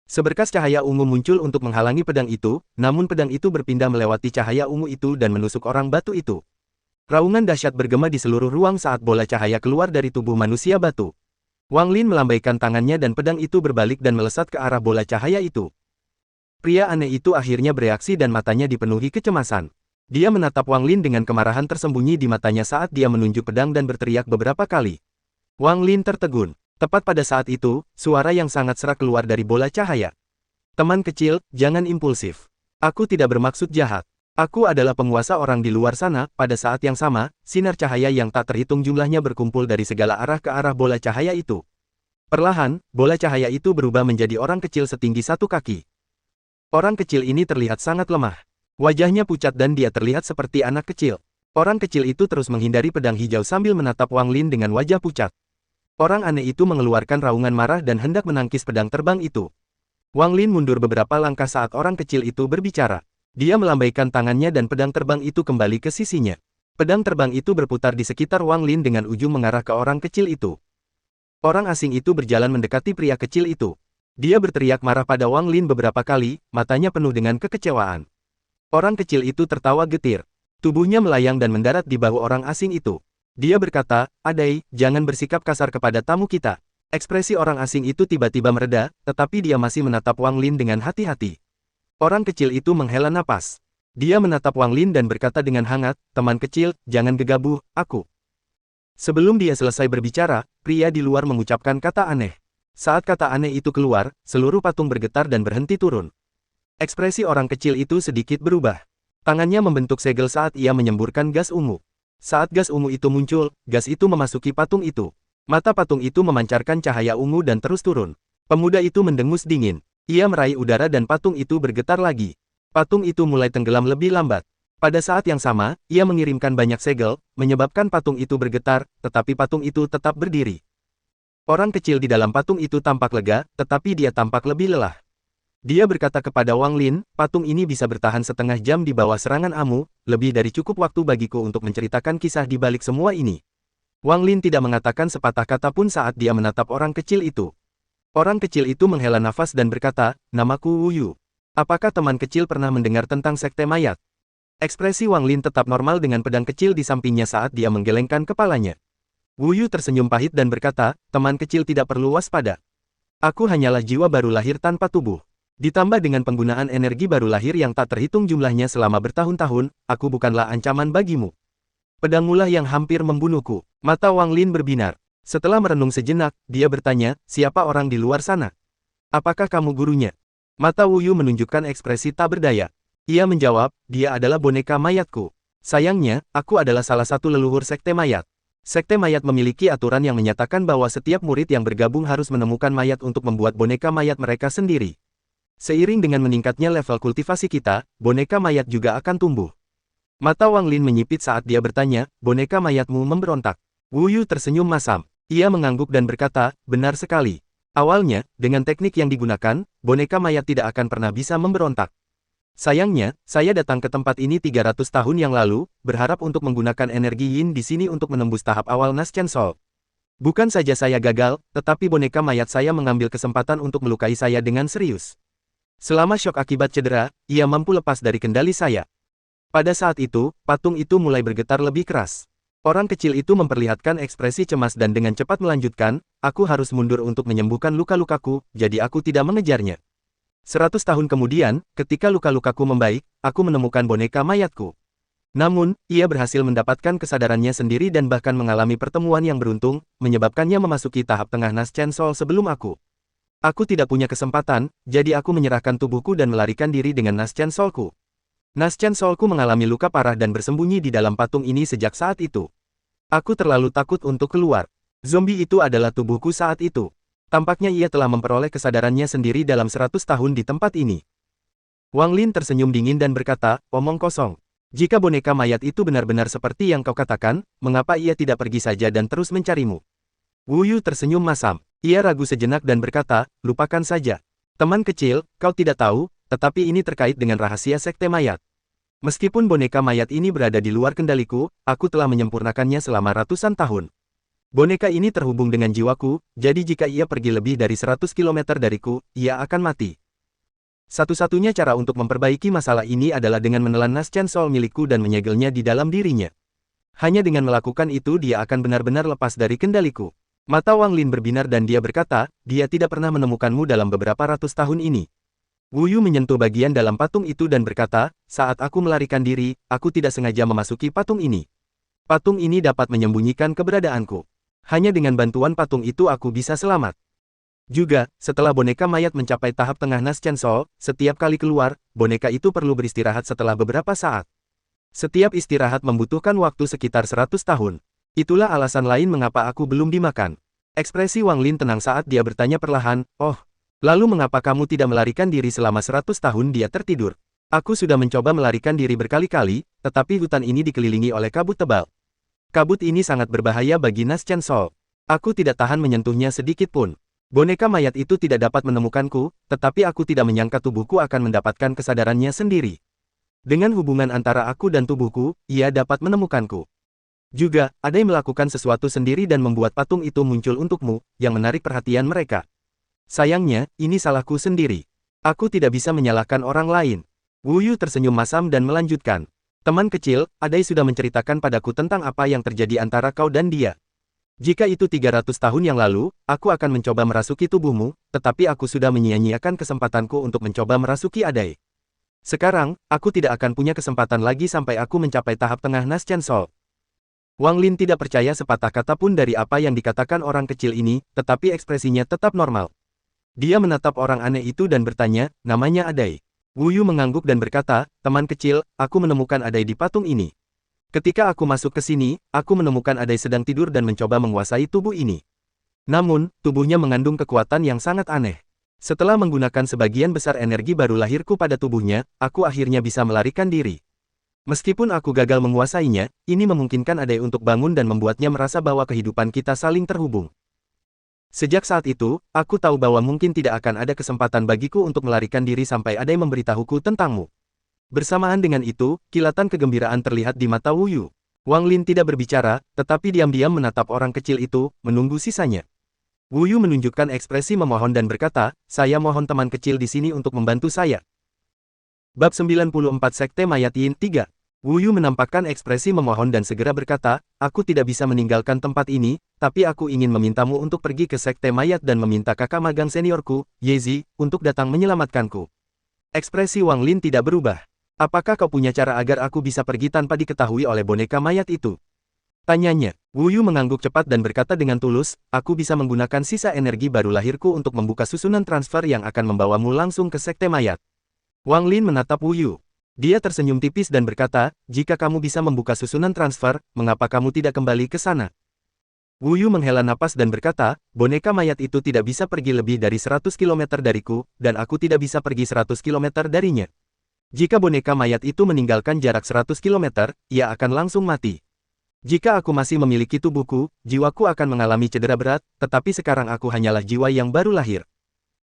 Seberkas cahaya ungu muncul untuk menghalangi pedang itu, namun pedang itu berpindah melewati cahaya ungu itu dan menusuk orang batu itu. Raungan dahsyat bergema di seluruh ruang saat bola cahaya keluar dari tubuh manusia batu. Wang Lin melambaikan tangannya dan pedang itu berbalik dan melesat ke arah bola cahaya itu. Pria aneh itu akhirnya bereaksi dan matanya dipenuhi kecemasan. Dia menatap Wang Lin dengan kemarahan tersembunyi di matanya saat dia menunjuk pedang dan berteriak beberapa kali. Wang Lin tertegun. Tepat pada saat itu, suara yang sangat serak keluar dari bola cahaya. "Teman kecil, jangan impulsif. Aku tidak bermaksud jahat. Aku adalah penguasa orang di luar sana." Pada saat yang sama, sinar cahaya yang tak terhitung jumlahnya berkumpul dari segala arah ke arah bola cahaya itu. Perlahan, bola cahaya itu berubah menjadi orang kecil setinggi 1 kaki. Orang kecil ini terlihat sangat lemah. Wajahnya pucat dan dia terlihat seperti anak kecil. Orang kecil itu terus menghindari pedang hijau sambil menatap Wang Lin dengan wajah pucat. Orang aneh itu mengeluarkan raungan marah dan hendak menangkis pedang terbang itu. Wang Lin mundur beberapa langkah saat orang kecil itu berbicara. Dia melambaikan tangannya dan pedang terbang itu kembali ke sisinya. Pedang terbang itu berputar di sekitar Wang Lin dengan ujung mengarah ke orang kecil itu. Orang asing itu berjalan mendekati pria kecil itu. Dia berteriak marah pada Wang Lin beberapa kali, matanya penuh dengan kekecewaan. Orang kecil itu tertawa getir. Tubuhnya melayang dan mendarat di bahu orang asing itu. Dia berkata, "Adai, jangan bersikap kasar kepada tamu kita." Ekspresi orang asing itu tiba-tiba mereda, tetapi dia masih menatap Wang Lin dengan hati-hati. Orang kecil itu menghela napas. Dia menatap Wang Lin dan berkata dengan hangat, "Teman kecil, jangan gegabah, aku." Sebelum dia selesai berbicara, pria di luar mengucapkan kata aneh. Saat kata aneh itu keluar, seluruh patung bergetar dan berhenti turun. Ekspresi orang kecil itu sedikit berubah. Tangannya membentuk segel saat ia menyemburkan gas ungu. Saat gas ungu itu muncul, gas itu memasuki patung itu. Mata patung itu memancarkan cahaya ungu dan terus turun. Pemuda itu mendengus dingin. Ia meraih udara dan patung itu bergetar lagi. Patung itu mulai tenggelam lebih lambat. Pada saat yang sama, ia mengirimkan banyak segel, menyebabkan patung itu bergetar, tetapi patung itu tetap berdiri. Orang kecil di dalam patung itu tampak lega, tetapi dia tampak lebih lelah. Dia berkata kepada Wang Lin, "Patung ini bisa bertahan setengah jam di bawah serangan Amu, lebih dari cukup waktu bagiku untuk menceritakan kisah di balik semua ini." Wang Lin tidak mengatakan sepatah kata pun saat dia menatap orang kecil itu. Orang kecil itu menghela nafas dan berkata, "Namaku Wu Yu. Apakah teman kecil pernah mendengar tentang sekte mayat?" Ekspresi Wang Lin tetap normal dengan pedang kecil di sampingnya saat dia menggelengkan kepalanya. Wu Yu tersenyum pahit dan berkata, "Teman kecil tidak perlu waspada. Aku hanyalah jiwa baru lahir tanpa tubuh. Ditambah dengan penggunaan energi baru lahir yang tak terhitung jumlahnya selama bertahun-tahun, aku bukanlah ancaman bagimu." Pedangmulah yang hampir membunuhku. Mata Wang Lin berbinar. Setelah merenung sejenak, dia bertanya, "Siapa orang di luar sana? Apakah kamu gurunya?" Mata Wu Yu menunjukkan ekspresi tak berdaya. Ia menjawab, "Dia adalah boneka mayatku. Sayangnya, aku adalah salah satu leluhur sekte mayat. Sekte mayat memiliki aturan yang menyatakan bahwa setiap murid yang bergabung harus menemukan mayat untuk membuat boneka mayat mereka sendiri. Seiring dengan meningkatnya level kultivasi kita, boneka mayat juga akan tumbuh." Mata Wang Lin menyipit saat dia bertanya, "Boneka mayatmu memberontak?" Wu Yu tersenyum masam. Ia mengangguk dan berkata, "Benar sekali. Awalnya, dengan teknik yang digunakan, boneka mayat tidak akan pernah bisa memberontak. Sayangnya, saya datang ke tempat ini 300 tahun yang lalu, berharap untuk menggunakan energi yin di sini untuk menembus tahap awal Naschen Soul. Bukan saja saya gagal, tetapi boneka mayat saya mengambil kesempatan untuk melukai saya dengan serius. Selama syok akibat cedera, ia mampu lepas dari kendali saya. Pada saat itu, patung itu mulai bergetar lebih keras. Orang kecil itu memperlihatkan ekspresi cemas dan dengan cepat melanjutkan, "Aku harus mundur untuk menyembuhkan luka-lukaku, jadi aku tidak mengejarnya. 100 tahun kemudian, ketika luka-lukaku membaik, aku menemukan boneka mayatku." Namun, ia berhasil mendapatkan kesadarannya sendiri dan bahkan mengalami pertemuan yang beruntung, menyebabkannya memasuki tahap tengah Naschen Soul sebelum aku. Aku tidak punya kesempatan, jadi aku menyerahkan tubuhku dan melarikan diri dengan Naschen Soulku. Naschen Soulku mengalami luka parah dan bersembunyi di dalam patung ini sejak saat itu. Aku terlalu takut untuk keluar. Zombie itu adalah tubuhku saat itu. Tampaknya ia telah memperoleh kesadarannya sendiri dalam 100 tahun di tempat ini. Wang Lin tersenyum dingin dan berkata, "Omong kosong. Jika boneka mayat itu benar-benar seperti yang kau katakan, mengapa ia tidak pergi saja dan terus mencarimu?" Wu Yu tersenyum masam. Ia ragu sejenak dan berkata, "Lupakan saja. Teman kecil, kau tidak tahu, tetapi ini terkait dengan rahasia sekte mayat. Meskipun boneka mayat ini berada di luar kendaliku, aku telah menyempurnakannya selama ratusan tahun. Boneka ini terhubung dengan jiwaku, jadi jika ia pergi lebih dari 100 km dariku, ia akan mati. Satu-satunya cara untuk memperbaiki masalah ini adalah dengan menelan Naschen Soul milikku dan menyegelnya di dalam dirinya. Hanya dengan melakukan itu dia akan benar-benar lepas dari kendaliku." Mata Wang Lin berbinar dan dia berkata, "Dia tidak pernah menemukanmu dalam beberapa ratus tahun ini." Wu Yu menyentuh bagian dalam patung itu dan berkata, "Saat aku melarikan diri, aku tidak sengaja memasuki patung ini. Patung ini dapat menyembunyikan keberadaanku. Hanya dengan bantuan patung itu aku bisa selamat." Juga, setelah boneka mayat mencapai tahap tengah Naschen Soul, setiap kali keluar, boneka itu perlu beristirahat setelah beberapa saat. Setiap istirahat membutuhkan waktu sekitar 100 tahun. Itulah alasan lain mengapa aku belum dimakan. Ekspresi Wang Lin tenang saat dia bertanya perlahan, "Oh, lalu mengapa kamu tidak melarikan diri selama 100 tahun?" Dia tertidur. Aku sudah mencoba melarikan diri berkali-kali, tetapi hutan ini dikelilingi oleh kabut tebal. Kabut ini sangat berbahaya bagi Nas Chen Sol. Aku tidak tahan menyentuhnya sedikit pun. Boneka mayat itu tidak dapat menemukanku, tetapi aku tidak menyangka tubuhku akan mendapatkan kesadarannya sendiri. Dengan hubungan antara aku dan tubuhku, ia dapat menemukanku. Juga, ada yang melakukan sesuatu sendiri dan membuat patung itu muncul untukmu, yang menarik perhatian mereka. Sayangnya, ini salahku sendiri. Aku tidak bisa menyalahkan orang lain. Wu Yu tersenyum masam dan melanjutkan. Teman kecil, Adai sudah menceritakan padaku tentang apa yang terjadi antara kau dan dia. Jika itu 300 tahun yang lalu, aku akan mencoba merasuki tubuhmu, tetapi aku sudah menyia-nyiakan kesempatanku untuk mencoba merasuki Adai. Sekarang, aku tidak akan punya kesempatan lagi sampai aku mencapai tahap tengah Nas Chen Sol. Wang Lin tidak percaya sepatah kata pun dari apa yang dikatakan orang kecil ini, tetapi ekspresinya tetap normal. Dia menatap orang aneh itu dan bertanya, namanya Adai. Wu Yu mengangguk dan berkata, teman kecil, aku menemukan Adai di patung ini. Ketika aku masuk ke sini, aku menemukan Adai sedang tidur dan mencoba menguasai tubuh ini. Namun, tubuhnya mengandung kekuatan yang sangat aneh. Setelah menggunakan sebagian besar energi baru lahirku pada tubuhnya, aku akhirnya bisa melarikan diri. Meskipun aku gagal menguasainya, ini memungkinkan Adai untuk bangun dan membuatnya merasa bahwa kehidupan kita saling terhubung. Sejak saat itu, aku tahu bahwa mungkin tidak akan ada kesempatan bagiku untuk melarikan diri sampai Adai memberitahuku tentangmu. Bersamaan dengan itu, kilatan kegembiraan terlihat di mata Wu Yu. Wang Lin tidak berbicara, tetapi diam-diam menatap orang kecil itu, menunggu sisanya. Wu Yu menunjukkan ekspresi memohon dan berkata, saya mohon teman kecil di sini untuk membantu saya. Bab 94 Sekte Mayat Yin 3. Wu Yu menampakkan ekspresi memohon dan segera berkata, aku tidak bisa meninggalkan tempat ini, tapi aku ingin memintamu untuk pergi ke Sekte Mayat dan meminta kakak magang seniorku, Yezi, untuk datang menyelamatkanku. Ekspresi Wang Lin tidak berubah. Apakah kau punya cara agar aku bisa pergi tanpa diketahui oleh boneka mayat itu? Tanyanya. Wu Yu mengangguk cepat dan berkata dengan tulus, aku bisa menggunakan sisa energi baru lahirku untuk membuka susunan transfer yang akan membawamu langsung ke Sekte Mayat. Wang Lin menatap Wu Yu. Dia tersenyum tipis dan berkata, jika kamu bisa membuka susunan transfer, mengapa kamu tidak kembali ke sana? Wu Yu menghela napas dan berkata, boneka mayat itu tidak bisa pergi lebih dari 100 km dariku, dan aku tidak bisa pergi 100 km darinya. Jika boneka mayat itu meninggalkan jarak 100 km, ia akan langsung mati. Jika aku masih memiliki tubuhku, jiwaku akan mengalami cedera berat, tetapi sekarang aku hanyalah jiwa yang baru lahir.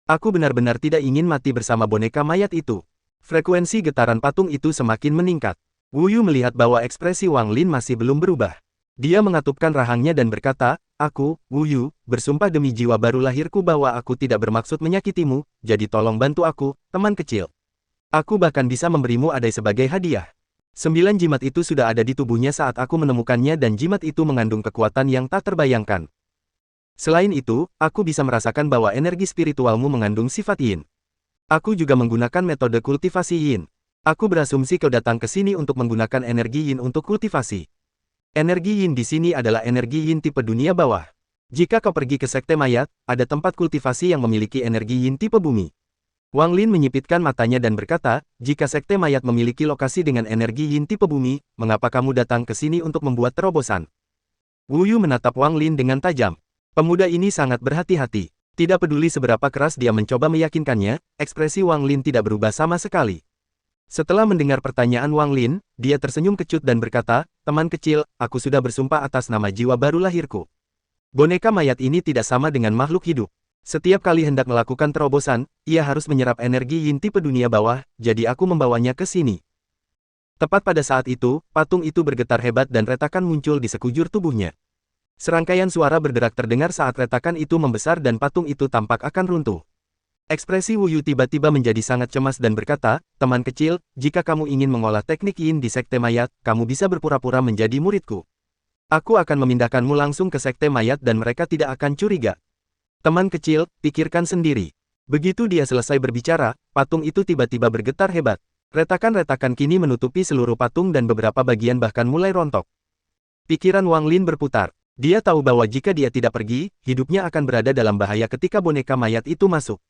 Aku benar-benar tidak ingin mati bersama boneka mayat itu. Frekuensi getaran patung itu semakin meningkat. Wu Yu melihat bahwa ekspresi Wang Lin masih belum berubah. Dia mengatupkan rahangnya dan berkata, aku, Wu Yu, bersumpah demi jiwa baru lahirku bahwa aku tidak bermaksud menyakitimu, jadi tolong bantu aku, teman kecil. Aku bahkan bisa memberimu Adai sebagai hadiah. 9 jimat itu sudah ada di tubuhnya saat aku menemukannya dan jimat itu mengandung kekuatan yang tak terbayangkan. Selain itu, aku bisa merasakan bahwa energi spiritualmu mengandung sifat yin. Aku juga menggunakan metode kultivasi yin. Aku berasumsi kau datang ke sini untuk menggunakan energi yin untuk kultivasi. Energi yin di sini adalah energi yin tipe dunia bawah. Jika kau pergi ke Sekte Mayat, ada tempat kultivasi yang memiliki energi yin tipe bumi. Wang Lin menyipitkan matanya dan berkata, jika Sekte Mayat memiliki lokasi dengan energi yin tipe bumi, mengapa kamu datang ke sini untuk membuat terobosan? Wu Yu menatap Wang Lin dengan tajam. Pemuda ini sangat berhati-hati. Tidak peduli seberapa keras dia mencoba meyakinkannya, ekspresi Wang Lin tidak berubah sama sekali. Setelah mendengar pertanyaan Wang Lin, dia tersenyum kecut dan berkata, teman kecil, aku sudah bersumpah atas nama jiwa baru lahirku. Boneka mayat ini tidak sama dengan makhluk hidup. Setiap kali hendak melakukan terobosan, ia harus menyerap energi yin tipe dunia bawah, jadi aku membawanya ke sini. Tepat pada saat itu, patung itu bergetar hebat dan retakan muncul di sekujur tubuhnya. Serangkaian suara berderak terdengar saat retakan itu membesar dan patung itu tampak akan runtuh. Ekspresi Wu Yu tiba-tiba menjadi sangat cemas dan berkata, teman kecil, jika kamu ingin mengolah teknik yin di Sekte Mayat, kamu bisa berpura-pura menjadi muridku. Aku akan memindahkanmu langsung ke Sekte Mayat dan mereka tidak akan curiga. Teman kecil, pikirkan sendiri. Begitu dia selesai berbicara, patung itu tiba-tiba bergetar hebat. Retakan-retakan kini menutupi seluruh patung dan beberapa bagian bahkan mulai rontok. Pikiran Wang Lin berputar. Dia tahu bahwa jika dia tidak pergi, hidupnya akan berada dalam bahaya ketika boneka mayat itu masuk.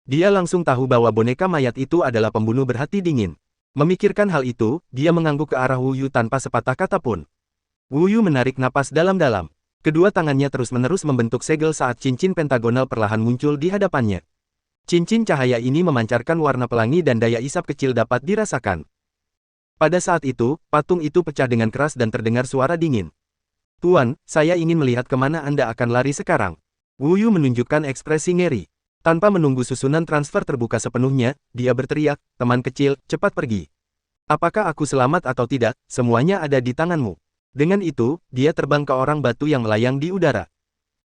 Dia langsung tahu bahwa boneka mayat itu adalah pembunuh berhati dingin. Memikirkan hal itu, dia mengangguk ke arah Wu Yu tanpa sepatah kata pun. Wu Yu menarik napas dalam-dalam. Kedua tangannya terus-menerus membentuk segel saat cincin pentagonal perlahan muncul di hadapannya. Cincin cahaya ini memancarkan warna pelangi dan daya isap kecil dapat dirasakan. Pada saat itu, patung itu pecah dengan keras dan terdengar suara dingin. Tuan, saya ingin melihat kemana Anda akan lari sekarang. Wu Yu menunjukkan ekspresi ngeri. Tanpa menunggu susunan transfer terbuka sepenuhnya, dia berteriak, teman kecil, cepat pergi. Apakah aku selamat atau tidak, semuanya ada di tanganmu. Dengan itu, dia terbang ke orang batu yang melayang di udara.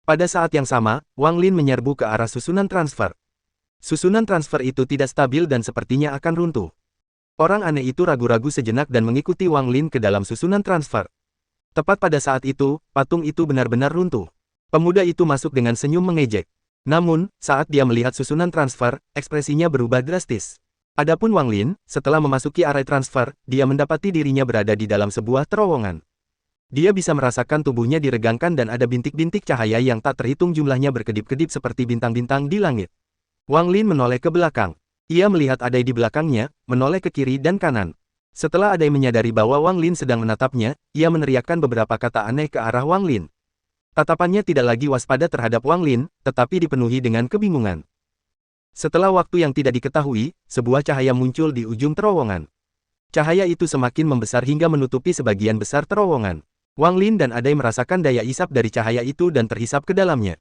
Pada saat yang sama, Wang Lin menyerbu ke arah susunan transfer. Susunan transfer itu tidak stabil dan sepertinya akan runtuh. Orang aneh itu ragu-ragu sejenak dan mengikuti Wang Lin ke dalam susunan transfer. Tepat pada saat itu, patung itu benar-benar runtuh. Pemuda itu masuk dengan senyum mengejek. Namun, saat dia melihat susunan transfer, ekspresinya berubah drastis. Adapun Wang Lin, setelah memasuki area transfer, dia mendapati dirinya berada di dalam sebuah terowongan. Dia bisa merasakan tubuhnya diregangkan dan ada bintik-bintik cahaya yang tak terhitung jumlahnya berkedip-kedip seperti bintang-bintang di langit. Wang Lin menoleh ke belakang. Ia melihat Adai di belakangnya, menoleh ke kiri dan kanan. Setelah Adai menyadari bahwa Wang Lin sedang menatapnya, ia meneriakkan beberapa kata aneh ke arah Wang Lin. Tatapannya tidak lagi waspada terhadap Wang Lin, tetapi dipenuhi dengan kebingungan. Setelah waktu yang tidak diketahui, sebuah cahaya muncul di ujung terowongan. Cahaya itu semakin membesar hingga menutupi sebagian besar terowongan. Wang Lin dan Adai merasakan daya isap dari cahaya itu dan terhisap ke dalamnya.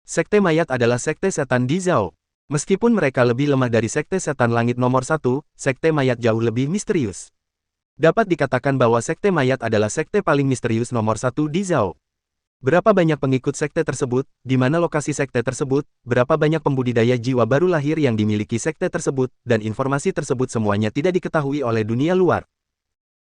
Sekte mayat adalah sekte setan di Zhao. Meskipun mereka lebih lemah dari sekte setan langit nomor 1, sekte mayat jauh lebih misterius. Dapat dikatakan bahwa sekte mayat adalah sekte paling misterius nomor 1 di Zhao. Berapa banyak pengikut sekte tersebut, di mana lokasi sekte tersebut, berapa banyak pembudidaya jiwa baru lahir yang dimiliki sekte tersebut, dan informasi tersebut semuanya tidak diketahui oleh dunia luar.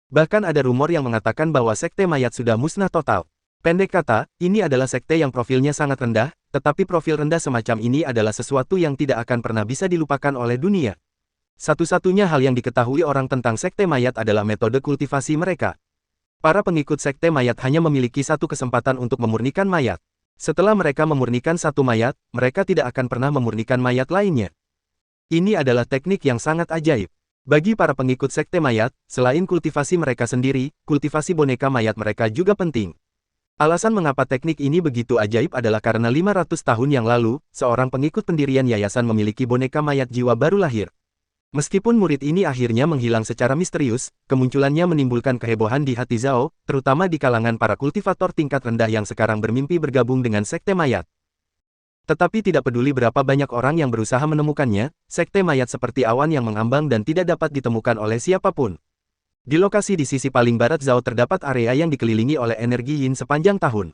Bahkan ada rumor yang mengatakan bahwa sekte mayat sudah musnah total. Pendek kata, ini adalah sekte yang profilnya sangat rendah, tetapi profil rendah semacam ini adalah sesuatu yang tidak akan pernah bisa dilupakan oleh dunia. Satu-satunya hal yang diketahui orang tentang sekte mayat adalah metode kultivasi mereka. Para pengikut sekte mayat hanya memiliki satu kesempatan untuk memurnikan mayat. Setelah mereka memurnikan satu mayat, mereka tidak akan pernah memurnikan mayat lainnya. Ini adalah teknik yang sangat ajaib. Bagi para pengikut sekte mayat, selain kultivasi mereka sendiri, kultivasi boneka mayat mereka juga penting. Alasan mengapa teknik ini begitu ajaib adalah karena 500 tahun yang lalu, seorang pengikut pendirian yayasan memiliki boneka mayat jiwa baru lahir. Meskipun murid ini akhirnya menghilang secara misterius, kemunculannya menimbulkan kehebohan di hati Zhao, terutama di kalangan para kultivator tingkat rendah yang sekarang bermimpi bergabung dengan sekte mayat. Tetapi tidak peduli berapa banyak orang yang berusaha menemukannya, sekte mayat seperti awan yang mengambang dan tidak dapat ditemukan oleh siapapun. Di lokasi di sisi paling barat Zhao terdapat area yang dikelilingi oleh energi yin sepanjang tahun.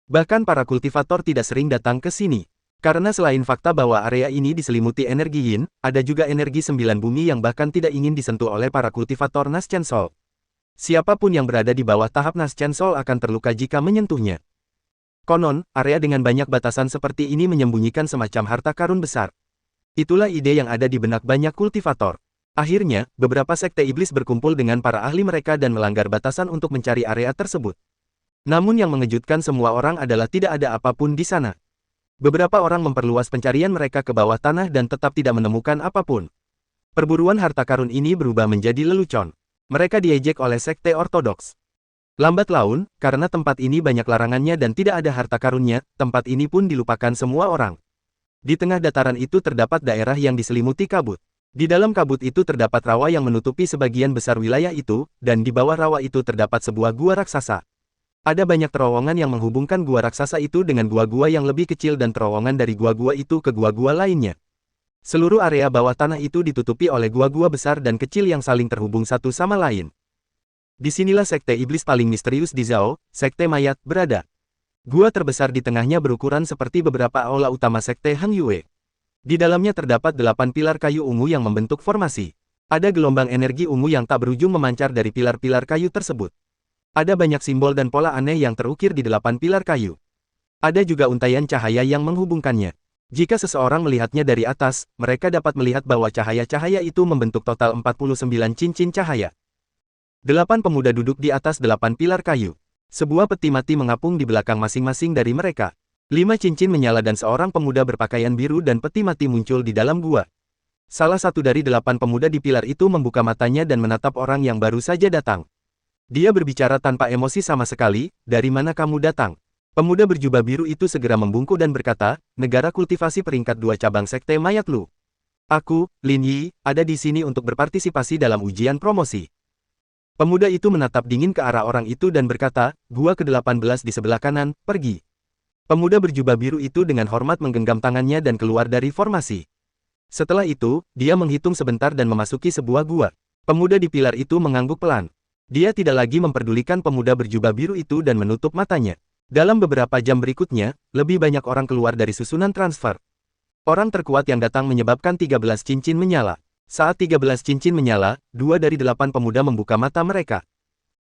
Bahkan para kultivator tidak sering datang ke sini. Karena selain fakta bahwa area ini diselimuti energi yin, ada juga energi 9 bumi yang bahkan tidak ingin disentuh oleh para kultivator Naschen Sol. Siapapun yang berada di bawah tahap Naschen Sol akan terluka jika menyentuhnya. Konon, area dengan banyak batasan seperti ini menyembunyikan semacam harta karun besar. Itulah ide yang ada di benak banyak kultivator. Akhirnya, beberapa sekte iblis berkumpul dengan para ahli mereka dan melanggar batasan untuk mencari area tersebut. Namun yang mengejutkan semua orang adalah tidak ada apapun di sana. Beberapa orang memperluas pencarian mereka ke bawah tanah dan tetap tidak menemukan apapun. Perburuan harta karun ini berubah menjadi lelucon. Mereka diejek oleh sekte ortodoks. Lambat laun, karena tempat ini banyak larangannya dan tidak ada harta karunnya, tempat ini pun dilupakan semua orang. Di tengah dataran itu terdapat daerah yang diselimuti kabut. Di dalam kabut itu terdapat rawa yang menutupi sebagian besar wilayah itu, dan di bawah rawa itu terdapat sebuah gua raksasa. Ada banyak terowongan yang menghubungkan gua raksasa itu dengan gua-gua yang lebih kecil dan terowongan dari gua-gua itu ke gua-gua lainnya. Seluruh area bawah tanah itu ditutupi oleh gua-gua besar dan kecil yang saling terhubung satu sama lain. Disinilah sekte iblis paling misterius di Zhao, sekte mayat, berada. Gua terbesar di tengahnya berukuran seperti beberapa aula utama sekte Hang Yue. Di dalamnya terdapat 8 pilar kayu ungu yang membentuk formasi. Ada gelombang energi ungu yang tak berujung memancar dari pilar-pilar kayu tersebut. Ada banyak simbol dan pola aneh yang terukir di 8 pilar kayu. Ada juga untaian cahaya yang menghubungkannya. Jika seseorang melihatnya dari atas, mereka dapat melihat bahwa cahaya-cahaya itu membentuk total 49 cincin cahaya. 8 pemuda duduk di atas 8 pilar kayu. Sebuah peti mati mengapung di belakang masing-masing dari mereka. 5 cincin menyala dan seorang pemuda berpakaian biru dan peti mati muncul di dalam gua. Salah satu dari 8 pemuda di pilar itu membuka matanya dan menatap orang yang baru saja datang. Dia berbicara tanpa emosi sama sekali, "Dari mana kamu datang?" Pemuda berjubah biru itu segera membungkuk dan berkata, negara kultivasi peringkat 2 cabang sekte mayat Lu. Aku, Lin Yi, ada di sini untuk berpartisipasi dalam ujian promosi. Pemuda itu menatap dingin ke arah orang itu dan berkata, gua ke-18 di sebelah kanan, pergi. Pemuda berjubah biru itu dengan hormat menggenggam tangannya dan keluar dari formasi. Setelah itu, dia menghitung sebentar dan memasuki sebuah gua. Pemuda di pilar itu mengangguk pelan. Dia tidak lagi memperdulikan pemuda berjubah biru itu dan menutup matanya. Dalam beberapa jam berikutnya, lebih banyak orang keluar dari susunan transfer. Orang terkuat yang datang menyebabkan 13 cincin menyala. Saat 13 cincin menyala, 2 dari 8 pemuda membuka mata mereka.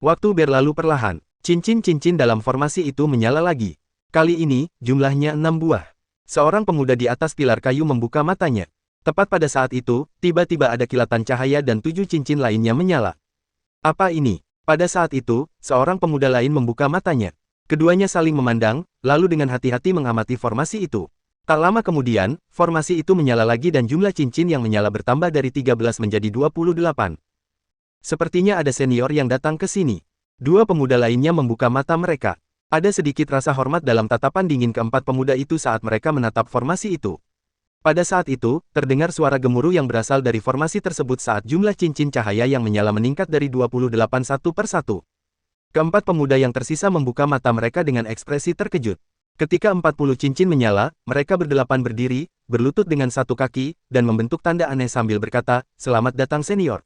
Waktu berlalu perlahan. Cincin-cincin dalam formasi itu menyala lagi. Kali ini, jumlahnya 6 buah. Seorang pemuda di atas pilar kayu membuka matanya. Tepat pada saat itu, tiba-tiba ada kilatan cahaya dan 7 cincin lainnya menyala. Apa ini? Pada saat itu, seorang pemuda lain membuka matanya. Keduanya saling memandang, lalu dengan hati-hati mengamati formasi itu. Tak lama kemudian, formasi itu menyala lagi dan jumlah cincin yang menyala bertambah dari 13 menjadi 28. Sepertinya ada senior yang datang ke sini. 2 pemuda lainnya membuka mata mereka. Ada sedikit rasa hormat dalam tatapan dingin keempat pemuda itu saat mereka menatap formasi itu. Pada saat itu, terdengar suara gemuruh yang berasal dari formasi tersebut saat jumlah cincin cahaya yang menyala meningkat dari 28 satu per satu. Keempat pemuda yang tersisa membuka mata mereka dengan ekspresi terkejut. Ketika 40 cincin menyala, mereka berdelapan berdiri, berlutut dengan satu kaki, dan membentuk tanda aneh sambil berkata, "Selamat datang senior."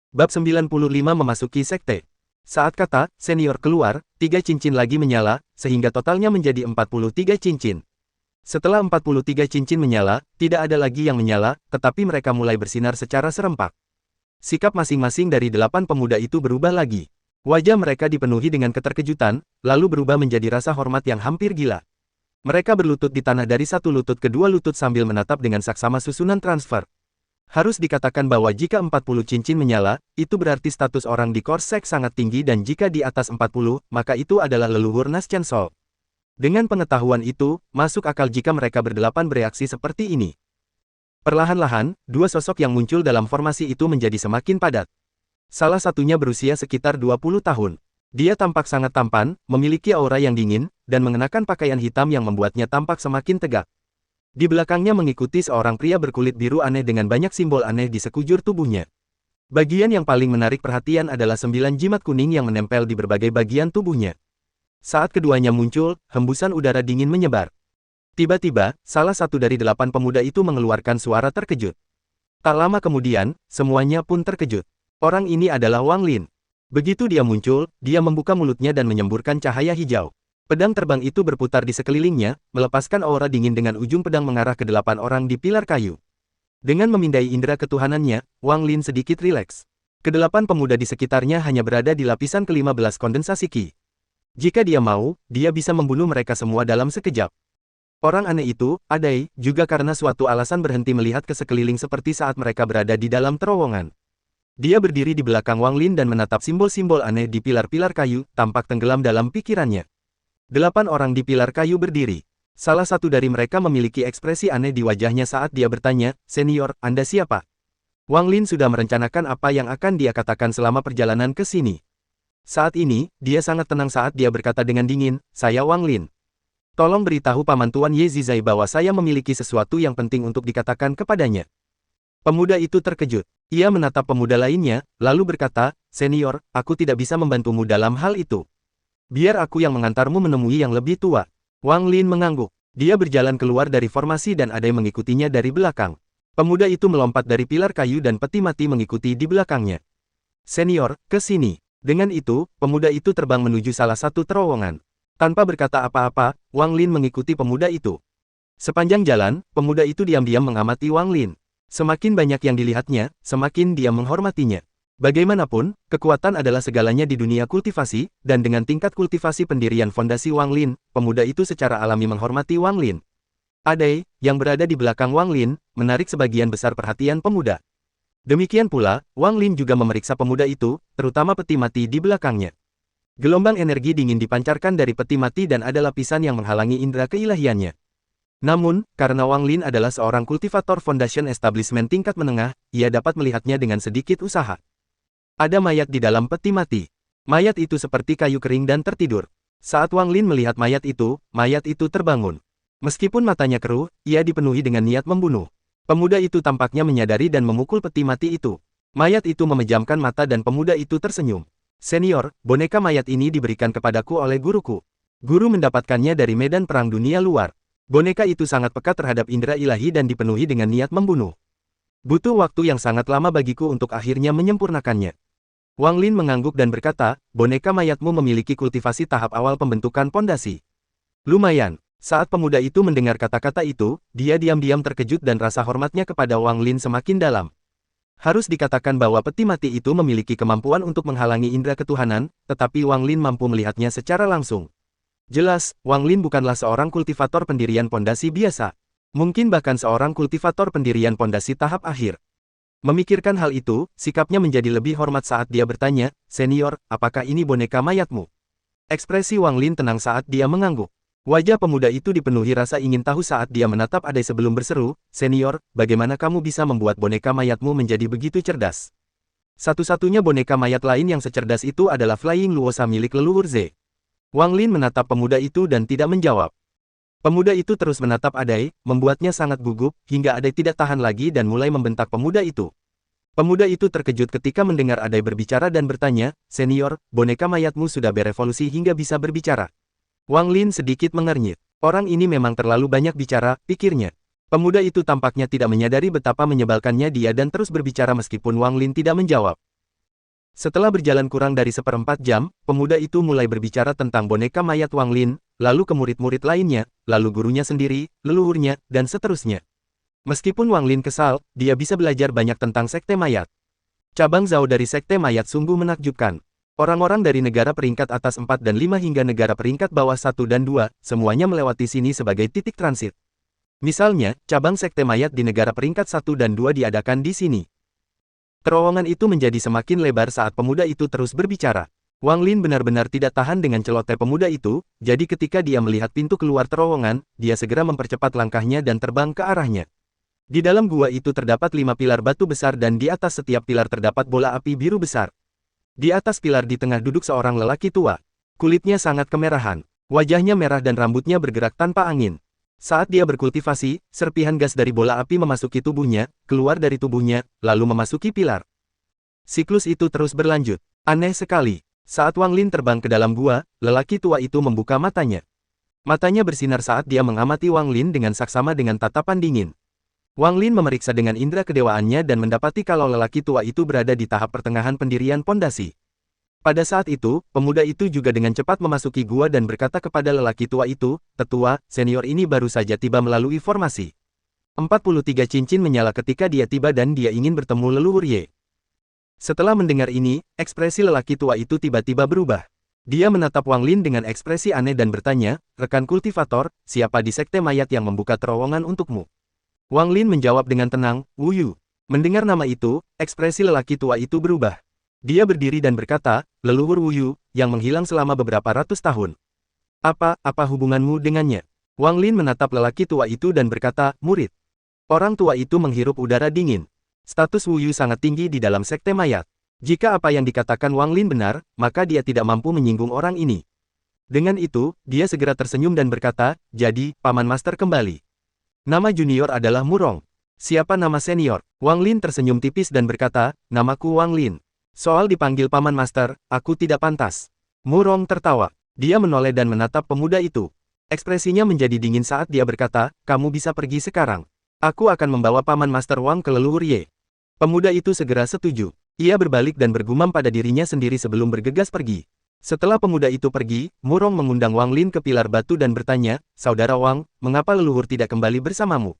Bab 95 memasuki sekte. Saat kata senior keluar, 3 cincin lagi menyala, sehingga totalnya menjadi 43 cincin. Setelah 43 cincin menyala, tidak ada lagi yang menyala, tetapi mereka mulai bersinar secara serempak. Sikap masing-masing dari 8 pemuda itu berubah lagi. Wajah mereka dipenuhi dengan keterkejutan, lalu berubah menjadi rasa hormat yang hampir gila. Mereka berlutut di tanah dari satu lutut ke dua lutut sambil menatap dengan saksama susunan transfer. Harus dikatakan bahwa jika 40 cincin menyala, itu berarti status orang di Korsek sangat tinggi dan jika di atas 40, maka itu adalah leluhur Nastian Sol. Dengan pengetahuan itu, masuk akal jika mereka berdelapan bereaksi seperti ini. Perlahan-lahan, 2 sosok yang muncul dalam formasi itu menjadi semakin padat. Salah satunya berusia sekitar 20 tahun. Dia tampak sangat tampan, memiliki aura yang dingin, dan mengenakan pakaian hitam yang membuatnya tampak semakin tegak. Di belakangnya mengikuti seorang pria berkulit biru aneh dengan banyak simbol aneh di sekujur tubuhnya. Bagian yang paling menarik perhatian adalah 9 jimat kuning yang menempel di berbagai bagian tubuhnya. Saat keduanya muncul, hembusan udara dingin menyebar. Tiba-tiba, salah satu dari 8 pemuda itu mengeluarkan suara terkejut. Tak lama kemudian, semuanya pun terkejut. Orang ini adalah Wang Lin. Begitu dia muncul, dia membuka mulutnya dan menyemburkan cahaya hijau. Pedang terbang itu berputar di sekelilingnya, melepaskan aura dingin dengan ujung pedang mengarah ke 8 orang di pilar kayu. Dengan memindai indera ketuhanannya, Wang Lin sedikit rileks. Kedelapan pemuda di sekitarnya hanya berada di lapisan ke-15 kondensasi Qi. Jika dia mau, dia bisa membunuh mereka semua dalam sekejap. Orang aneh itu, Adai, juga karena suatu alasan berhenti melihat ke sekeliling seperti saat mereka berada di dalam terowongan. Dia berdiri di belakang Wang Lin dan menatap simbol-simbol aneh di pilar-pilar kayu, tampak tenggelam dalam pikirannya. 8 orang di pilar kayu berdiri. Salah satu dari mereka memiliki ekspresi aneh di wajahnya saat dia bertanya, "Senior, Anda siapa?" Wang Lin sudah merencanakan apa yang akan dia katakan selama perjalanan ke sini. Saat ini, dia sangat tenang saat dia berkata dengan dingin, "Saya Wang Lin. Tolong beritahu Paman Tuan Ye Zizai bahwa saya memiliki sesuatu yang penting untuk dikatakan kepadanya." Pemuda itu terkejut. Ia menatap pemuda lainnya, lalu berkata, "Senior, aku tidak bisa membantumu dalam hal itu. Biar aku yang mengantarmu menemui yang lebih tua." Wang Lin mengangguk. Dia berjalan keluar dari formasi dan Adai mengikutinya dari belakang. Pemuda itu melompat dari pilar kayu dan peti mati mengikuti di belakangnya. "Senior, ke sini." Dengan itu, pemuda itu terbang menuju salah satu terowongan. Tanpa berkata apa-apa, Wang Lin mengikuti pemuda itu. Sepanjang jalan, pemuda itu diam-diam mengamati Wang Lin. Semakin banyak yang dilihatnya, semakin dia menghormatinya. Bagaimanapun, kekuatan adalah segalanya di dunia kultivasi, dan dengan tingkat kultivasi pendirian fondasi Wang Lin, pemuda itu secara alami menghormati Wang Lin. Adai, yang berada di belakang Wang Lin, menarik sebagian besar perhatian pemuda. Demikian pula, Wang Lin juga memeriksa pemuda itu, terutama peti mati di belakangnya. Gelombang energi dingin dipancarkan dari peti mati dan ada lapisan yang menghalangi indera keilahiannya. Namun, karena Wang Lin adalah seorang kultivator Foundation Establishment tingkat menengah, ia dapat melihatnya dengan sedikit usaha. Ada mayat di dalam peti mati. Mayat itu seperti kayu kering dan tertidur. Saat Wang Lin melihat mayat itu terbangun. Meskipun matanya keruh, ia dipenuhi dengan niat membunuh. Pemuda itu tampaknya menyadari dan memukul peti mati itu. Mayat itu memejamkan mata dan pemuda itu tersenyum. Senior, boneka mayat ini diberikan kepadaku oleh guruku. Guru mendapatkannya dari medan perang dunia luar. Boneka itu sangat peka terhadap indera ilahi dan dipenuhi dengan niat membunuh. Butuh waktu yang sangat lama bagiku untuk akhirnya menyempurnakannya. Wang Lin mengangguk dan berkata, boneka mayatmu memiliki kultivasi tahap awal pembentukan pondasi. Lumayan. Saat pemuda itu mendengar kata-kata itu, dia diam-diam terkejut dan rasa hormatnya kepada Wang Lin semakin dalam. Harus dikatakan bahwa peti mati itu memiliki kemampuan untuk menghalangi indera ketuhanan, tetapi Wang Lin mampu melihatnya secara langsung. Jelas, Wang Lin bukanlah seorang kultivator pendirian pondasi biasa. Mungkin bahkan seorang kultivator pendirian pondasi tahap akhir. Memikirkan hal itu, sikapnya menjadi lebih hormat saat dia bertanya, "Senior, apakah ini boneka mayatmu?" Ekspresi Wang Lin tenang saat dia mengangguk. Wajah pemuda itu dipenuhi rasa ingin tahu saat dia menatap adai sebelum berseru, "Senior, bagaimana kamu bisa membuat boneka mayatmu menjadi begitu cerdas?" Satu-satunya boneka mayat lain yang secerdas itu adalah Flying Luosa milik leluhur Ze. Wang Lin menatap pemuda itu dan tidak menjawab. Pemuda itu terus menatap adai, membuatnya sangat gugup, hingga adai tidak tahan lagi dan mulai membentak pemuda itu. Pemuda itu terkejut ketika mendengar adai berbicara dan bertanya, "Senior, boneka mayatmu sudah berevolusi hingga bisa berbicara." Wang Lin sedikit mengernyit. Orang ini memang terlalu banyak bicara, pikirnya. Pemuda itu tampaknya tidak menyadari betapa menyebalkannya dia dan terus berbicara meskipun Wang Lin tidak menjawab. Setelah berjalan kurang dari 1/4 jam, pemuda itu mulai berbicara tentang boneka mayat Wang Lin, lalu ke murid-murid lainnya, lalu gurunya sendiri, leluhurnya, dan seterusnya. Meskipun Wang Lin kesal, dia bisa belajar banyak tentang sekte mayat. Cabang Zhao dari sekte mayat sungguh menakjubkan. Orang-orang dari negara peringkat atas 4 dan 5 hingga negara peringkat bawah 1 dan 2, semuanya melewati sini sebagai titik transit. Misalnya, cabang sekte mayat di negara peringkat 1 dan 2 diadakan di sini. Terowongan itu menjadi semakin lebar saat pemuda itu terus berbicara. Wang Lin benar-benar tidak tahan dengan celoteh pemuda itu, jadi ketika dia melihat pintu keluar terowongan, dia segera mempercepat langkahnya dan terbang ke arahnya. Di dalam gua itu terdapat 5 pilar batu besar dan di atas setiap pilar terdapat bola api biru besar. Di atas pilar di tengah duduk seorang lelaki tua. Kulitnya sangat kemerahan. Wajahnya merah dan rambutnya bergerak tanpa angin. Saat dia berkultivasi, serpihan gas dari bola api memasuki tubuhnya, keluar dari tubuhnya, lalu memasuki pilar. Siklus itu terus berlanjut. Aneh sekali. Saat Wang Lin terbang ke dalam gua, lelaki tua itu membuka matanya. Matanya bersinar saat dia mengamati Wang Lin dengan saksama dengan tatapan dingin. Wang Lin memeriksa dengan indera kedewaannya dan mendapati kalau lelaki tua itu berada di tahap pertengahan pendirian pondasi. Pada saat itu, pemuda itu juga dengan cepat memasuki gua dan berkata kepada lelaki tua itu, "Tetua, senior ini baru saja tiba melalui formasi." 43 cincin menyala ketika dia tiba dan dia ingin bertemu leluhur Ye. Setelah mendengar ini, ekspresi lelaki tua itu tiba-tiba berubah. Dia menatap Wang Lin dengan ekspresi aneh dan bertanya, "Rekan kultivator, siapa di sekte mayat yang membuka terowongan untukmu?" Wang Lin menjawab dengan tenang, "Wu Yu." Mendengar nama itu, ekspresi lelaki tua itu berubah. Dia berdiri dan berkata, "Leluhur Wu Yu, yang menghilang selama beberapa ratus tahun. Apa hubunganmu dengannya?" Wang Lin menatap lelaki tua itu dan berkata, "Murid." Orang tua itu menghirup udara dingin. Status Wu Yu sangat tinggi di dalam sekte mayat. Jika apa yang dikatakan Wang Lin benar, maka dia tidak mampu menyinggung orang ini. Dengan itu, dia segera tersenyum dan berkata, "Jadi, Paman Master kembali. Nama junior adalah Murong. Siapa nama senior?" Wang Lin tersenyum tipis dan berkata, "Namaku Wang Lin. Soal dipanggil Paman Master, aku tidak pantas." Murong tertawa. Dia menoleh dan menatap pemuda itu. Ekspresinya menjadi dingin saat dia berkata, "Kamu bisa pergi sekarang. Aku akan membawa Paman Master Wang ke leluhur Ye." Pemuda itu segera setuju. Ia berbalik dan bergumam pada dirinya sendiri sebelum bergegas pergi. Setelah pemuda itu pergi, Murong mengundang Wang Lin ke pilar batu dan bertanya, "Saudara Wang, mengapa leluhur tidak kembali bersamamu?"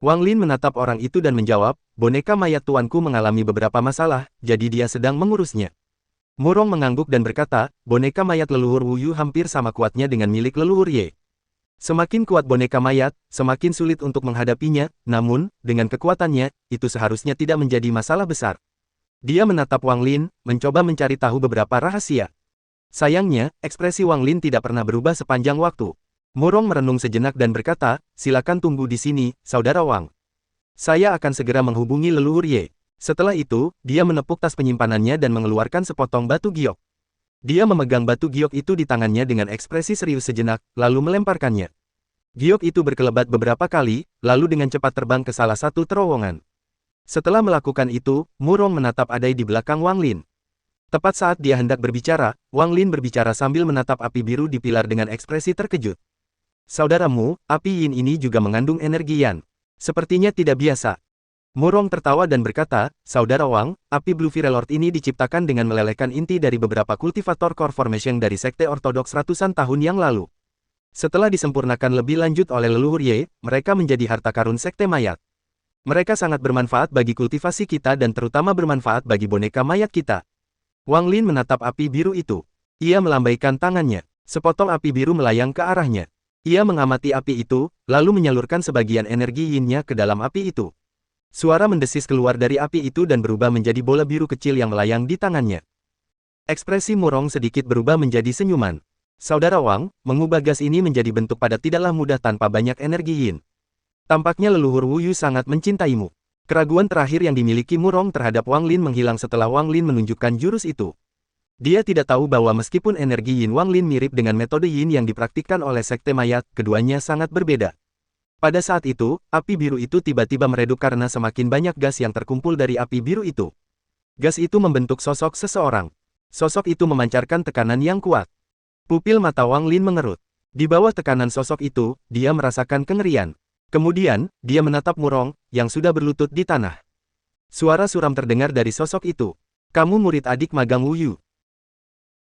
Wang Lin menatap orang itu dan menjawab, "Boneka mayat tuanku mengalami beberapa masalah, jadi dia sedang mengurusnya." Murong mengangguk dan berkata, "Boneka mayat leluhur Wu Yu hampir sama kuatnya dengan milik leluhur Ye. Semakin kuat boneka mayat, semakin sulit untuk menghadapinya, namun, dengan kekuatannya, itu seharusnya tidak menjadi masalah besar." Dia menatap Wang Lin, mencoba mencari tahu beberapa rahasia. Sayangnya, ekspresi Wang Lin tidak pernah berubah sepanjang waktu. Murong merenung sejenak dan berkata, "Silakan tunggu di sini, Saudara Wang. Saya akan segera menghubungi leluhur Ye." Setelah itu, dia menepuk tas penyimpanannya dan mengeluarkan sepotong batu giok. Dia memegang batu giok itu di tangannya dengan ekspresi serius sejenak, lalu melemparkannya. Giok itu berkelebat beberapa kali, lalu dengan cepat terbang ke salah satu terowongan. Setelah melakukan itu, Murong menatap Adai di belakang Wang Lin. Tepat saat dia hendak berbicara, Wang Lin berbicara sambil menatap api biru di pilar dengan ekspresi terkejut. Saudaramu, api yin ini juga mengandung energi yan. Sepertinya tidak biasa. Murong tertawa dan berkata, Saudara Wang, api Blue Fire Lord ini diciptakan dengan melelehkan inti dari beberapa kultivator core formation dari sekte ortodoks ratusan tahun yang lalu. Setelah disempurnakan lebih lanjut oleh leluhur Ye, mereka menjadi harta karun sekte mayat. Mereka sangat bermanfaat bagi kultivasi kita dan terutama bermanfaat bagi boneka mayat kita. Wang Lin menatap api biru itu. Ia melambaikan tangannya. Sepotong api biru melayang ke arahnya. Ia mengamati api itu, lalu menyalurkan sebagian energi yin-nya ke dalam api itu. Suara mendesis keluar dari api itu dan berubah menjadi bola biru kecil yang melayang di tangannya. Ekspresi Murong sedikit berubah menjadi senyuman. Saudara Wang, mengubah gas ini menjadi bentuk padat tidaklah mudah tanpa banyak energi yin. Tampaknya leluhur Wu Yu sangat mencintaimu. Keraguan terakhir yang dimiliki Murong terhadap Wang Lin menghilang setelah Wang Lin menunjukkan jurus itu. Dia tidak tahu bahwa meskipun energi yin Wang Lin mirip dengan metode yin yang dipraktikkan oleh sekte mayat, keduanya sangat berbeda. Pada saat itu, api biru itu tiba-tiba meredup karena semakin banyak gas yang terkumpul dari api biru itu. Gas itu membentuk sosok seseorang. Sosok itu memancarkan tekanan yang kuat. Pupil mata Wang Lin mengerut. Di bawah tekanan sosok itu, dia merasakan kengerian. Kemudian, dia menatap Murong, yang sudah berlutut di tanah. Suara suram terdengar dari sosok itu. Kamu murid adik magang Wu Yu.